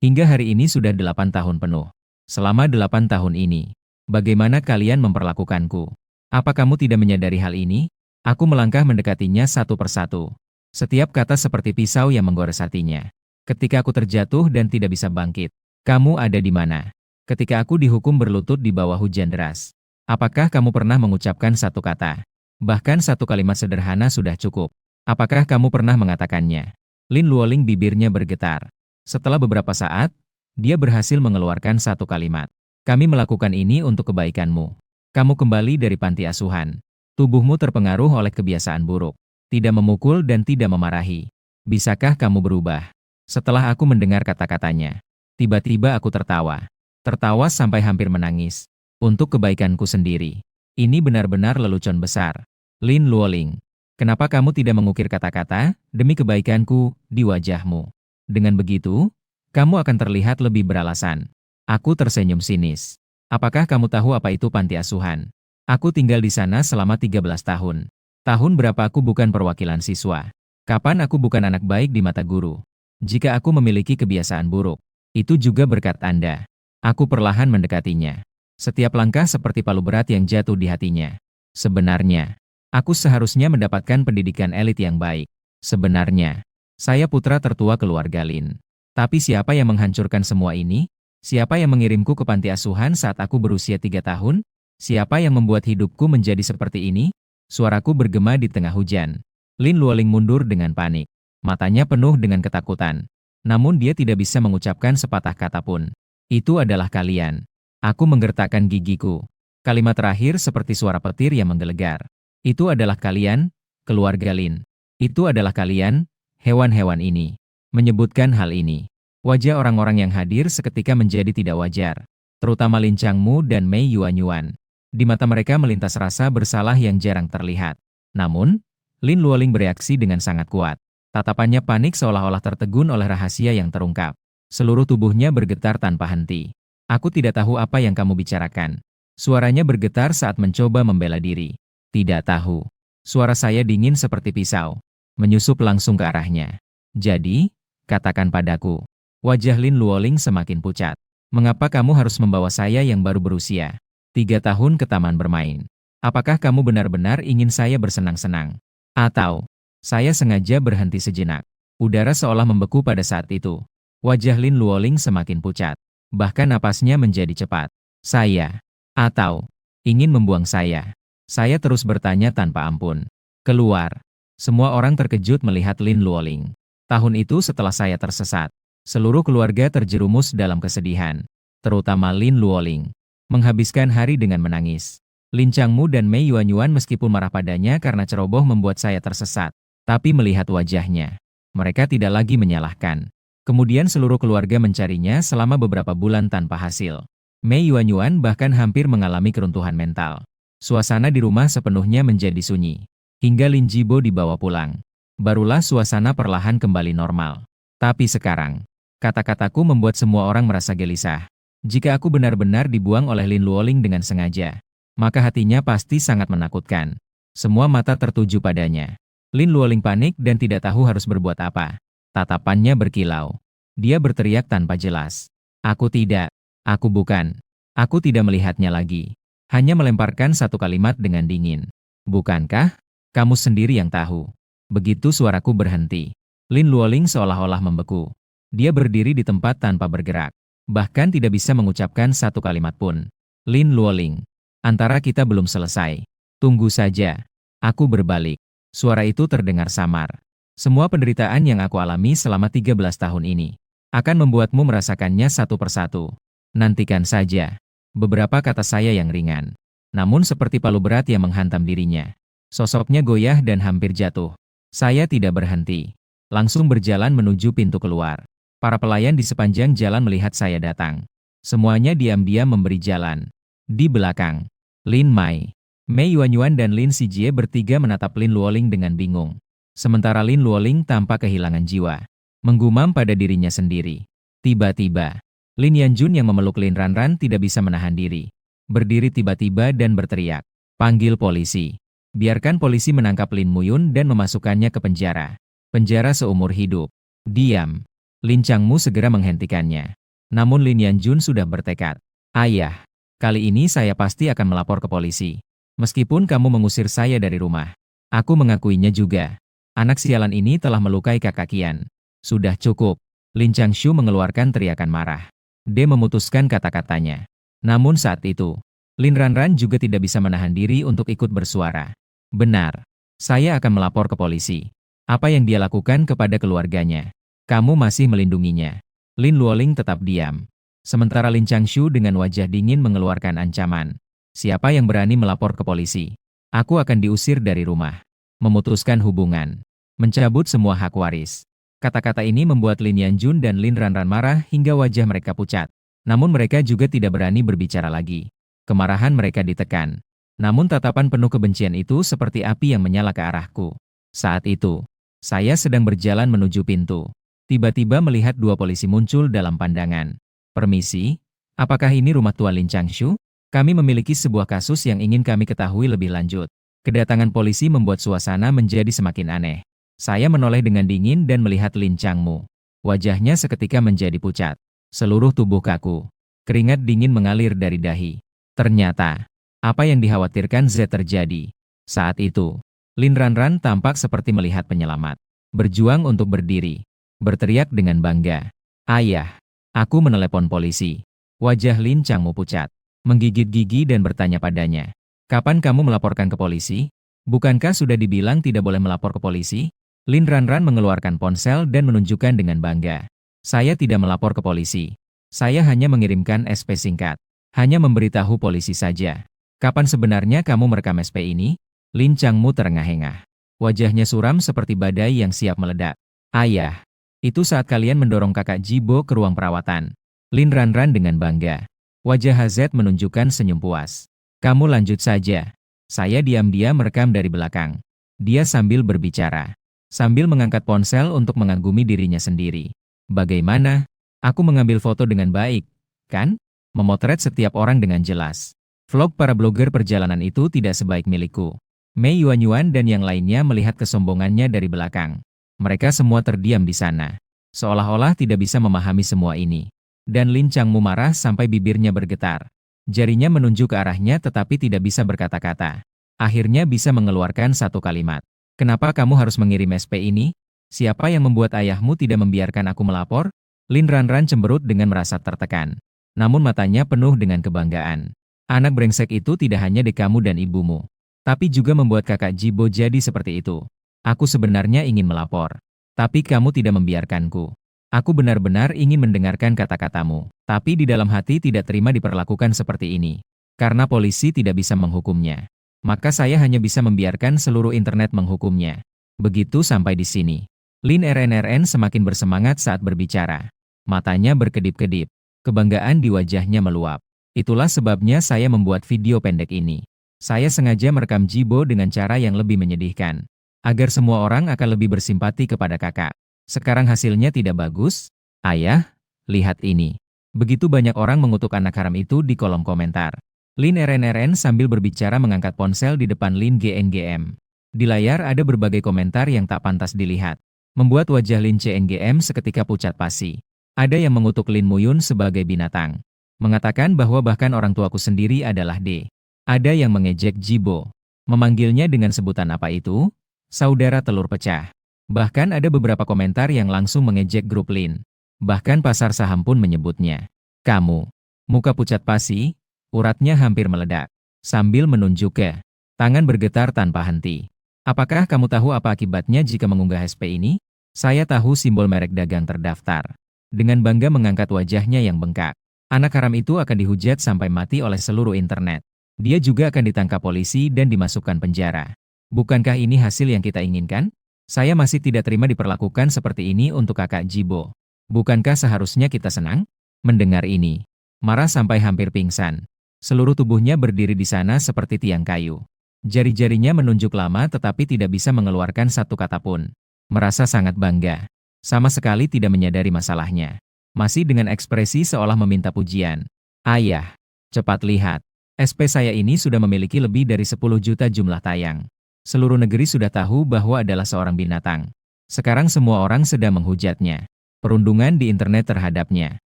Hingga hari ini sudah 8 tahun penuh. Selama 8 tahun ini, bagaimana kalian memperlakukanku? Apa kamu tidak menyadari hal ini? Aku melangkah mendekatinya satu persatu. Setiap kata seperti pisau yang menggores hatinya. Ketika aku terjatuh dan tidak bisa bangkit, kamu ada di mana? Ketika aku dihukum berlutut di bawah hujan deras, apakah kamu pernah mengucapkan satu kata? Bahkan satu kalimat sederhana sudah cukup. Apakah kamu pernah mengatakannya? Lin Luoling bibirnya bergetar. Setelah beberapa saat, dia berhasil mengeluarkan satu kalimat. Kami melakukan ini untuk kebaikanmu. Kamu kembali dari panti asuhan. Tubuhmu terpengaruh oleh kebiasaan buruk. Tidak memukul dan tidak memarahi. Bisakah kamu berubah? Setelah aku mendengar kata-katanya, tiba-tiba aku tertawa. Tertawa sampai hampir menangis. Untuk kebaikanku sendiri. Ini benar-benar lelucon besar. Lin Luoling. Kenapa kamu tidak mengukir kata-kata, demi kebaikanku, di wajahmu? Dengan begitu, kamu akan terlihat lebih beralasan. Aku tersenyum sinis. Apakah kamu tahu apa itu panti asuhan? Aku tinggal di sana selama 13 tahun. Tahun berapa aku bukan perwakilan siswa? Kapan aku bukan anak baik di mata guru? Jika aku memiliki kebiasaan buruk, itu juga berkat Anda. Aku perlahan mendekatinya. Setiap langkah seperti palu berat yang jatuh di hatinya. Sebenarnya, aku seharusnya mendapatkan pendidikan elit yang baik. Sebenarnya, saya putra tertua keluarga Lin. Tapi siapa yang menghancurkan semua ini? Siapa yang mengirimku ke panti asuhan saat aku berusia 3 tahun? Siapa yang membuat hidupku menjadi seperti ini? Suaraku bergema di tengah hujan. Lin Luoling mundur dengan panik. Matanya penuh dengan ketakutan. Namun dia tidak bisa mengucapkan sepatah kata pun. Itu adalah kalian. Aku menggertakkan gigiku. Kalimat terakhir seperti suara petir yang menggelegar. Itu adalah kalian, keluarga Lin. Itu adalah kalian, hewan-hewan ini. Menyebutkan hal ini. Wajah orang-orang yang hadir seketika menjadi tidak wajar. Terutama Lin Changmu dan Mei Yuanyuan. Di mata mereka melintas rasa bersalah yang jarang terlihat. Namun, Lin Luoling bereaksi dengan sangat kuat. Tatapannya panik seolah-olah tertegun oleh rahasia yang terungkap. Seluruh tubuhnya bergetar tanpa henti. Aku tidak tahu apa yang kamu bicarakan. Suaranya bergetar saat mencoba membela diri. Tidak tahu. Suara saya dingin seperti pisau. Menyusup langsung ke arahnya. Jadi, katakan padaku. Wajah Lin Luoling semakin pucat. Mengapa kamu harus membawa saya yang baru berusia 3 tahun ke taman bermain? Apakah kamu benar-benar ingin saya bersenang-senang? Atau, saya sengaja berhenti sejenak. Udara seolah membeku pada saat itu. Wajah Lin Luoling semakin pucat. Bahkan napasnya menjadi cepat. Saya. Atau, ingin membuang saya. Saya terus bertanya tanpa ampun. Keluar. Semua orang terkejut melihat Lin Luoling. Tahun itu setelah saya tersesat. Seluruh keluarga terjerumus dalam kesedihan. Terutama Lin Luoling. Menghabiskan hari dengan menangis. Lin Changmu dan Mei Yuanyuan meskipun marah padanya karena ceroboh membuat saya tersesat. Tapi melihat wajahnya, mereka tidak lagi menyalahkan. Kemudian seluruh keluarga mencarinya selama beberapa bulan tanpa hasil. Mei Yuanyuan bahkan hampir mengalami keruntuhan mental. Suasana di rumah sepenuhnya menjadi sunyi. Hingga Lin Jibo dibawa pulang. Barulah suasana perlahan kembali normal. Tapi sekarang, kata-kataku membuat semua orang merasa gelisah. Jika aku benar-benar dibuang oleh Lin Luoling dengan sengaja, maka hatinya pasti sangat menakutkan. Semua mata tertuju padanya. Lin Luoling panik dan tidak tahu harus berbuat apa. Tatapannya berkilau. Dia berteriak tanpa jelas. Aku tidak. Aku bukan. Aku tidak melihatnya lagi. Hanya melemparkan satu kalimat dengan dingin. Bukankah? Kamu sendiri yang tahu. Begitu suaraku berhenti. Lin Luoling seolah-olah membeku. Dia berdiri di tempat tanpa bergerak. Bahkan tidak bisa mengucapkan satu kalimat pun. Lin Luoling. Antara kita belum selesai. Tunggu saja. Aku berbalik. Suara itu terdengar samar. Semua penderitaan yang aku alami selama 13 tahun ini akan membuatmu merasakannya satu persatu. Nantikan saja. Beberapa kata saya yang ringan. Namun seperti palu berat yang menghantam dirinya. Sosoknya goyah dan hampir jatuh. Saya tidak berhenti. Langsung berjalan menuju pintu keluar. Para pelayan di sepanjang jalan melihat saya datang. Semuanya diam-diam memberi jalan. Di belakang, Lin Mai, Mei Yuanyuan dan Lin Xijie bertiga menatap Lin Luoling dengan bingung. Sementara Lin Luoling tampak kehilangan jiwa. Menggumam pada dirinya sendiri. Tiba-tiba, Lin Yanjun yang memeluk Lin Ranran tidak bisa menahan diri. Berdiri tiba-tiba dan berteriak. Panggil polisi. Biarkan polisi menangkap Lin Muyun dan memasukkannya ke penjara. Penjara seumur hidup. Diam. Lin Changmu segera menghentikannya. Namun Lin Yanjun sudah bertekad. Ayah, kali ini saya pasti akan melapor ke polisi. Meskipun kamu mengusir saya dari rumah. Aku mengakuinya juga. Anak sialan ini telah melukai kakak Kian. Sudah cukup. Lin Changshu mengeluarkan teriakan marah. Dia memutuskan kata-katanya. Namun saat itu, Lin Ranran juga tidak bisa menahan diri untuk ikut bersuara. Benar. Saya akan melapor ke polisi. Apa yang dia lakukan kepada keluarganya? Kamu masih melindunginya. Lin Luoling tetap diam. Sementara Lin Changshu dengan wajah dingin mengeluarkan ancaman. Siapa yang berani melapor ke polisi? Aku akan diusir dari rumah. Memutuskan hubungan. Mencabut semua hak waris. Kata-kata ini membuat Lin Yanjun dan Lin Ranran marah hingga wajah mereka pucat. Namun mereka juga tidak berani berbicara lagi. Kemarahan mereka ditekan. Namun tatapan penuh kebencian itu seperti api yang menyala ke arahku. Saat itu, saya sedang berjalan menuju pintu. Tiba-tiba melihat dua polisi muncul dalam pandangan. Permisi, apakah ini rumah Tuan Lin Changshu? Kami memiliki sebuah kasus yang ingin kami ketahui lebih lanjut. Kedatangan polisi membuat suasana menjadi semakin aneh. Saya menoleh dengan dingin dan melihat Lin Changmu. Wajahnya seketika menjadi pucat. Seluruh tubuh kaku. Keringat dingin mengalir dari dahi. Ternyata, apa yang dikhawatirkan Z terjadi. Saat itu, Lin Ranran tampak seperti melihat penyelamat. Berjuang untuk berdiri. Berteriak dengan bangga. Ayah, aku menelepon polisi. Wajah Lin Changmu pucat, menggigit gigi dan bertanya padanya. Kapan kamu melaporkan ke polisi? Bukankah sudah dibilang tidak boleh melapor ke polisi? Lin Ranran mengeluarkan ponsel dan menunjukkan dengan bangga. Saya tidak melapor ke polisi. Saya hanya mengirimkan SP singkat. Hanya memberitahu polisi saja. Kapan sebenarnya kamu merekam SP ini? Lin Changmu terengah-engah. Wajahnya suram seperti badai yang siap meledak. Ayah, itu saat kalian mendorong kakak Jibo ke ruang perawatan. Lin Ranran dengan bangga. Wajah HZ menunjukkan senyum puas. Kamu lanjut saja. Saya diam-diam merekam dari belakang. Dia sambil berbicara. Sambil mengangkat ponsel untuk mengagumi dirinya sendiri. Bagaimana? Aku mengambil foto dengan baik, kan? Memotret setiap orang dengan jelas. Vlog para blogger perjalanan itu tidak sebaik milikku. Mei Yuan dan yang lainnya melihat kesombongannya dari belakang. Mereka semua terdiam di sana. Seolah-olah tidak bisa memahami semua ini. Dan Lin Changmu marah sampai bibirnya bergetar. Jarinya menunjuk ke arahnya tetapi tidak bisa berkata-kata. Akhirnya bisa mengeluarkan satu kalimat. Kenapa kamu harus mengirim SP ini? Siapa yang membuat ayahmu tidak membiarkan aku melapor? Lin Ranran cemberut dengan merasa tertekan. Namun matanya penuh dengan kebanggaan. Anak brengsek itu tidak hanya di kamu dan ibumu. Tapi juga membuat kakak Jibo jadi seperti itu. Aku sebenarnya ingin melapor. Tapi kamu tidak membiarkanku. Aku benar-benar ingin mendengarkan kata-katamu. Tapi di dalam hati tidak terima diperlakukan seperti ini. Karena polisi tidak bisa menghukumnya. Maka saya hanya bisa membiarkan seluruh internet menghukumnya. Begitu sampai di sini. Lin RNRN semakin bersemangat saat berbicara. Matanya berkedip-kedip. Kebanggaan di wajahnya meluap. Itulah sebabnya saya membuat video pendek ini. Saya sengaja merekam Jibo dengan cara yang lebih menyedihkan. Agar semua orang akan lebih bersimpati kepada kakak. Sekarang hasilnya tidak bagus? Ayah, lihat ini. Begitu banyak orang mengutuk anak haram itu di kolom komentar. Lin RNRN sambil berbicara mengangkat ponsel di depan Lin GNGM. Di layar ada berbagai komentar yang tak pantas dilihat. Membuat wajah Lin CNGM seketika pucat pasi. Ada yang mengutuk Lin Muyun sebagai binatang. Mengatakan bahwa bahkan orang tuaku sendiri adalah D. Ada yang mengejek Jibo. Memanggilnya dengan sebutan apa itu? Saudara telur pecah. Bahkan ada beberapa komentar yang langsung mengejek grup Lin. Bahkan pasar saham pun menyebutnya. Kamu. Muka pucat pasi, uratnya hampir meledak. Sambil menunjuk ke. Tangan bergetar tanpa henti. Apakah kamu tahu apa akibatnya jika mengunggah SP ini? Saya tahu simbol merek dagang terdaftar. Dengan bangga mengangkat wajahnya yang bengkak. Anak haram itu akan dihujat sampai mati oleh seluruh internet. Dia juga akan ditangkap polisi dan dimasukkan penjara. Bukankah ini hasil yang kita inginkan? Saya masih tidak terima diperlakukan seperti ini untuk kakak Jibo. Bukankah seharusnya kita senang? Mendengar ini, marah sampai hampir pingsan. Seluruh tubuhnya berdiri di sana seperti tiang kayu. Jari-jarinya menunjuk lama tetapi tidak bisa mengeluarkan satu kata pun. Merasa sangat bangga. Sama sekali tidak menyadari masalahnya. Masih dengan ekspresi seolah meminta pujian. Ayah, cepat lihat. SP saya ini sudah memiliki lebih dari 10 juta jumlah tayang. Seluruh negeri sudah tahu bahwa adalah seorang binatang. Sekarang semua orang sedang menghujatnya. Perundungan di internet terhadapnya.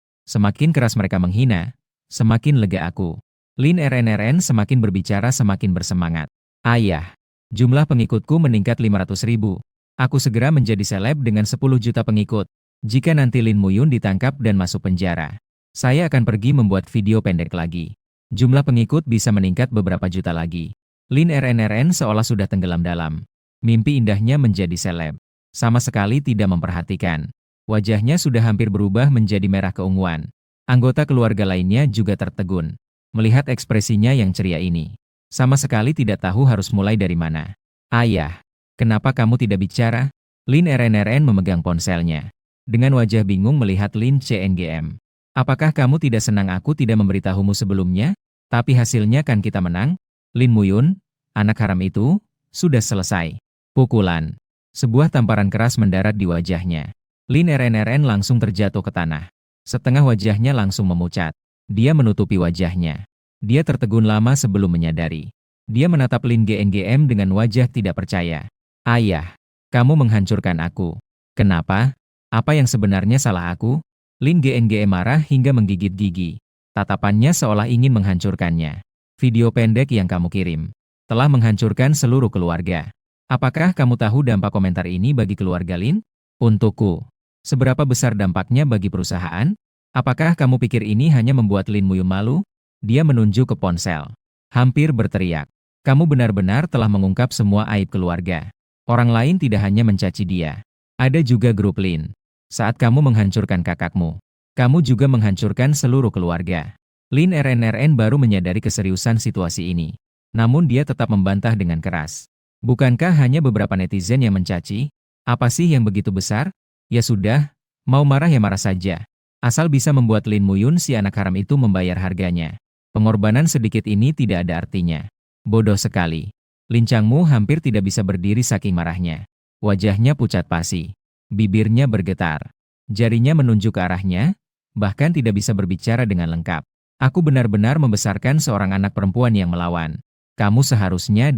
Semakin keras mereka menghina, semakin lega aku. Lin RNRN semakin berbicara semakin bersemangat. Ayah, jumlah pengikutku meningkat 500.000. Aku segera menjadi seleb dengan 10 juta pengikut. Jika nanti Lin Muyun ditangkap dan masuk penjara, saya akan pergi membuat video pendek lagi. Jumlah pengikut bisa meningkat beberapa juta lagi. Lin RNRN seolah sudah tenggelam dalam mimpi indahnya menjadi seleb. Sama sekali tidak memperhatikan. Wajahnya sudah hampir berubah menjadi merah keunguan. Anggota keluarga lainnya juga tertegun. Melihat ekspresinya yang ceria ini. Sama sekali tidak tahu harus mulai dari mana. Ayah, kenapa kamu tidak bicara? Lin RNRN memegang ponselnya. Dengan wajah bingung melihat Lin CNGM. Apakah kamu tidak senang aku tidak memberitahumu sebelumnya? Tapi hasilnya kan kita menang? Lin Muyun, anak haram itu, sudah selesai. Pukulan. Sebuah tamparan keras mendarat di wajahnya. Lin RNRN langsung terjatuh ke tanah. Setengah wajahnya langsung memucat. Dia menutupi wajahnya. Dia tertegun lama sebelum menyadari. Dia menatap Lin GNGM dengan wajah tidak percaya. Ayah, kamu menghancurkan aku. Kenapa? Apa yang sebenarnya salah aku? Lin GNGM marah hingga menggigit gigi. Tatapannya seolah ingin menghancurkannya. Video pendek yang kamu kirim telah menghancurkan seluruh keluarga. Apakah kamu tahu dampak komentar ini bagi keluarga Lin? Untukku, Seberapa besar dampaknya bagi perusahaan? Apakah kamu pikir ini hanya membuat Lin Muyun malu? Dia menunjuk ke ponsel. Hampir berteriak. Kamu benar-benar telah mengungkap semua aib keluarga. Orang lain tidak hanya mencaci dia. Ada juga grup Lin. Saat kamu menghancurkan kakakmu, kamu juga menghancurkan seluruh keluarga. Lin RNRN baru menyadari keseriusan situasi ini. Namun dia tetap membantah dengan keras. Bukankah hanya beberapa netizen yang mencaci? Apa sih yang begitu besar? Ya sudah, mau marah ya marah saja. Asal bisa membuat Lin Muyun si anak haram itu membayar harganya. Pengorbanan sedikit ini tidak ada artinya. Bodoh sekali. Lin Changmu hampir tidak bisa berdiri saking marahnya. Wajahnya pucat pasi. Bibirnya bergetar. Jarinya menunjuk ke arahnya, bahkan tidak bisa berbicara dengan lengkap. Aku benar-benar membesarkan seorang anak perempuan yang melawan. Kamu seharusnya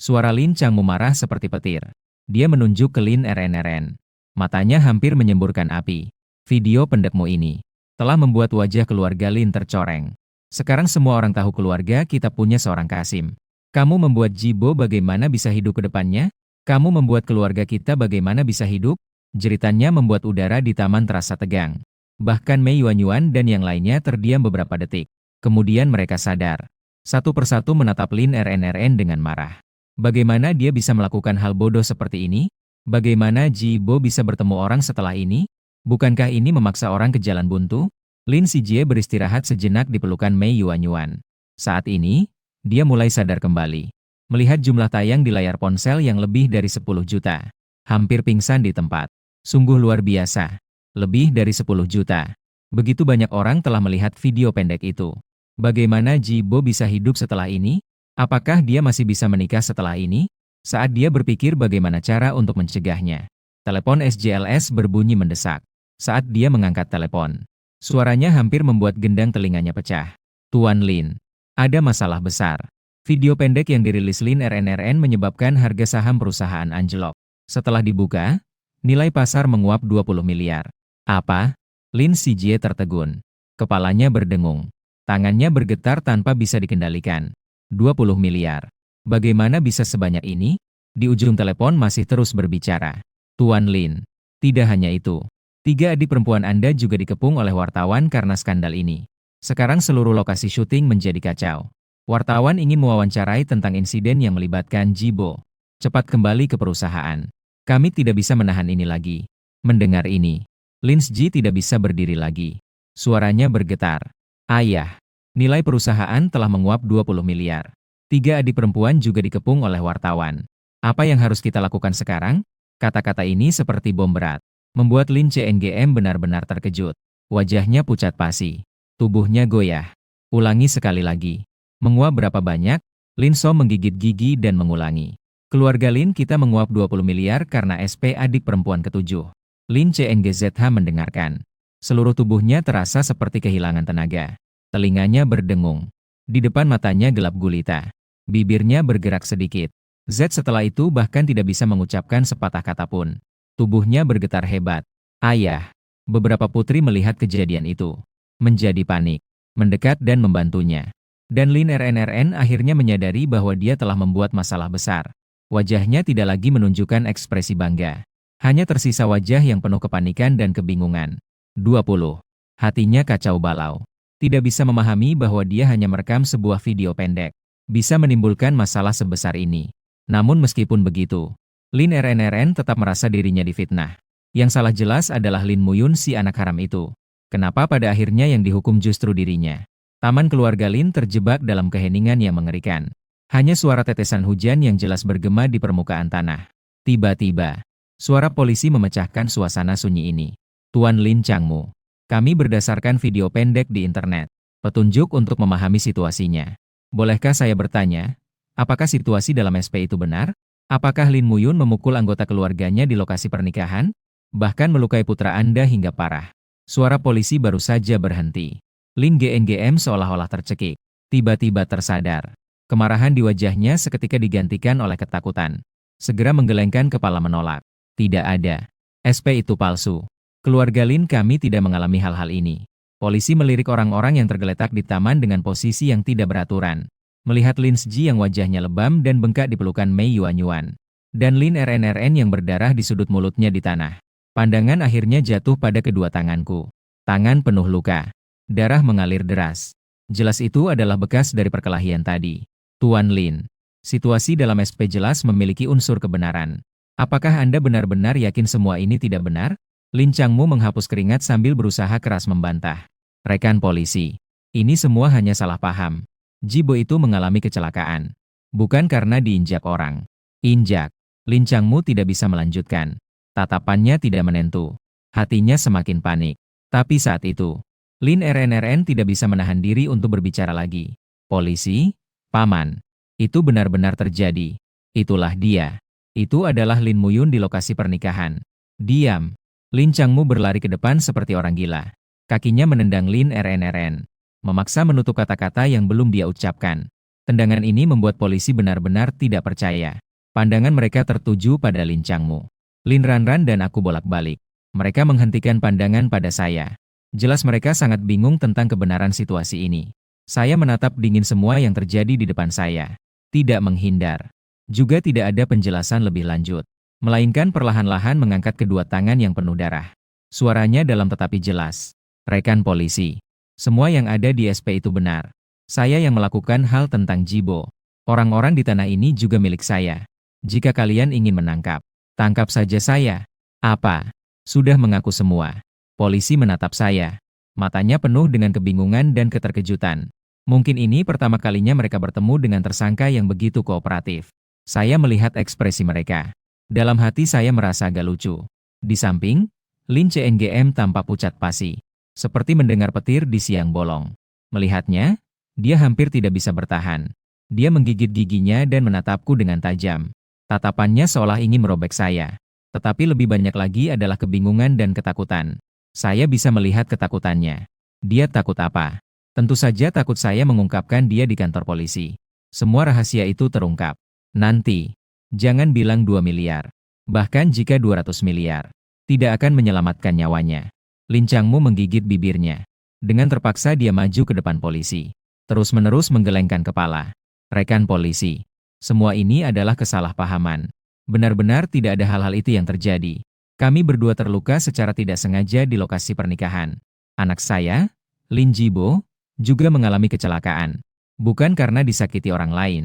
Suara Lin Changmu marah seperti petir. Dia menunjuk ke Lin RNRN. Matanya hampir menyemburkan api. Video pendekmu ini telah membuat wajah keluarga Lin tercoreng. Sekarang semua orang tahu keluarga kita punya seorang Kasim. Kamu membuat Jibo bagaimana bisa hidup ke depannya? Kamu membuat keluarga kita bagaimana bisa hidup? Jeritannya membuat udara di taman terasa tegang. Bahkan Mei Yuanyuan dan yang lainnya terdiam beberapa detik. Kemudian mereka sadar. Satu persatu menatap Lin RNRN dengan marah. Bagaimana dia bisa melakukan hal bodoh seperti ini? Bagaimana Jibo bisa bertemu orang setelah ini? Bukankah ini memaksa orang ke jalan buntu? Lin Xijie beristirahat sejenak di pelukan Mei Yuanyuan. Saat ini, dia mulai sadar kembali. Melihat jumlah tayang di layar ponsel yang lebih dari 10 juta. Hampir pingsan di tempat. Sungguh luar biasa. Lebih dari 10 juta. Begitu banyak orang telah melihat video pendek itu. Bagaimana Jibo bisa hidup setelah ini? Apakah dia masih bisa menikah setelah ini? Saat dia berpikir bagaimana cara untuk mencegahnya. Telepon SJLS berbunyi mendesak. Saat dia mengangkat telepon, suaranya hampir membuat gendang telinganya pecah. Tuan Lin, ada masalah besar. Video pendek yang dirilis Lin RNRN menyebabkan harga saham perusahaan anjlok. Setelah dibuka, nilai pasar menguap 20 miliar. Apa? Lin Xijie tertegun. Kepalanya berdengung. Tangannya bergetar tanpa bisa dikendalikan. 20 miliar. Bagaimana bisa sebanyak ini? Di ujung telepon masih terus berbicara. Tuan Lin, tidak hanya itu. 3 adik perempuan Anda juga dikepung oleh wartawan karena skandal ini. Sekarang seluruh lokasi syuting menjadi kacau. Wartawan ingin mewawancarai tentang insiden yang melibatkan Jibo. Cepat kembali ke perusahaan. Kami tidak bisa menahan ini lagi. Mendengar ini, Lin Xijie tidak bisa berdiri lagi. Suaranya bergetar. Ayah, nilai perusahaan telah menguap 20 miliar. 3 adik perempuan juga dikepung oleh wartawan. Apa yang harus kita lakukan sekarang? Kata-kata ini seperti bom berat. Membuat Lin CNGM benar-benar terkejut. Wajahnya pucat pasi. Tubuhnya goyah. Ulangi sekali lagi. Menguap berapa banyak? Lin So menggigit gigi dan mengulangi. Keluarga Lin kita menguap 20 miliar karena SP adik perempuan ketujuh. Lin CNGZH mendengarkan. Seluruh tubuhnya terasa seperti kehilangan tenaga. Telinganya berdengung. Di depan matanya gelap gulita. Bibirnya bergerak sedikit. Z setelah itu bahkan tidak bisa mengucapkan sepatah kata pun. Tubuhnya bergetar hebat. Ayah. Beberapa putri melihat kejadian itu. Menjadi panik. Mendekat dan membantunya. Dan Lin RNRN akhirnya menyadari bahwa dia telah membuat masalah besar. Wajahnya tidak lagi menunjukkan ekspresi bangga. Hanya tersisa wajah yang penuh kepanikan dan kebingungan. 20. Hatinya kacau balau. Tidak bisa memahami bahwa dia hanya merekam sebuah video pendek. Bisa menimbulkan masalah sebesar ini. Namun meskipun begitu, Lin RNRN tetap merasa dirinya difitnah. Yang salah jelas adalah Lin Muyun si anak haram itu. Kenapa pada akhirnya yang dihukum justru dirinya? Taman keluarga Lin terjebak dalam keheningan yang mengerikan. Hanya suara tetesan hujan yang jelas bergema di permukaan tanah. Tiba-tiba, suara polisi memecahkan suasana sunyi ini. Tuan Lin Changmu, kami berdasarkan video pendek di internet. Petunjuk untuk memahami situasinya. Bolehkah saya bertanya, apakah situasi dalam SP itu benar? Apakah Lin Muyun memukul anggota keluarganya di lokasi pernikahan? Bahkan melukai putra Anda hingga parah. Suara polisi baru saja berhenti. Lin GNGM seolah-olah tercekik. Tiba-tiba tersadar. Kemarahan di wajahnya seketika digantikan oleh ketakutan. Segera menggelengkan kepala menolak. Tidak ada. SP itu palsu. Keluarga Lin kami tidak mengalami hal-hal ini. Polisi melirik orang-orang yang tergeletak di taman dengan posisi yang tidak beraturan. Melihat Lin Xijie yang wajahnya lebam dan bengkak di pelukan Mei Yuanyuan. Dan Lin RNRN yang berdarah di sudut mulutnya di tanah. Pandangan akhirnya jatuh pada kedua tanganku. Tangan penuh luka. Darah mengalir deras. Jelas itu adalah bekas dari perkelahian tadi. Tuan Lin, situasi dalam SP jelas memiliki unsur kebenaran. Apakah Anda benar-benar yakin semua ini tidak benar? Lin Changmu menghapus keringat sambil berusaha keras membantah. Rekan polisi, ini semua hanya salah paham. Jibo itu mengalami kecelakaan. Bukan karena diinjak orang. Injak. Lin Changmu tidak bisa melanjutkan. Tatapannya tidak menentu. Hatinya semakin panik. Tapi saat itu, Lin RNRN tidak bisa menahan diri untuk berbicara lagi. Polisi, Paman, itu benar-benar terjadi. Itulah dia. Itu adalah Lin Muyun di lokasi pernikahan. Diam. Lin Changmu berlari ke depan seperti orang gila. Kakinya menendang Lin RNRN. Memaksa menutup kata-kata yang belum dia ucapkan. Tendangan ini membuat polisi benar-benar tidak percaya. Pandangan mereka tertuju pada Lin Changmu. Lin Ranran dan aku bolak-balik. Mereka menghentikan pandangan pada saya. Jelas mereka sangat bingung tentang kebenaran situasi ini. Saya menatap dingin semua yang terjadi di depan saya. Tidak menghindar. Juga tidak ada penjelasan lebih lanjut. Melainkan perlahan-lahan mengangkat kedua tangan yang penuh darah. Suaranya dalam tetapi jelas. Rekan polisi. Semua yang ada di SP itu benar. Saya yang melakukan hal tentang Jibo. Orang-orang di tanah ini juga milik saya. Jika kalian ingin menangkap, tangkap saja saya. Apa? Sudah mengaku semua. Polisi menatap saya. Matanya penuh dengan kebingungan dan keterkejutan. Mungkin ini pertama kalinya mereka bertemu dengan tersangka yang begitu kooperatif. Saya melihat ekspresi mereka. Dalam hati saya merasa agak lucu. Di samping, Lin CNGM tampak pucat pasi. Seperti mendengar petir di siang bolong. Melihatnya, dia hampir tidak bisa bertahan. Dia menggigit giginya dan menatapku dengan tajam. Tatapannya seolah ingin merobek saya. Tetapi lebih banyak lagi adalah kebingungan dan ketakutan. Saya bisa melihat ketakutannya. Dia takut apa? Tentu saja takut saya mengungkapkan dia di kantor polisi. Semua rahasia itu terungkap. Nanti, jangan bilang 2 miliar. Bahkan jika 200 miliar, tidak akan menyelamatkan nyawanya. Lin Changmu menggigit bibirnya. Dengan terpaksa dia maju ke depan polisi. Terus-menerus menggelengkan kepala. Rekan polisi. Semua ini adalah kesalahpahaman. Benar-benar tidak ada hal-hal itu yang terjadi. Kami berdua terluka secara tidak sengaja di lokasi pernikahan. Anak saya, Lin Jibo, juga mengalami kecelakaan. Bukan karena disakiti orang lain.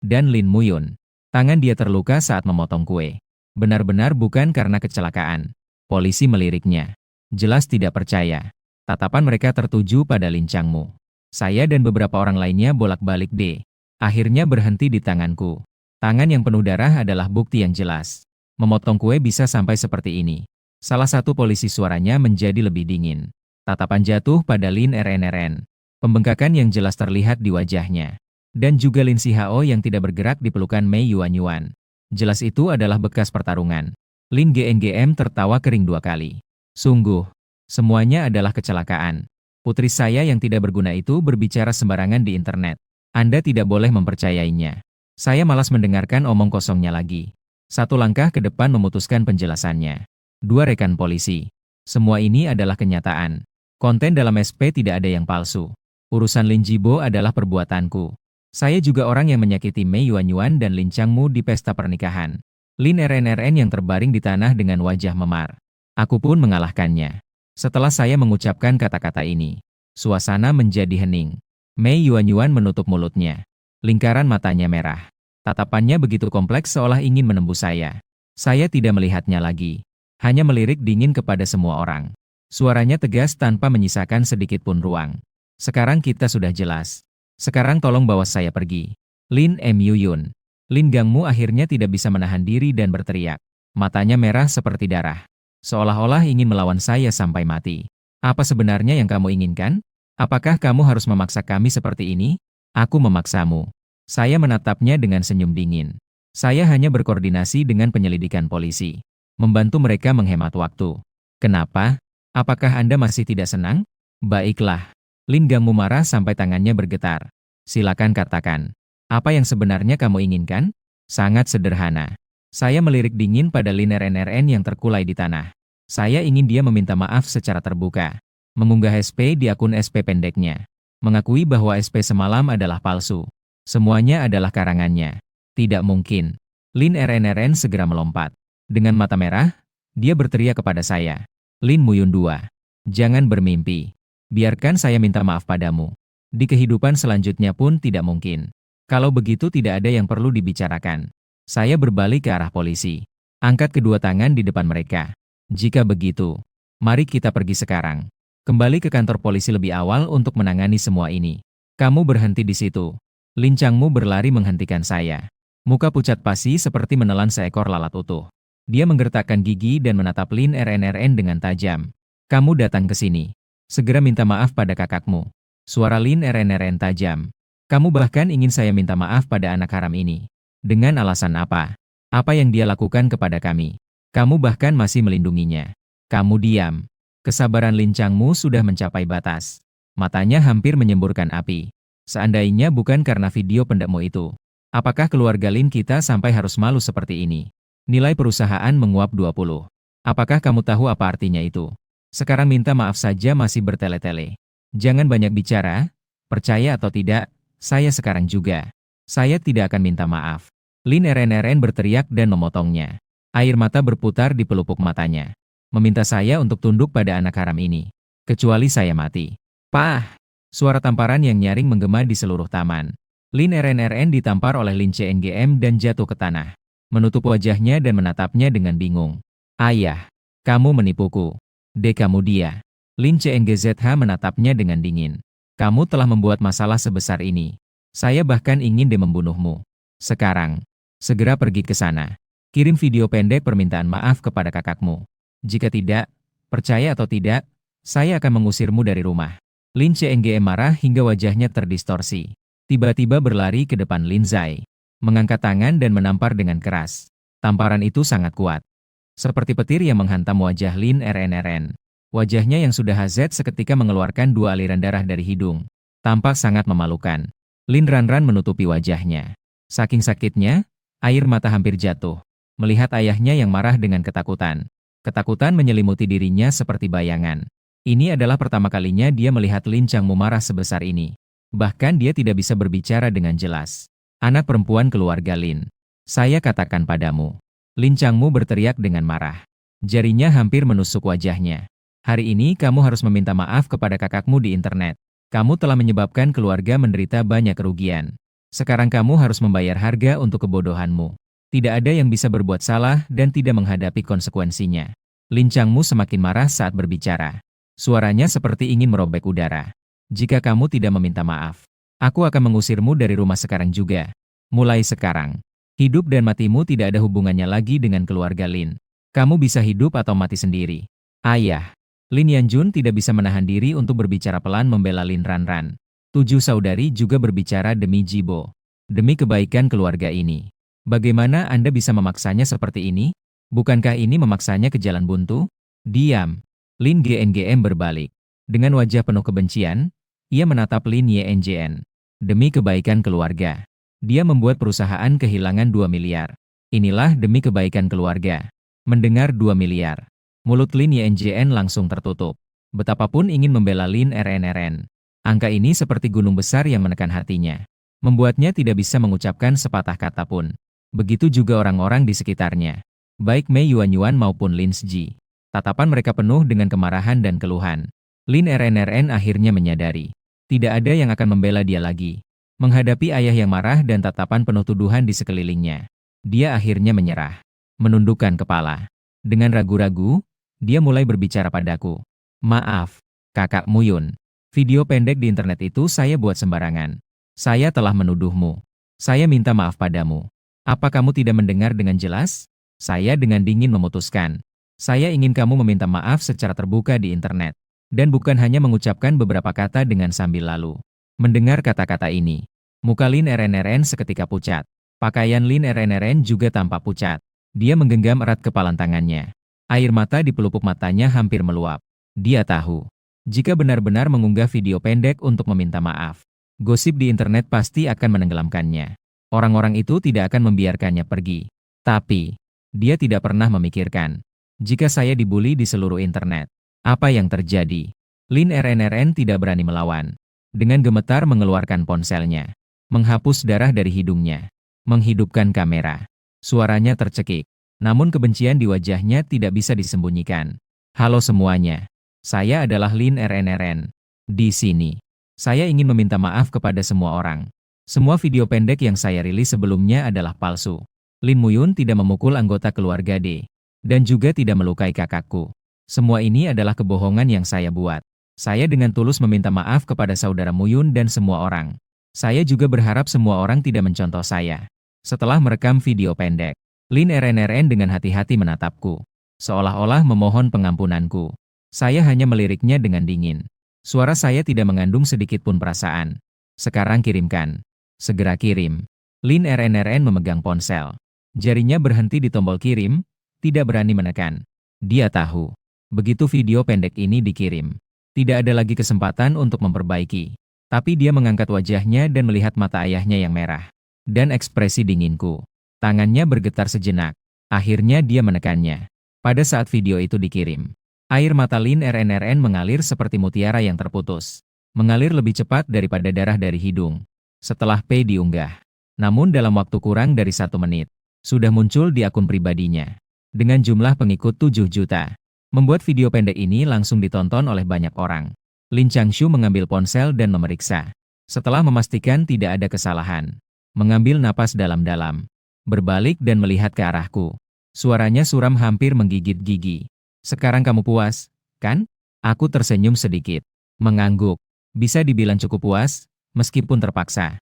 Dan Lin Muyun, tangan dia terluka saat memotong kue. Benar-benar bukan karena kecelakaan. Polisi meliriknya. Jelas tidak percaya. Tatapan mereka tertuju pada Lin Changmu. Saya dan beberapa orang lainnya bolak-balik deh. Akhirnya berhenti di tanganku. Tangan yang penuh darah adalah bukti yang jelas. Memotong kue bisa sampai seperti ini. Salah satu polisi suaranya menjadi lebih dingin. Tatapan jatuh pada Lin RNRN. Pembengkakan yang jelas terlihat di wajahnya. Dan juga Lin Sihao yang tidak bergerak di pelukan Mei Yuan. Jelas itu adalah bekas pertarungan. Lin GNGM tertawa kering 2 kali. Sungguh, semuanya adalah kecelakaan. Putri saya yang tidak berguna itu berbicara sembarangan di internet. Anda tidak boleh mempercayainya. Saya malas mendengarkan omong kosongnya lagi. 1 langkah ke depan memutuskan penjelasannya. 2 rekan polisi. Semua ini adalah kenyataan. Konten dalam SP tidak ada yang palsu. Urusan Lin Jibo adalah perbuatanku. Saya juga orang yang menyakiti Mei Yuan dan Lin Changmu di pesta pernikahan. Lin RNRN yang terbaring di tanah dengan wajah memar. Aku pun mengalahkannya. Setelah saya mengucapkan kata-kata ini, suasana menjadi hening. Mei Yuan menutup mulutnya. Lingkaran matanya merah. Tatapannya begitu kompleks seolah ingin menembus saya. Saya tidak melihatnya lagi. Hanya melirik dingin kepada semua orang. Suaranya tegas tanpa menyisakan sedikit pun ruang. Sekarang kita sudah jelas. Sekarang tolong bawa saya pergi. Lin Muyun. Lin Gangmu akhirnya tidak bisa menahan diri dan berteriak. Matanya merah seperti darah. Seolah-olah ingin melawan saya sampai mati. Apa sebenarnya yang kamu inginkan? Apakah kamu harus memaksa kami seperti ini? Aku memaksamu. Saya menatapnya dengan senyum dingin. Saya hanya berkoordinasi dengan penyelidikan polisi. Membantu mereka menghemat waktu. Kenapa? Apakah Anda masih tidak senang? Baiklah. Lin Gangmu marah sampai tangannya bergetar. Silakan katakan. Apa yang sebenarnya kamu inginkan? Sangat sederhana. Saya melirik dingin pada Lin RNRN yang terkulai di tanah. Saya ingin dia meminta maaf secara terbuka. Mengunggah SP di akun SP pendeknya. Mengakui bahwa SP semalam adalah palsu. Semuanya adalah karangannya. Tidak mungkin. Lin RNRN segera melompat. Dengan mata merah, Dia berteriak kepada saya. Lin Muyun 2. Jangan bermimpi. Biarkan saya minta maaf padamu. Di kehidupan selanjutnya pun tidak mungkin. Kalau begitu tidak ada yang perlu dibicarakan. Saya berbalik ke arah polisi. Angkat kedua tangan di depan mereka. Jika begitu, mari kita pergi sekarang. Kembali ke kantor polisi lebih awal untuk menangani semua ini. Kamu berhenti di situ. Lincangmu berlari menghentikan saya. Muka pucat pasi seperti menelan seekor lalat utuh. Dia menggertakkan gigi dan menatap Lin RNRN dengan tajam. Kamu datang ke sini. Segera minta maaf pada kakakmu. Suara Lin RNRN tajam. Kamu bahkan ingin saya minta maaf pada anak haram ini. Dengan alasan apa? Apa yang dia lakukan kepada kami? Kamu bahkan masih melindunginya. Kamu diam. Kesabaran lincangmu sudah mencapai batas. Matanya hampir menyemburkan api. Seandainya bukan karena video pendekmu itu. Apakah keluarga Lin kita sampai harus malu seperti ini? Nilai perusahaan menguap 20. Apakah kamu tahu apa artinya itu? Sekarang minta maaf saja masih bertele-tele. Jangan banyak bicara, percaya atau tidak, saya sekarang juga. Saya tidak akan minta maaf. Lin RNRN berteriak dan memotongnya. Air mata berputar di pelupuk matanya. Meminta saya untuk tunduk pada anak haram ini. Kecuali saya mati. Pah! Suara tamparan yang nyaring menggema di seluruh taman. Lin RNRN ditampar oleh Lin CNGM dan jatuh ke tanah. Menutup wajahnya dan menatapnya dengan bingung. Ayah, kamu menipuku. Kamu dia. Lin CNGZH menatapnya dengan dingin. Kamu telah membuat masalah sebesar ini. Saya bahkan ingin membunuhmu. Sekarang, segera pergi ke sana. Kirim video pendek permintaan maaf kepada kakakmu. Jika tidak, percaya atau tidak, saya akan mengusirmu dari rumah. Lin CNGM marah hingga wajahnya terdistorsi. Tiba-tiba berlari ke depan Lin Zai. Mengangkat tangan dan menampar dengan keras. Tamparan itu sangat kuat. Seperti petir yang menghantam wajah Lin RNRN. Wajahnya yang sudah hazard seketika mengeluarkan 2 aliran darah dari hidung. Tampak sangat memalukan. Lin Ranran menutupi wajahnya. Saking sakitnya, air mata hampir jatuh. Melihat ayahnya yang marah dengan ketakutan. Ketakutan menyelimuti dirinya seperti bayangan. Ini adalah pertama kalinya dia melihat lincangmu marah sebesar ini. Bahkan dia tidak bisa berbicara dengan jelas. Anak perempuan keluarga Lin. Saya katakan padamu. Lincangmu berteriak dengan marah. Jarinya hampir menusuk wajahnya. Hari ini kamu harus meminta maaf kepada kakakmu di internet. Kamu telah menyebabkan keluarga menderita banyak kerugian. Sekarang kamu harus membayar harga untuk kebodohanmu. Tidak ada yang bisa berbuat salah dan tidak menghadapi konsekuensinya. Lincangmu semakin marah saat berbicara. Suaranya seperti ingin merobek udara. Jika kamu tidak meminta maaf, aku akan mengusirmu dari rumah sekarang juga. Mulai sekarang, hidup dan matimu tidak ada hubungannya lagi dengan keluarga Lin. Kamu bisa hidup atau mati sendiri. Ayah, Lin Yanjun tidak bisa menahan diri untuk berbicara pelan membela Lin Ranran. 7 saudari juga berbicara demi Jibo. Demi kebaikan keluarga ini. Bagaimana Anda bisa memaksanya seperti ini? Bukankah ini memaksanya ke jalan buntu? Diam. Lin GNGM berbalik. Dengan wajah penuh kebencian, ia menatap Lin YNJN. Demi kebaikan keluarga. Dia membuat perusahaan kehilangan 2 miliar. Inilah demi kebaikan keluarga. Mendengar 2 miliar. Mulut Lin YNJN langsung tertutup. Betapapun ingin membela Lin RNRN. Angka ini seperti gunung besar yang menekan hatinya. Membuatnya tidak bisa mengucapkan sepatah kata pun. Begitu juga orang-orang di sekitarnya. Baik Mei Yuan maupun Lin Sji. Tatapan mereka penuh dengan kemarahan dan keluhan. Lin RNRN akhirnya menyadari. Tidak ada yang akan membela dia lagi. Menghadapi ayah yang marah dan tatapan penuh tuduhan di sekelilingnya. Dia akhirnya menyerah. Menundukkan kepala. Dengan ragu-ragu, dia mulai berbicara padaku. Maaf, Kakak Muyun. Video pendek di internet itu saya buat sembarangan. Saya telah menuduhmu. Saya minta maaf padamu. Apa kamu tidak mendengar dengan jelas? Saya dengan dingin memutuskan. Saya ingin kamu meminta maaf secara terbuka di internet. Dan bukan hanya mengucapkan beberapa kata dengan sambil lalu. Mendengar kata-kata ini, muka Lin RNRN seketika pucat. Pakaian Lin RNRN juga tampak pucat. Dia menggenggam erat kepalan tangannya. Air mata di pelupuk matanya hampir meluap. Dia tahu, jika benar-benar mengunggah video pendek untuk meminta maaf, gosip di internet pasti akan menenggelamkannya. Orang-orang itu tidak akan membiarkannya pergi. Tapi, dia tidak pernah memikirkan, jika saya dibully di seluruh internet, apa yang terjadi? Lin RNRN tidak berani melawan. Dengan gemetar mengeluarkan ponselnya. Menghapus darah dari hidungnya. Menghidupkan kamera. Suaranya tercekik. Namun kebencian di wajahnya tidak bisa disembunyikan. Halo semuanya. Saya adalah Lin RNRN. Di sini, saya ingin meminta maaf kepada semua orang. Semua video pendek yang saya rilis sebelumnya adalah palsu. Lin Muyun tidak memukul anggota keluarga D. Dan juga tidak melukai kakakku. Semua ini adalah kebohongan yang saya buat. Saya dengan tulus meminta maaf kepada saudara Muyun dan semua orang. Saya juga berharap semua orang tidak mencontoh saya. Setelah merekam video pendek, Lin RNRN dengan hati-hati menatapku. Seolah-olah memohon pengampunanku. Saya hanya meliriknya dengan dingin. Suara saya tidak mengandung sedikit pun perasaan. Sekarang kirimkan. Segera kirim. Lin RNRN memegang ponsel. Jarinya berhenti di tombol kirim, tidak berani menekan. Dia tahu. Begitu video pendek ini dikirim, tidak ada lagi kesempatan untuk memperbaiki. Tapi dia mengangkat wajahnya dan melihat mata ayahnya yang merah. Dan ekspresi dinginku. Tangannya bergetar sejenak. Akhirnya dia menekannya. Pada saat video itu dikirim, air mata Lin RNRN mengalir seperti mutiara yang terputus. Mengalir lebih cepat daripada darah dari hidung. Setelah P diunggah. Namun dalam waktu kurang dari 1 menit, sudah muncul di akun pribadinya. Dengan jumlah pengikut 7 juta. Membuat video pendek ini langsung ditonton oleh banyak orang. Lin Changshu mengambil ponsel dan memeriksa. Setelah memastikan tidak ada kesalahan, mengambil napas dalam-dalam, berbalik dan melihat ke arahku. Suaranya suram hampir menggigit gigi. Sekarang kamu puas, kan? Aku tersenyum sedikit. Mengangguk. Bisa dibilang cukup puas, meskipun terpaksa.